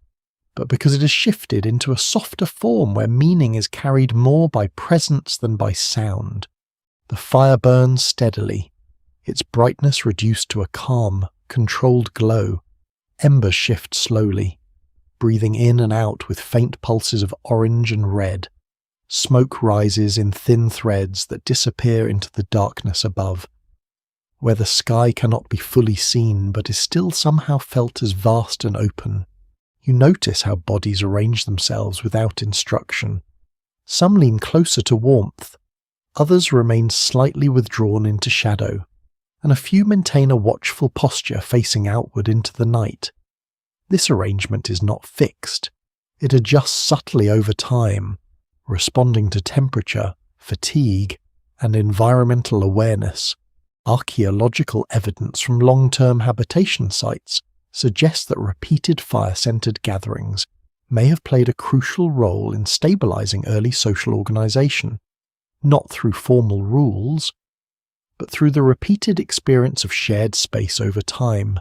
but because it has shifted into a softer form where meaning is carried more by presence than by sound. The fire burns steadily, its brightness reduced to a calm, controlled glow. Embers shift slowly, breathing in and out with faint pulses of orange and red. Smoke rises in thin threads that disappear into the darkness above, where the sky cannot be fully seen but is still somehow felt as vast and open. You notice how bodies arrange themselves without instruction. Some lean closer to warmth, others remain slightly withdrawn into shadow, and a few maintain a watchful posture facing outward into the night. This arrangement is not fixed. It adjusts subtly over time, responding to temperature, fatigue, and environmental awareness. Archaeological evidence from long-term habitation sites suggests that repeated fire-centered gatherings may have played a crucial role in stabilizing early social organization, not through formal rules, but through the repeated experience of shared space over time.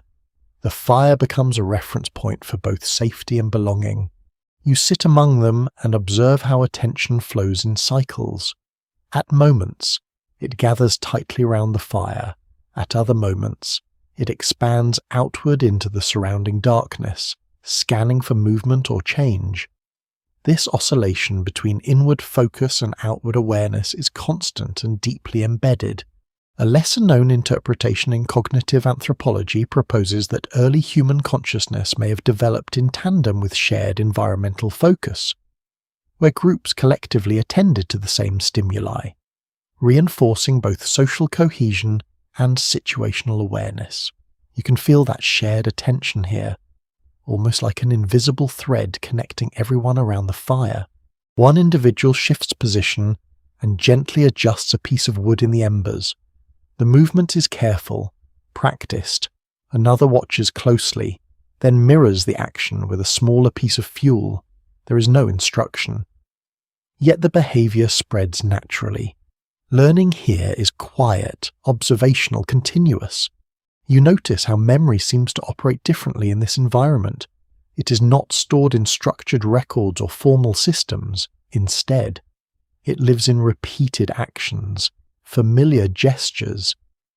The fire becomes a reference point for both safety and belonging. You sit among them and observe how attention flows in cycles. At moments, it gathers tightly around the fire. At other moments, it expands outward into the surrounding darkness, scanning for movement or change. This oscillation between inward focus and outward awareness is constant and deeply embedded. A lesser-known interpretation in cognitive anthropology proposes that early human consciousness may have developed in tandem with shared environmental focus, where groups collectively attended to the same stimuli, reinforcing both social cohesion and situational awareness. You can feel that shared attention here, almost like an invisible thread connecting everyone around the fire. One individual shifts position and gently adjusts a piece of wood in the embers. The movement is careful, practiced. Another watches closely, then mirrors the action with a smaller piece of fuel. There is no instruction. Yet the behavior spreads naturally. Learning here is quiet, observational, continuous. You notice how memory seems to operate differently in this environment. It is not stored in structured records or formal systems. Instead, it lives in repeated actions, familiar gestures,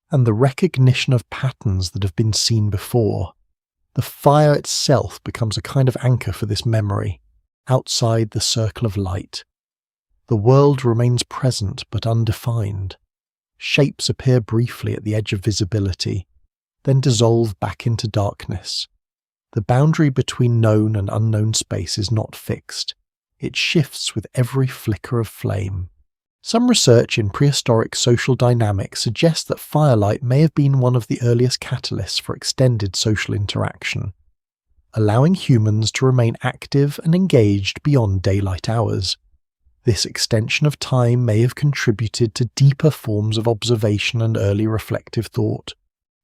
and the recognition of patterns that have been seen before. The fire itself becomes a kind of anchor for this memory, outside the circle of light. The world remains present but undefined. Shapes appear briefly at the edge of visibility, then dissolve back into darkness. The boundary between known and unknown space is not fixed. It shifts with every flicker of flame. Some research in prehistoric social dynamics suggests that firelight may have been one of the earliest catalysts for extended social interaction, allowing humans to remain active and engaged beyond daylight hours. This extension of time may have contributed to deeper forms of observation and early reflective thought.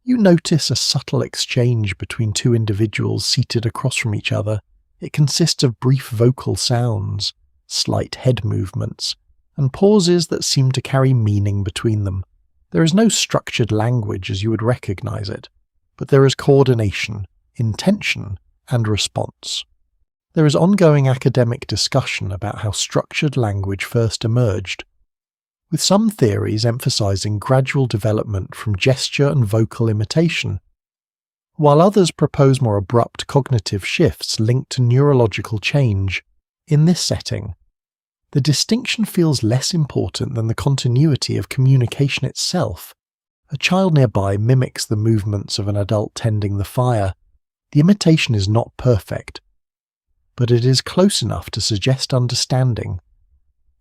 You notice a subtle exchange between two individuals seated across from each other. It consists of brief vocal sounds, slight head movements, and pauses that seem to carry meaning between them. There is no structured language as you would recognize it, but there is coordination, intention, and response. There is ongoing academic discussion about how structured language first emerged, with some theories emphasizing gradual development from gesture and vocal imitation, while others propose more abrupt cognitive shifts linked to neurological change. In this setting, the distinction feels less important than the continuity of communication itself. A child nearby mimics the movements of an adult tending the fire. The imitation is not perfect, but it is close enough to suggest understanding.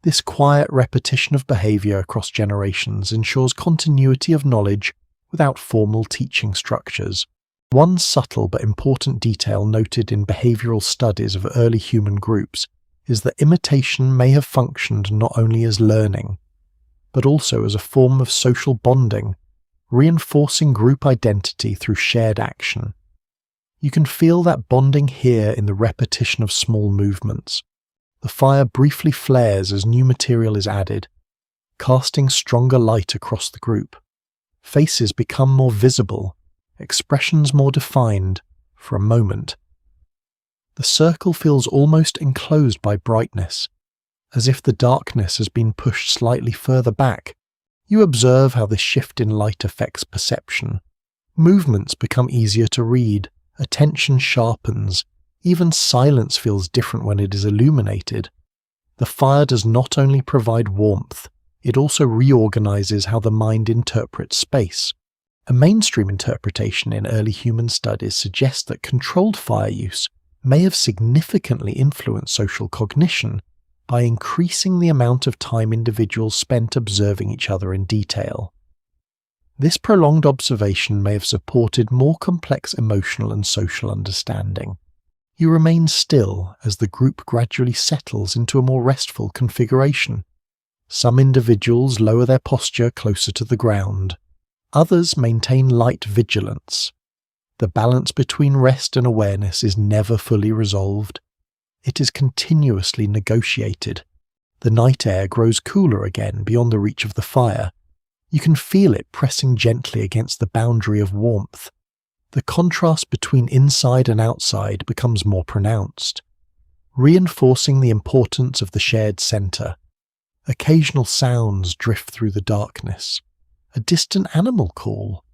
This quiet repetition of behavior across generations ensures continuity of knowledge without formal teaching structures. One subtle but important detail noted in behavioral studies of early human groups is that imitation may have functioned not only as learning, but also as a form of social bonding, reinforcing group identity through shared action. You can feel that bonding here in the repetition of small movements. The fire briefly flares as new material is added, casting stronger light across the group. Faces become more visible, expressions more defined, for a moment. The circle feels almost enclosed by brightness, as if the darkness has been pushed slightly further back. You observe how this shift in light affects perception. Movements become easier to read, attention sharpens, even silence feels different when it is illuminated. The fire does not only provide warmth, it also reorganizes how the mind interprets space. A mainstream interpretation in early human studies suggests that controlled fire use may have significantly influenced social cognition by increasing the amount of time individuals spent observing each other in detail. This prolonged observation may have supported more complex emotional and social understanding. You remain still as the group gradually settles into a more restful configuration. Some individuals lower their posture closer to the ground. Others maintain light vigilance. The balance between rest and awareness is never fully resolved. It is continuously negotiated. The night air grows cooler again beyond the reach of the fire. You can feel it pressing gently against the boundary of warmth. The contrast between inside and outside becomes more pronounced, reinforcing the importance of the shared center. Occasional sounds drift through the darkness. A distant animal call,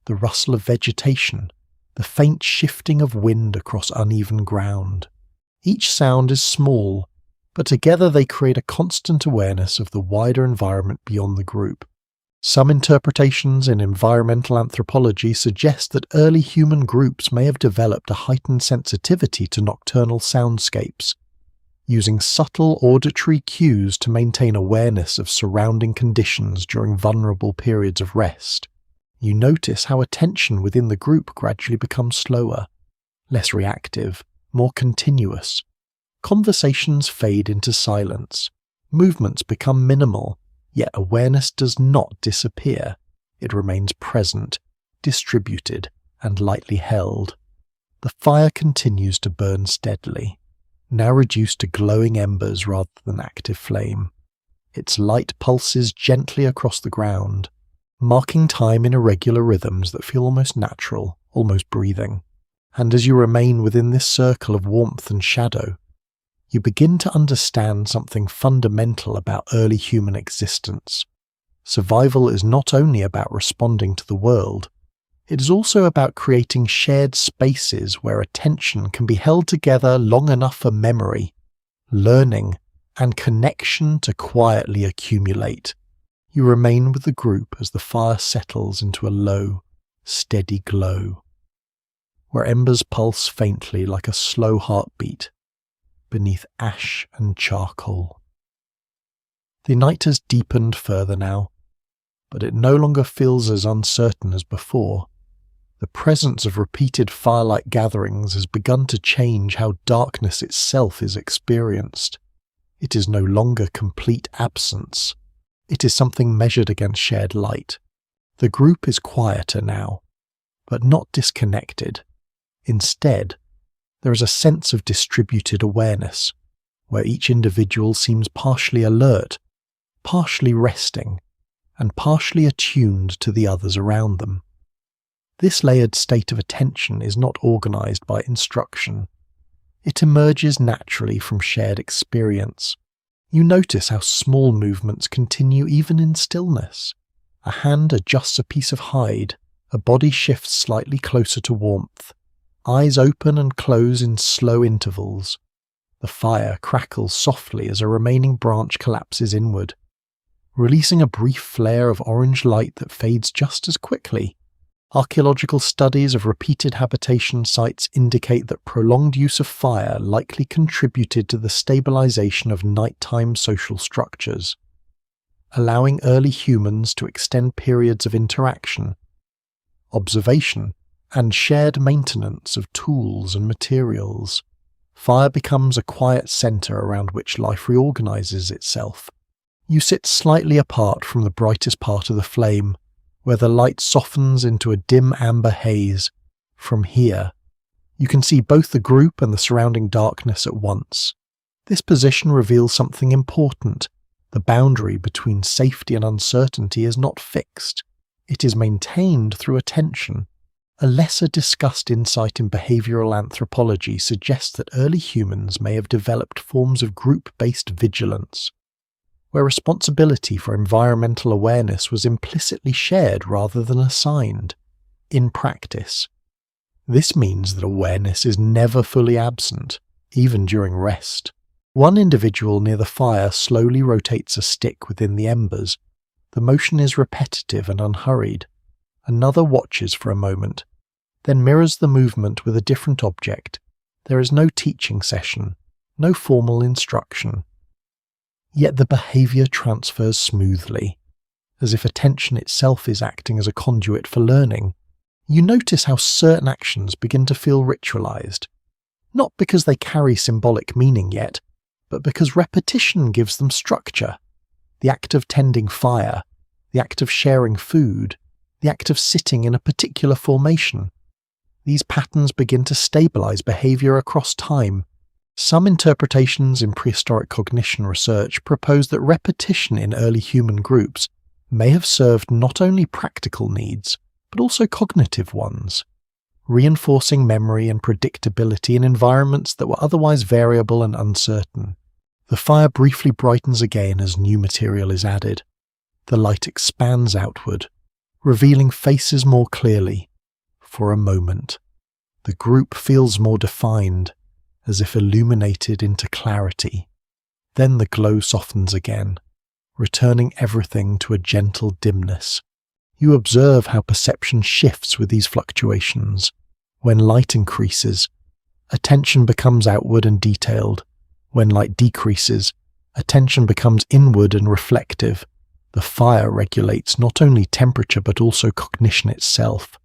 the rustle of vegetation, the faint shifting of wind across uneven ground. Each sound is small, but together they create a constant awareness of the wider environment beyond the group. Some interpretations in environmental anthropology suggest that early human groups may have developed a heightened sensitivity to nocturnal soundscapes, using subtle auditory cues to maintain awareness of surrounding conditions during vulnerable periods of rest. You notice how attention within the group gradually becomes slower, less reactive, more continuous. Conversations fade into silence. Movements become minimal, yet awareness does not disappear. It remains present, distributed, and lightly held. The fire continues to burn steadily, now reduced to glowing embers rather than active flame. Its light pulses gently across the ground, marking time in irregular rhythms that feel almost natural, almost breathing. And as you remain within this circle of warmth and shadow, you begin to understand something fundamental about early human existence. Survival is not only about responding to the world, it is also about creating shared spaces where attention can be held together long enough for memory, learning, and connection to quietly accumulate. You remain with the group as the fire settles into a low, steady glow, where embers pulse faintly like a slow heartbeat beneath ash and charcoal. The night has deepened further now, but it no longer feels as uncertain as before. The presence of repeated firelight gatherings has begun to change how darkness itself is experienced. It is no longer complete absence. It is something measured against shared light. The group is quieter now, but not disconnected. Instead, there is a sense of distributed awareness, where each individual seems partially alert, partially resting, and partially attuned to the others around them. This layered state of attention is not organized by instruction. It emerges naturally from shared experience. You notice how small movements continue even in stillness. A hand adjusts a piece of hide, a body shifts slightly closer to warmth. Eyes open and close in slow intervals. The fire crackles softly as a remaining branch collapses inward, releasing a brief flare of orange light that fades just as quickly. Archaeological studies of repeated habitation sites indicate that prolonged use of fire likely contributed to the stabilization of nighttime social structures, allowing early humans to extend periods of interaction, observation, and shared maintenance of tools and materials. Fire becomes a quiet center around which life reorganizes itself. You sit slightly apart from the brightest part of the flame, where the light softens into a dim amber haze. From here, you can see both the group and the surrounding darkness at once. This position reveals something important. The boundary between safety and uncertainty is not fixed. It is maintained through attention. A lesser discussed insight in behavioral anthropology suggests that early humans may have developed forms of group-based vigilance, where responsibility for environmental awareness was implicitly shared rather than assigned. In practice, this means that awareness is never fully absent, even during rest. One individual near the fire slowly rotates a stick within the embers. The motion is repetitive and unhurried. Another watches for a moment, then mirrors the movement with a different object. There is no teaching session, no formal instruction. Yet the behavior transfers smoothly, as if attention itself is acting as a conduit for learning. You notice how certain actions begin to feel ritualized, not because they carry symbolic meaning yet, but because repetition gives them structure. The act of tending fire, the act of sharing food, the act of sitting in a particular formation. These patterns begin to stabilize behavior across time. Some interpretations in prehistoric cognition research propose that repetition in early human groups may have served not only practical needs, but also cognitive ones, reinforcing memory and predictability in environments that were otherwise variable and uncertain. The fire briefly brightens again as new material is added. The light expands outward, revealing faces more clearly. For a moment, the group feels more defined, as if illuminated into clarity. Then the glow softens again, returning everything to a gentle dimness. You observe how perception shifts with these fluctuations. When light increases, attention becomes outward and detailed. When light decreases, attention becomes inward and reflective. The fire regulates not only temperature but also cognition itself.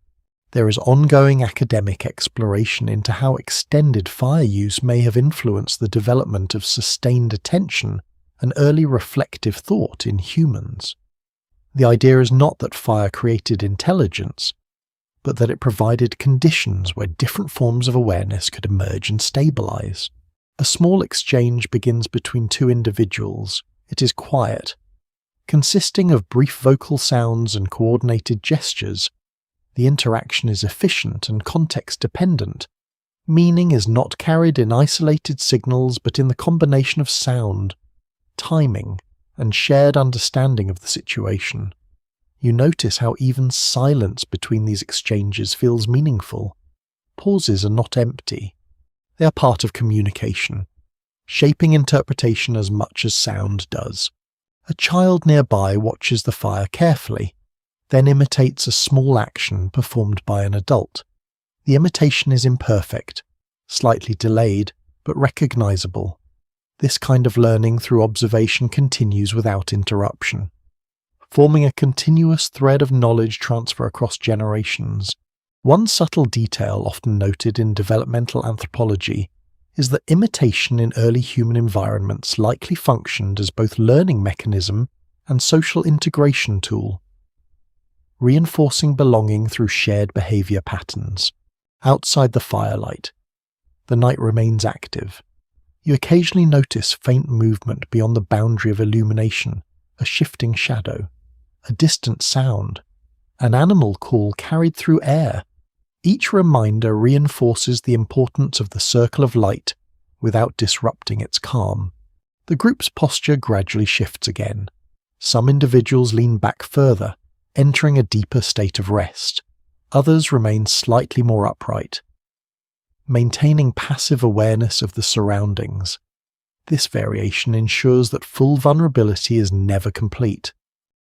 There is ongoing academic exploration into how extended fire use may have influenced the development of sustained attention and early reflective thought in humans. The idea is not that fire created intelligence, but that it provided conditions where different forms of awareness could emerge and stabilize. A small exchange begins between two individuals. It is quiet, consisting of brief vocal sounds and coordinated gestures. The interaction is efficient and context-dependent. Meaning is not carried in isolated signals but in the combination of sound, timing, and shared understanding of the situation. You notice how even silence between these exchanges feels meaningful. Pauses are not empty. They are part of communication, shaping interpretation as much as sound does. A child nearby watches the fire carefully, then imitates a small action performed by an adult. The imitation is imperfect, slightly delayed, but recognizable. This kind of learning through observation continues without interruption, forming a continuous thread of knowledge transfer across generations. One subtle detail often noted in developmental anthropology is that imitation in early human environments likely functioned as both learning mechanism and social integration tool, reinforcing belonging through shared behavior patterns. Outside the firelight, the night remains active. You occasionally notice faint movement beyond the boundary of illumination, a shifting shadow, a distant sound, an animal call carried through air. Each reminder reinforces the importance of the circle of light without disrupting its calm. The group's posture gradually shifts again. Some individuals lean back further, entering a deeper state of rest. Others remain slightly more upright, maintaining passive awareness of the surroundings. This variation ensures that full vulnerability is never complete.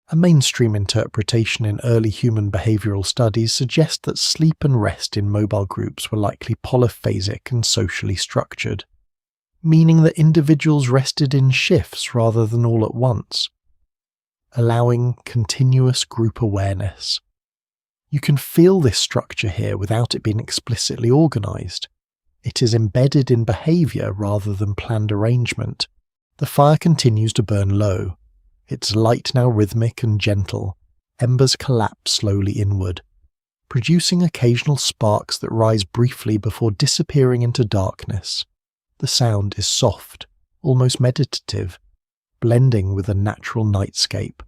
A mainstream interpretation in early human behavioral studies suggests that sleep and rest in mobile groups were likely polyphasic and socially structured, meaning that individuals rested in shifts rather than all at once, allowing continuous group awareness. You can feel this structure here without it being explicitly organized. It is embedded in behavior rather than planned arrangement. The fire continues to burn low, its light now rhythmic and gentle. Embers collapse slowly inward, producing occasional sparks that rise briefly before disappearing into darkness. The sound is soft, almost meditative, blending with a natural nightscape.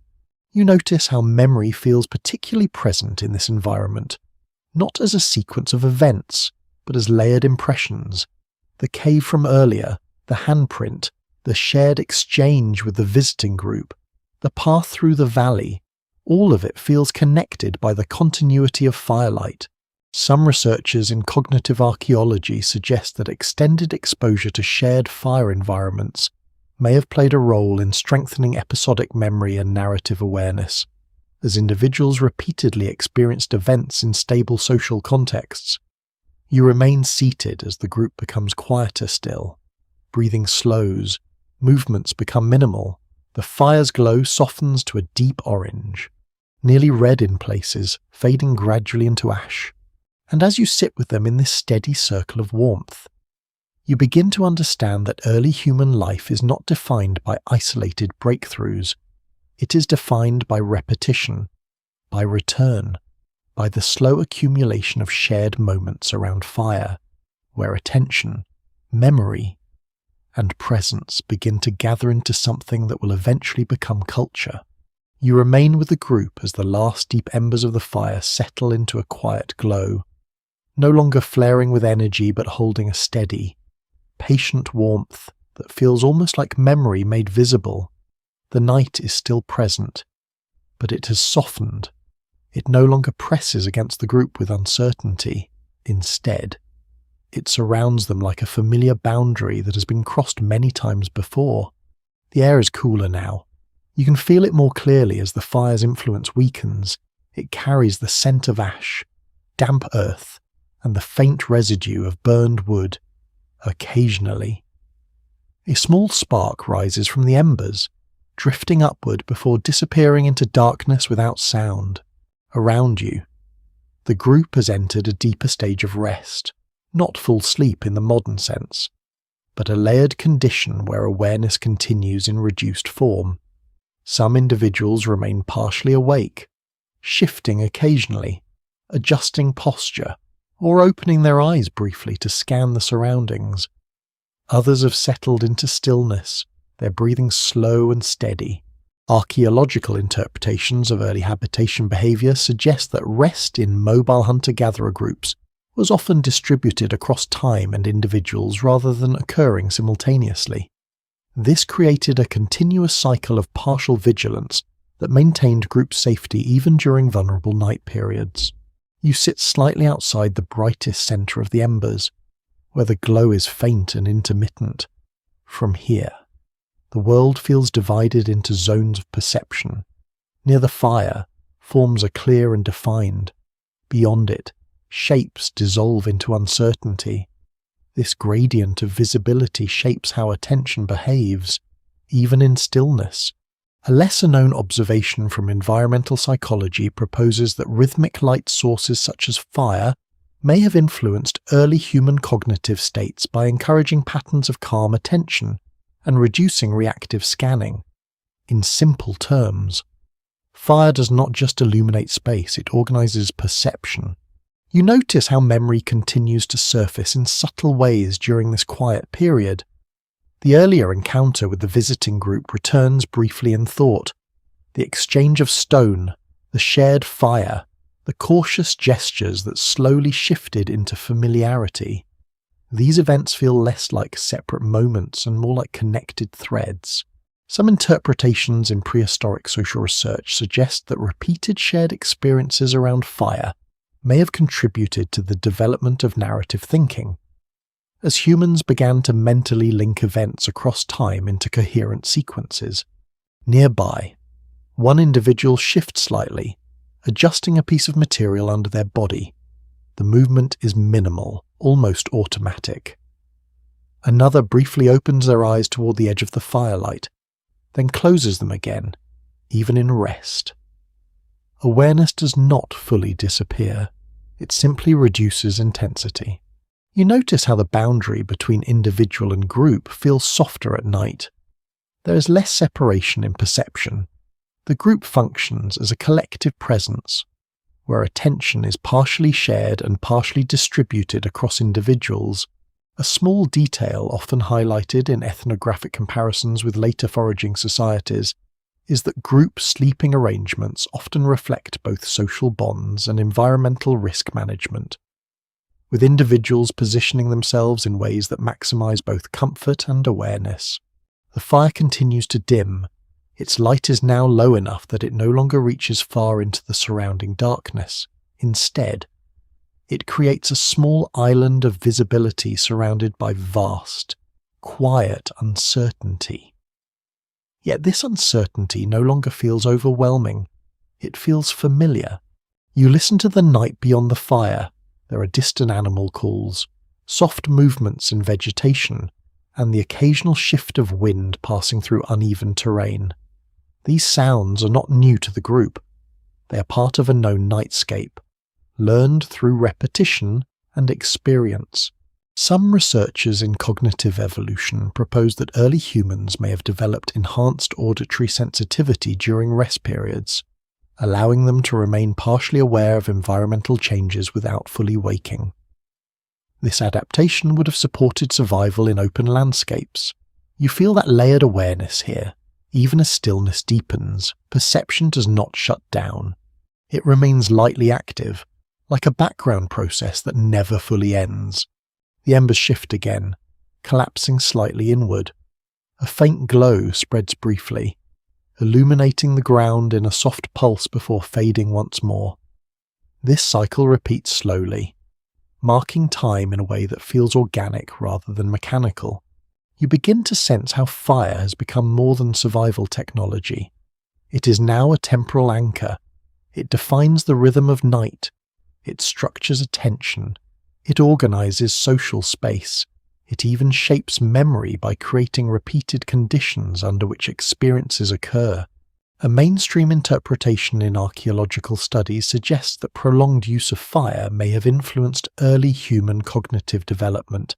You notice how memory feels particularly present in this environment, not as a sequence of events, but as layered impressions. The cave from earlier, the handprint, the shared exchange with the visiting group, the path through the valley, all of it feels connected by the continuity of firelight. Some researchers in cognitive archaeology suggest that extended exposure to shared fire environments may have played a role in strengthening episodic memory and narrative awareness, as individuals repeatedly experienced events in stable social contexts. You remain seated as the group becomes quieter still. Breathing slows, movements become minimal. The fire's glow softens to a deep orange, nearly red in places, fading gradually into ash. And as you sit with them in this steady circle of warmth, you begin to understand that early human life is not defined by isolated breakthroughs. It is defined by repetition, by return, by the slow accumulation of shared moments around fire, where attention, memory, and presence begin to gather into something that will eventually become culture. You remain with the group as the last deep embers of the fire settle into a quiet glow, no longer flaring with energy but holding a steady, patient warmth that feels almost like memory made visible. The night is still present, but it has softened. It no longer presses against the group with uncertainty. Instead, it surrounds them like a familiar boundary that has been crossed many times before. The air is cooler now. You can feel it more clearly as the fire's influence weakens. It carries the scent of ash, damp earth, and the faint residue of burned wood. Occasionally, a small spark rises from the embers, drifting upward before disappearing into darkness without sound. Around you, the group has entered a deeper stage of rest, not full sleep in the modern sense, but a layered condition where awareness continues in reduced form. Some individuals remain partially awake, shifting occasionally, adjusting posture, or opening their eyes briefly to scan the surroundings. Others have settled into stillness, their breathing slow and steady. Archaeological interpretations of early habitation behavior suggest that rest in mobile hunter-gatherer groups was often distributed across time and individuals rather than occurring simultaneously. This created a continuous cycle of partial vigilance that maintained group safety even during vulnerable night periods. You sit slightly outside the brightest center of the embers, where the glow is faint and intermittent. From here, the world feels divided into zones of perception. Near the fire, forms are clear and defined. Beyond it, shapes dissolve into uncertainty. This gradient of visibility shapes how attention behaves, even in stillness. A lesser-known observation from environmental psychology proposes that rhythmic light sources such as fire may have influenced early human cognitive states by encouraging patterns of calm attention and reducing reactive scanning. In simple terms, fire does not just illuminate space, it organizes perception. You notice how memory continues to surface in subtle ways during this quiet period. The earlier encounter with the visiting group returns briefly in thought. The exchange of stone, the shared fire, the cautious gestures that slowly shifted into familiarity. These events feel less like separate moments and more like connected threads. Some interpretations in prehistoric social research suggest that repeated shared experiences around fire may have contributed to the development of narrative thinking. As humans began to mentally link events across time into coherent sequences, nearby, one individual shifts slightly, adjusting a piece of material under their body. The movement is minimal, almost automatic. Another briefly opens their eyes toward the edge of the firelight, then closes them again, even in rest. Awareness does not fully disappear, it simply reduces intensity. You notice how the boundary between individual and group feels softer at night. There is less separation in perception. The group functions as a collective presence, where attention is partially shared and partially distributed across individuals. A small detail often highlighted in ethnographic comparisons with later foraging societies is that group sleeping arrangements often reflect both social bonds and environmental risk management, with individuals positioning themselves in ways that maximize both comfort and awareness. The fire continues to dim. Its light is now low enough that it no longer reaches far into the surrounding darkness. Instead, it creates a small island of visibility surrounded by vast, quiet uncertainty. Yet this uncertainty no longer feels overwhelming. It feels familiar. You listen to the night beyond the fire. There are distant animal calls, soft movements in vegetation, and the occasional shift of wind passing through uneven terrain. These sounds are not new to the group. They are part of a known nightscape, learned through repetition and experience. Some researchers in cognitive evolution propose that early humans may have developed enhanced auditory sensitivity during rest periods, allowing them to remain partially aware of environmental changes without fully waking. This adaptation would have supported survival in open landscapes. You feel that layered awareness here. Even as stillness deepens, perception does not shut down. It remains lightly active, like a background process that never fully ends. The embers shift again, collapsing slightly inward. A faint glow spreads briefly, illuminating the ground in a soft pulse before fading once more. This cycle repeats slowly, marking time in a way that feels organic rather than mechanical. You begin to sense how fire has become more than survival technology. It is now a temporal anchor. It defines the rhythm of night. It structures attention. It organizes social space. It even shapes memory by creating repeated conditions under which experiences occur. A mainstream interpretation in archaeological studies suggests that prolonged use of fire may have influenced early human cognitive development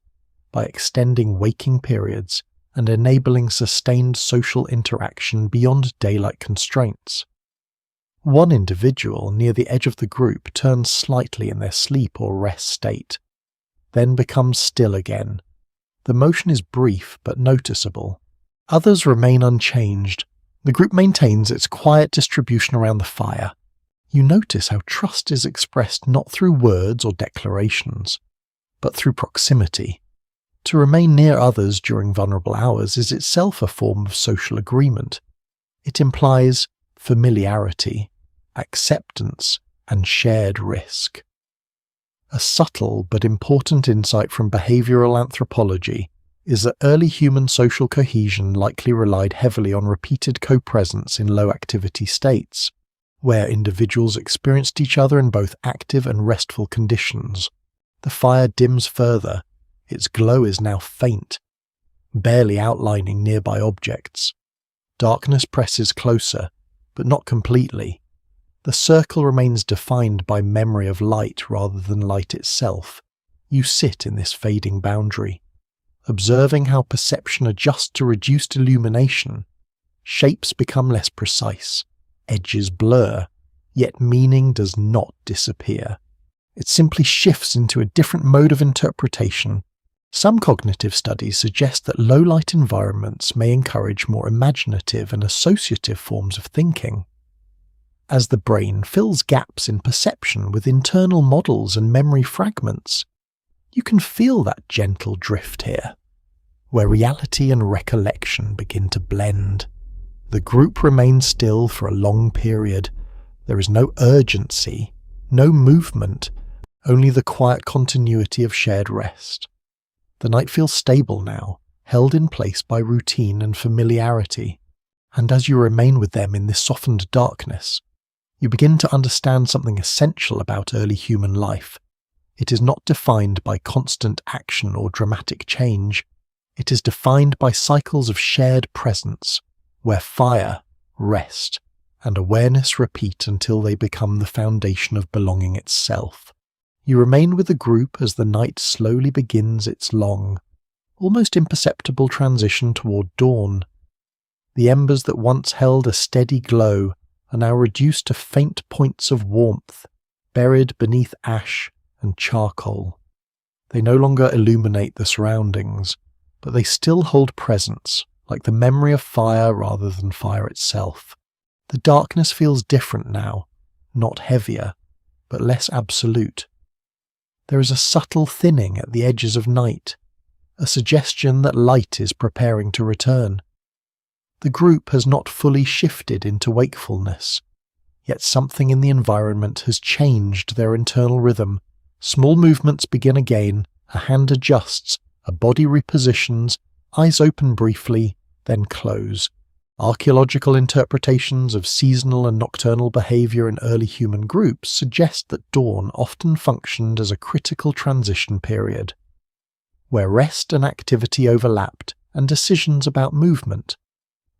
by extending waking periods and enabling sustained social interaction beyond daylight constraints. One individual near the edge of the group turns slightly in their sleep or rest state, then becomes still again. The motion is brief but noticeable. Others remain unchanged. The group maintains its quiet distribution around the fire. You notice how trust is expressed not through words or declarations, but through proximity. To remain near others during vulnerable hours is itself a form of social agreement. It implies familiarity, acceptance, and shared risk. A subtle but important insight from behavioral anthropology is that early human social cohesion likely relied heavily on repeated co-presence in low-activity states, where individuals experienced each other in both active and restful conditions. The fire dims further. Its glow is now faint, barely outlining nearby objects. Darkness presses closer, but not completely. The circle remains defined by memory of light rather than light itself. You sit in this fading boundary, observing how perception adjusts to reduced illumination. Shapes become less precise, edges blur, yet meaning does not disappear. It simply shifts into a different mode of interpretation. Some cognitive studies suggest that low-light environments may encourage more imaginative and associative forms of thinking. As the brain fills gaps in perception with internal models and memory fragments, you can feel that gentle drift here, where reality and recollection begin to blend. The group remains still for a long period. There is no urgency, no movement, only the quiet continuity of shared rest. The night feels stable now, held in place by routine and familiarity, and as you remain with them in this softened darkness, you begin to understand something essential about early human life. It is not defined by constant action or dramatic change. It is defined by cycles of shared presence, where fire, rest, and awareness repeat until they become the foundation of belonging itself. You remain with the group as the night slowly begins its long, almost imperceptible transition toward dawn. The embers that once held a steady glow are now reduced to faint points of warmth, buried beneath ash and charcoal. They no longer illuminate the surroundings, but they still hold presence, like the memory of fire rather than fire itself. The darkness feels different now, not heavier, but less absolute. There is a subtle thinning at the edges of night, a suggestion that light is preparing to return. The group has not fully shifted into wakefulness, yet something in the environment has changed their internal rhythm. Small movements begin again, a hand adjusts, a body repositions, eyes open briefly, then close. Archaeological interpretations of seasonal and nocturnal behavior in early human groups suggest that dawn often functioned as a critical transition period, where rest and activity overlapped and decisions about movement,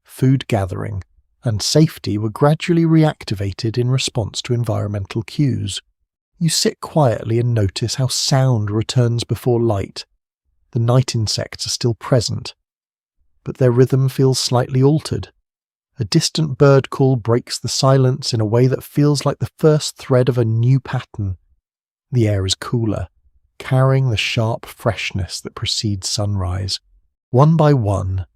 food gathering, and safety were gradually reactivated in response to environmental cues. You sit quietly and notice how sound returns before light. The night insects are still present, but their rhythm feels slightly altered. A distant bird call breaks the silence in a way that feels like the first thread of a new pattern. The air is cooler, carrying the sharp freshness that precedes sunrise. One by one,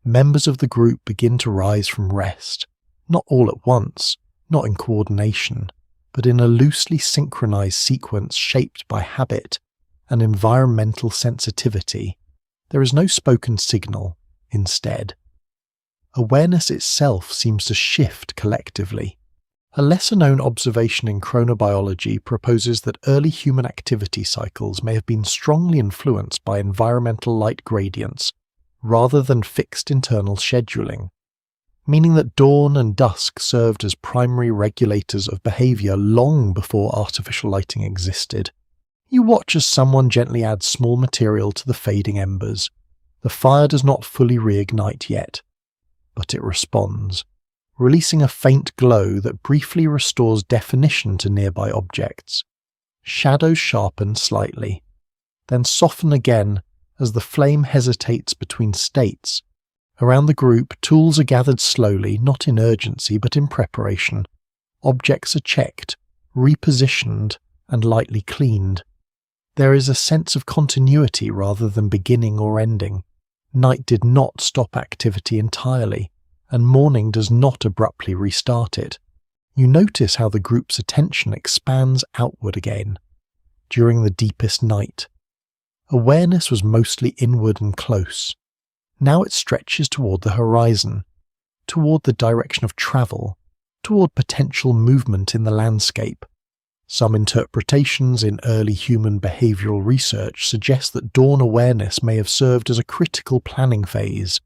members of the group begin to rise from rest, not all at once, not in coordination, but in a loosely synchronized sequence shaped by habit and environmental sensitivity. There is no spoken signal. Instead, awareness itself seems to shift collectively. A lesser-known observation in chronobiology proposes that early human activity cycles may have been strongly influenced by environmental light gradients rather than fixed internal scheduling, meaning that dawn and dusk served as primary regulators of behavior long before artificial lighting existed. You watch as someone gently adds small material to the fading embers. The fire does not fully reignite yet, but it responds, releasing a faint glow that briefly restores definition to nearby objects. Shadows sharpen slightly, then soften again as the flame hesitates between states. Around the group, tools are gathered slowly, not in urgency but in preparation. Objects are checked, repositioned, and lightly cleaned. There is a sense of continuity rather than beginning or ending. Night did not stop activity entirely, and morning does not abruptly restart it. You notice how the group's attention expands outward again. During the deepest night, awareness was mostly inward and close. Now it stretches toward the horizon, toward the direction of travel, toward potential movement in the landscape. Some interpretations in early human behavioral research suggest that dawn awareness may have served as a critical planning phase,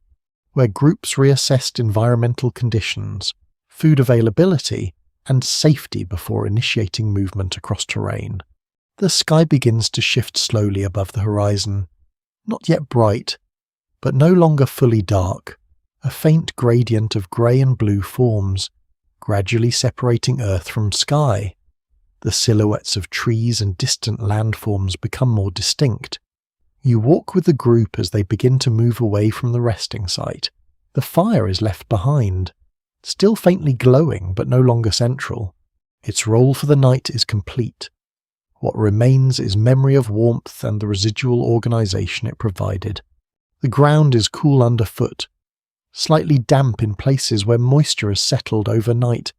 where groups reassessed environmental conditions, food availability, and safety before initiating movement across terrain. The sky begins to shift slowly above the horizon, not yet bright, but no longer fully dark. A faint gradient of grey and blue forms, gradually separating earth from sky. The silhouettes of trees and distant landforms become more distinct. You walk with the group as they begin to move away from the resting site. The fire is left behind, still faintly glowing but no longer central. Its role for the night is complete. What remains is memory of warmth and the residual organization it provided. The ground is cool underfoot, slightly damp in places where moisture has settled overnight.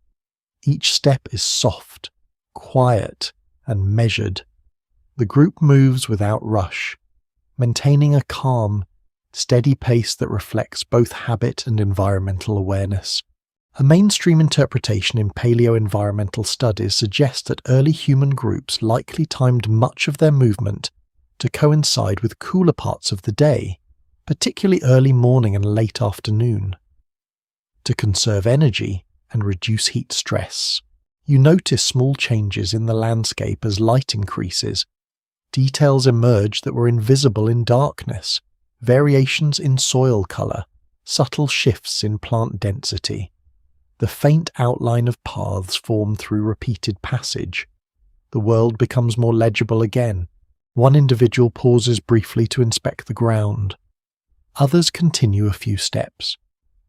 Each step is soft, quiet, and measured. The group moves without rush, maintaining a calm, steady pace that reflects both habit and environmental awareness. A mainstream interpretation in paleo-environmental studies suggests that early human groups likely timed much of their movement to coincide with cooler parts of the day, particularly early morning and late afternoon. To conserve energy and reduce heat stress, you notice small changes in the landscape as light increases. Details emerge that were invisible in darkness, variations in soil color, subtle shifts in plant density. The faint outline of paths form through repeated passage. The world becomes more legible again. One individual pauses briefly to inspect the ground. Others continue a few steps,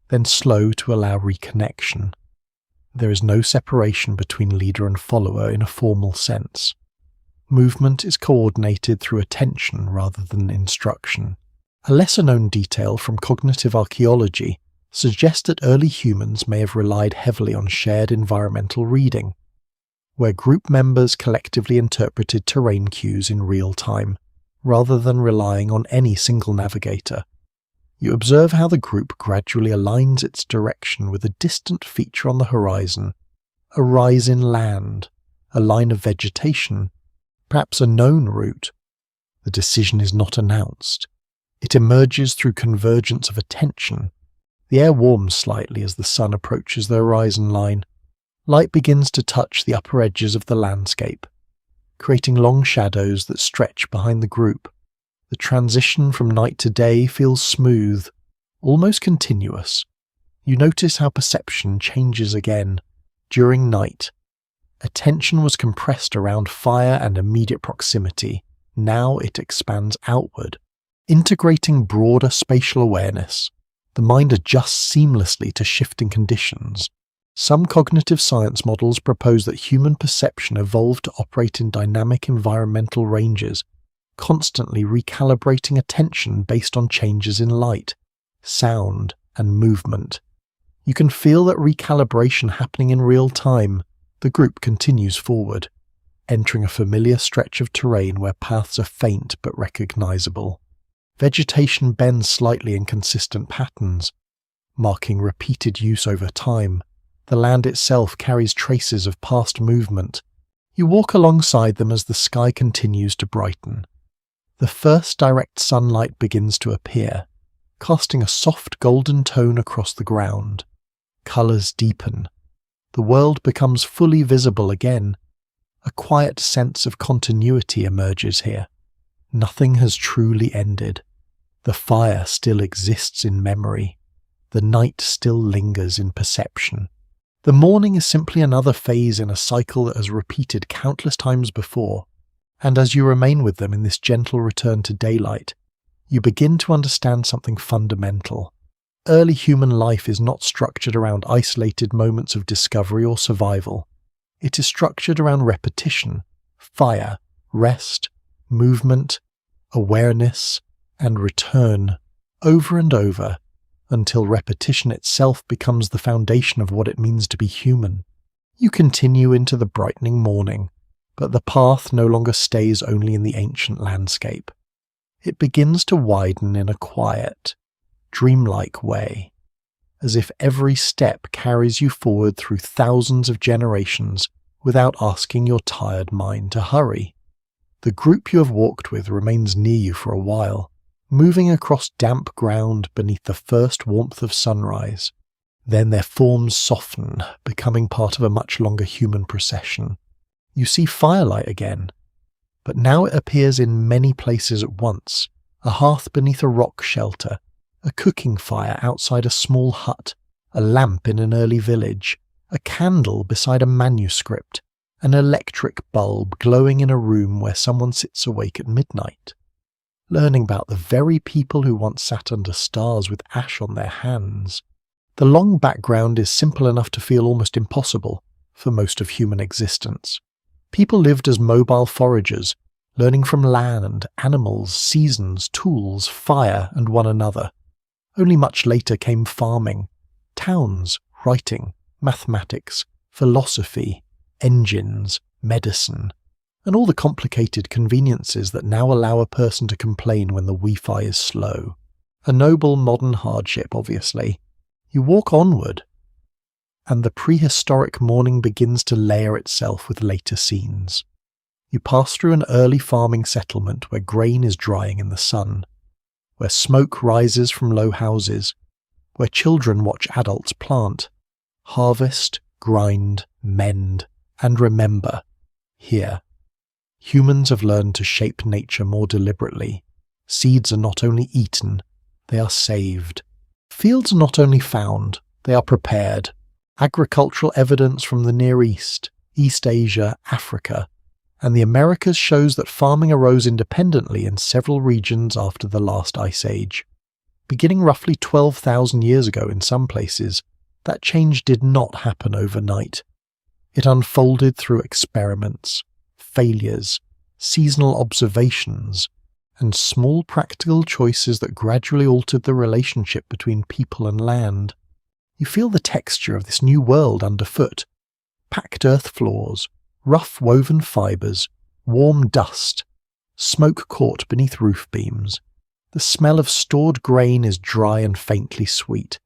then slow to allow reconnection. There is no separation between leader and follower in a formal sense. Movement is coordinated through attention rather than instruction. A lesser-known detail from cognitive archaeology suggests that early humans may have relied heavily on shared environmental reading, where group members collectively interpreted terrain cues in real time, rather than relying on any single navigator. You observe how the group gradually aligns its direction with a distant feature on the horizon, a rise in land, a line of vegetation, perhaps a known route. The decision is not announced. It emerges through convergence of attention. The air warms slightly as the sun approaches the horizon line. Light begins to touch the upper edges of the landscape, creating long shadows that stretch behind the group. The transition from night to day feels smooth, almost continuous. You notice how perception changes again. During night, attention was compressed around fire and immediate proximity. Now it expands outward, integrating broader spatial awareness. The mind adjusts seamlessly to shifting conditions. Some cognitive science models propose that human perception evolved to operate in dynamic environmental ranges, constantly recalibrating attention based on changes in light, sound, and movement. You can feel that recalibration happening in real time. The group continues forward, entering a familiar stretch of terrain where paths are faint but recognizable. Vegetation bends slightly in consistent patterns, marking repeated use over time. The land itself carries traces of past movement. You walk alongside them as the sky continues to brighten. The first direct sunlight begins to appear, casting a soft golden tone across the ground. Colors deepen. The world becomes fully visible again. A quiet sense of continuity emerges here. Nothing has truly ended. The fire still exists in memory. The night still lingers in perception. The morning is simply another phase in a cycle that has repeated countless times before, and as you remain with them in this gentle return to daylight, you begin to understand something fundamental. Early human life is not structured around isolated moments of discovery or survival. It is structured around repetition, fire, rest, movement, awareness, and return, over and over, until repetition itself becomes the foundation of what it means to be human. You continue into the brightening morning, but the path no longer stays only in the ancient landscape. It begins to widen in a quiet, dreamlike way, as if every step carries you forward through thousands of generations without asking your tired mind to hurry. The group you have walked with remains near you for a while, moving across damp ground beneath the first warmth of sunrise. Then their forms soften, becoming part of a much longer human procession. You see firelight again, but now it appears in many places at once. A hearth beneath a rock shelter, a cooking fire outside a small hut, a lamp in an early village, a candle beside a manuscript, an electric bulb glowing in a room where someone sits awake at midnight. Learning about the very people who once sat under stars with ash on their hands. The long background is simple enough to feel almost impossible for most of human existence. People lived as mobile foragers, learning from land, animals, seasons, tools, fire, and one another. Only much later came farming, towns, writing, mathematics, philosophy, engines, medicine, and all the complicated conveniences that now allow a person to complain when the Wi-Fi is slow. A noble modern hardship, obviously. You walk onward, and the prehistoric morning begins to layer itself with later scenes. You pass through an early farming settlement where grain is drying in the sun, where smoke rises from low houses, where children watch adults plant, harvest, grind, mend, and remember. Here, humans have learned to shape nature more deliberately. Seeds are not only eaten, they are saved. Fields are not only found, they are prepared. Agricultural evidence from the Near East, East Asia, Africa, and the Americas shows that farming arose independently in several regions after the last ice age. Beginning roughly 12,000 years ago in some places, that change did not happen overnight. It unfolded through experiments, failures, seasonal observations, and small practical choices that gradually altered the relationship between people and land. You feel the texture of this new world underfoot. Packed earth floors, rough woven fibres, warm dust, smoke caught beneath roof beams. The smell of stored grain is dry and faintly sweet.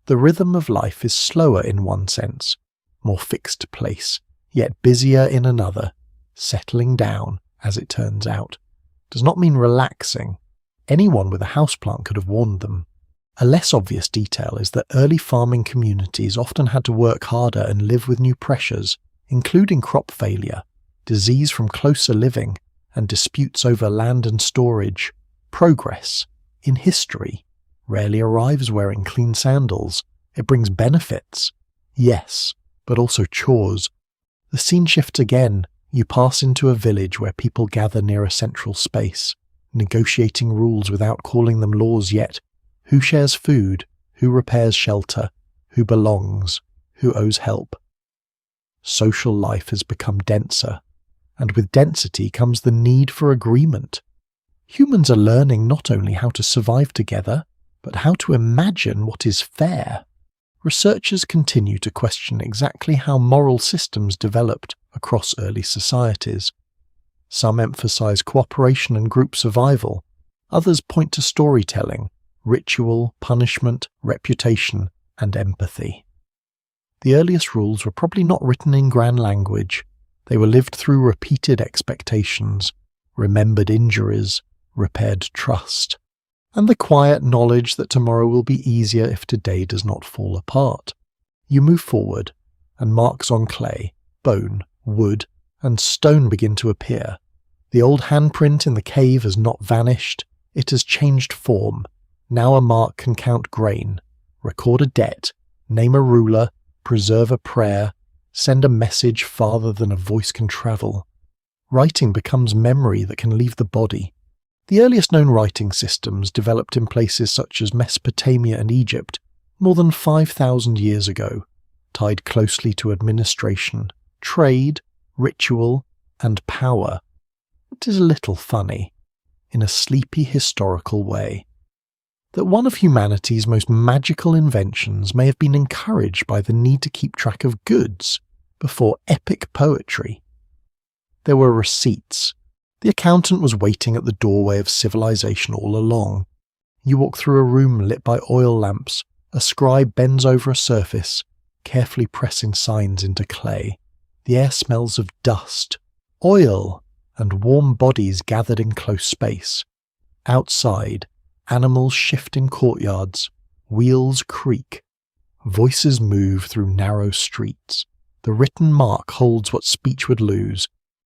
The rhythm of life is slower in one sense, more fixed place, yet busier in another. Settling down, as it turns out, does not mean relaxing. Anyone with a houseplant could have warned them. A less obvious detail is that early farming communities often had to work harder and live with new pressures, including crop failure, disease from closer living, and disputes over land and storage. Progress, in history, rarely arrives wearing clean sandals. It brings benefits, yes, but also chores. The scene shifts again. You pass into a village where people gather near a central space, negotiating rules without calling them laws yet. Who shares food? Who repairs shelter? Who belongs? Who owes help? Social life has become denser, and with density comes the need for agreement. Humans are learning not only how to survive together, but how to imagine what is fair. Researchers continue to question exactly how moral systems developed across early societies. Some emphasize cooperation and group survival. Others point to storytelling, ritual, punishment, reputation, and empathy. The earliest rules were probably not written in grand language. They were lived through repeated expectations, remembered injuries, repaired trust, and the quiet knowledge that tomorrow will be easier if today does not fall apart. You move forward, and marks on clay, bone, wood, and stone begin to appear. The old handprint in the cave has not vanished, it has changed form. Now a mark can count grain, record a debt, name a ruler, preserve a prayer, send a message farther than a voice can travel. Writing becomes memory that can leave the body. The earliest known writing systems developed in places such as Mesopotamia and Egypt more than 5,000 years ago, tied closely to administration, trade, ritual, and power. It is a little funny, in a sleepy historical way, that one of humanity's most magical inventions may have been encouraged by the need to keep track of goods before epic poetry. There were receipts. The accountant was waiting at the doorway of civilization all along. You walk through a room lit by oil lamps. A scribe bends over a surface, carefully pressing signs into clay. The air smells of dust, oil, and warm bodies gathered in close space. Outside, animals shift in courtyards, wheels creak, voices move through narrow streets. The written mark holds what speech would lose.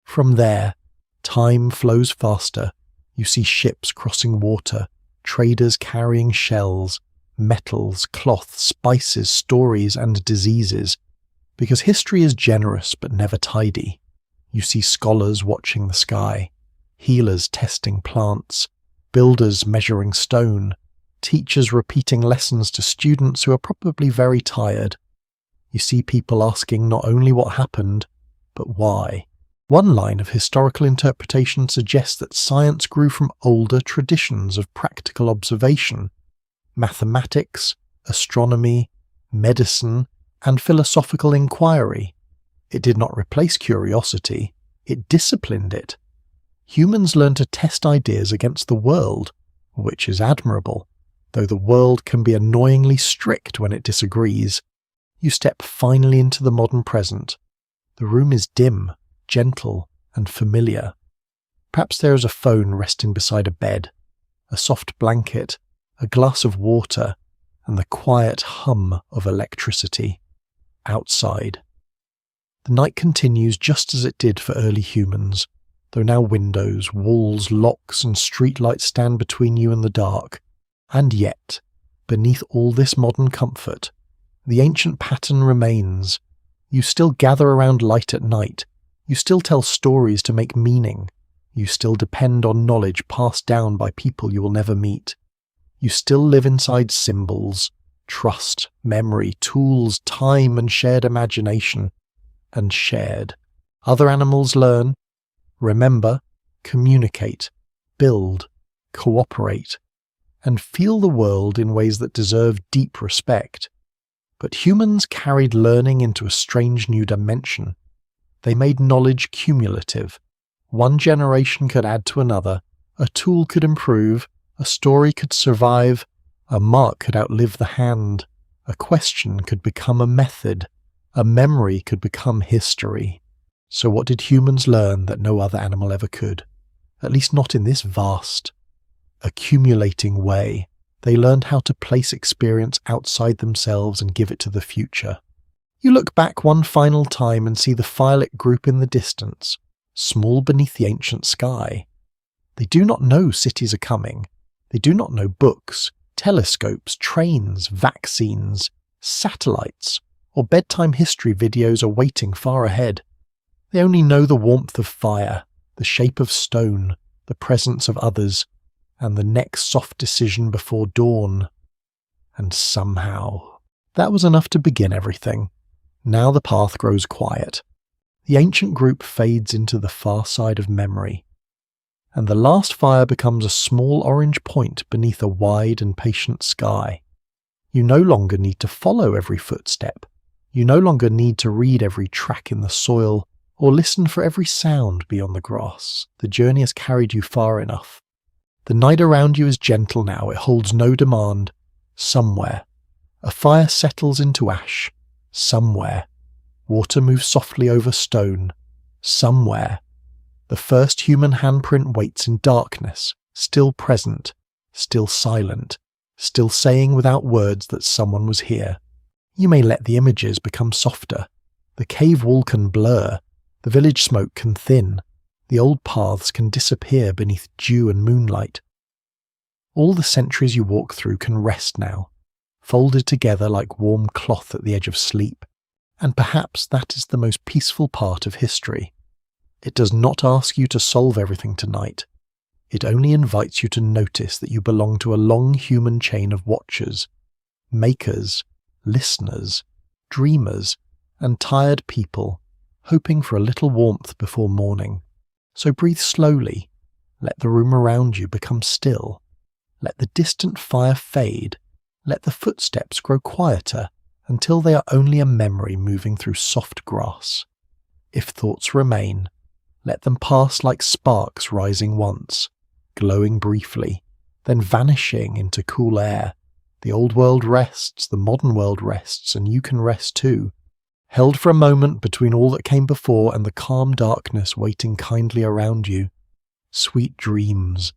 From there, time flows faster. You see ships crossing water, traders carrying shells, metals, cloth, spices, stories, and diseases. Because history is generous but never tidy. You see scholars watching the sky, healers testing plants, builders measuring stone, teachers repeating lessons to students who are probably very tired. You see people asking not only what happened, but why. One line of historical interpretation suggests that science grew from older traditions of practical observation. Mathematics, astronomy, medicine, and philosophical inquiry. It did not replace curiosity, it disciplined it. Humans learn to test ideas against the world, which is admirable, though the world can be annoyingly strict when it disagrees. You step finally into the modern present. The room is dim, gentle, and familiar. Perhaps there is a phone resting beside a bed, a soft blanket, a glass of water, and the quiet hum of electricity. Outside. The night continues just as it did for early humans, though now windows, walls, locks, and streetlights stand between you and the dark. And yet, beneath all this modern comfort, the ancient pattern remains. You still gather around light at night. You still tell stories to make meaning. You still depend on knowledge passed down by people you will never meet. You still live inside symbols, trust, memory, tools, time, and shared imagination. And shared. Other animals learn, remember, communicate, build, cooperate, and feel the world in ways that deserve deep respect. But humans carried learning into a strange new dimension. They made knowledge cumulative. One generation could add to another, a tool could improve, a story could survive, a mark could outlive the hand, a question could become a method, a memory could become history. So what did humans learn that no other animal ever could? At least not in this vast, accumulating way. They learned how to place experience outside themselves and give it to the future. You look back one final time and see the firelit group in the distance, small beneath the ancient sky. They do not know cities are coming. They do not know books, telescopes, trains, vaccines, satellites, or bedtime history videos are waiting far ahead. They only know the warmth of fire, the shape of stone, the presence of others, and the next soft decision before dawn. And somehow, that was enough to begin everything. Now the path grows quiet. The ancient group fades into the far side of memory, and the last fire becomes a small orange point beneath a wide and patient sky. You no longer need to follow every footstep. You no longer need to read every track in the soil or listen for every sound beyond the grass. The journey has carried you far enough. The night around you is gentle now. It holds no demand. Somewhere, a fire settles into ash. Somewhere, water moves softly over stone. Somewhere, the first human handprint waits in darkness, still present, still silent, still saying without words that someone was here. You may let the images become softer. The cave wall can blur. The village smoke can thin. The old paths can disappear beneath dew and moonlight. All the centuries you walk through can rest now, folded together like warm cloth at the edge of sleep. And perhaps that is the most peaceful part of history. It does not ask you to solve everything tonight. It only invites you to notice that you belong to a long human chain of watchers, makers, listeners, dreamers, and tired people, hoping for a little warmth before morning. So breathe slowly. Let the room around you become still. Let the distant fire fade. Let the footsteps grow quieter until they are only a memory moving through soft grass. If thoughts remain, let them pass like sparks rising once, glowing briefly, then vanishing into cool air. The old world rests, the modern world rests, and you can rest too, held for a moment between all that came before and the calm darkness waiting kindly around you. Sweet dreams.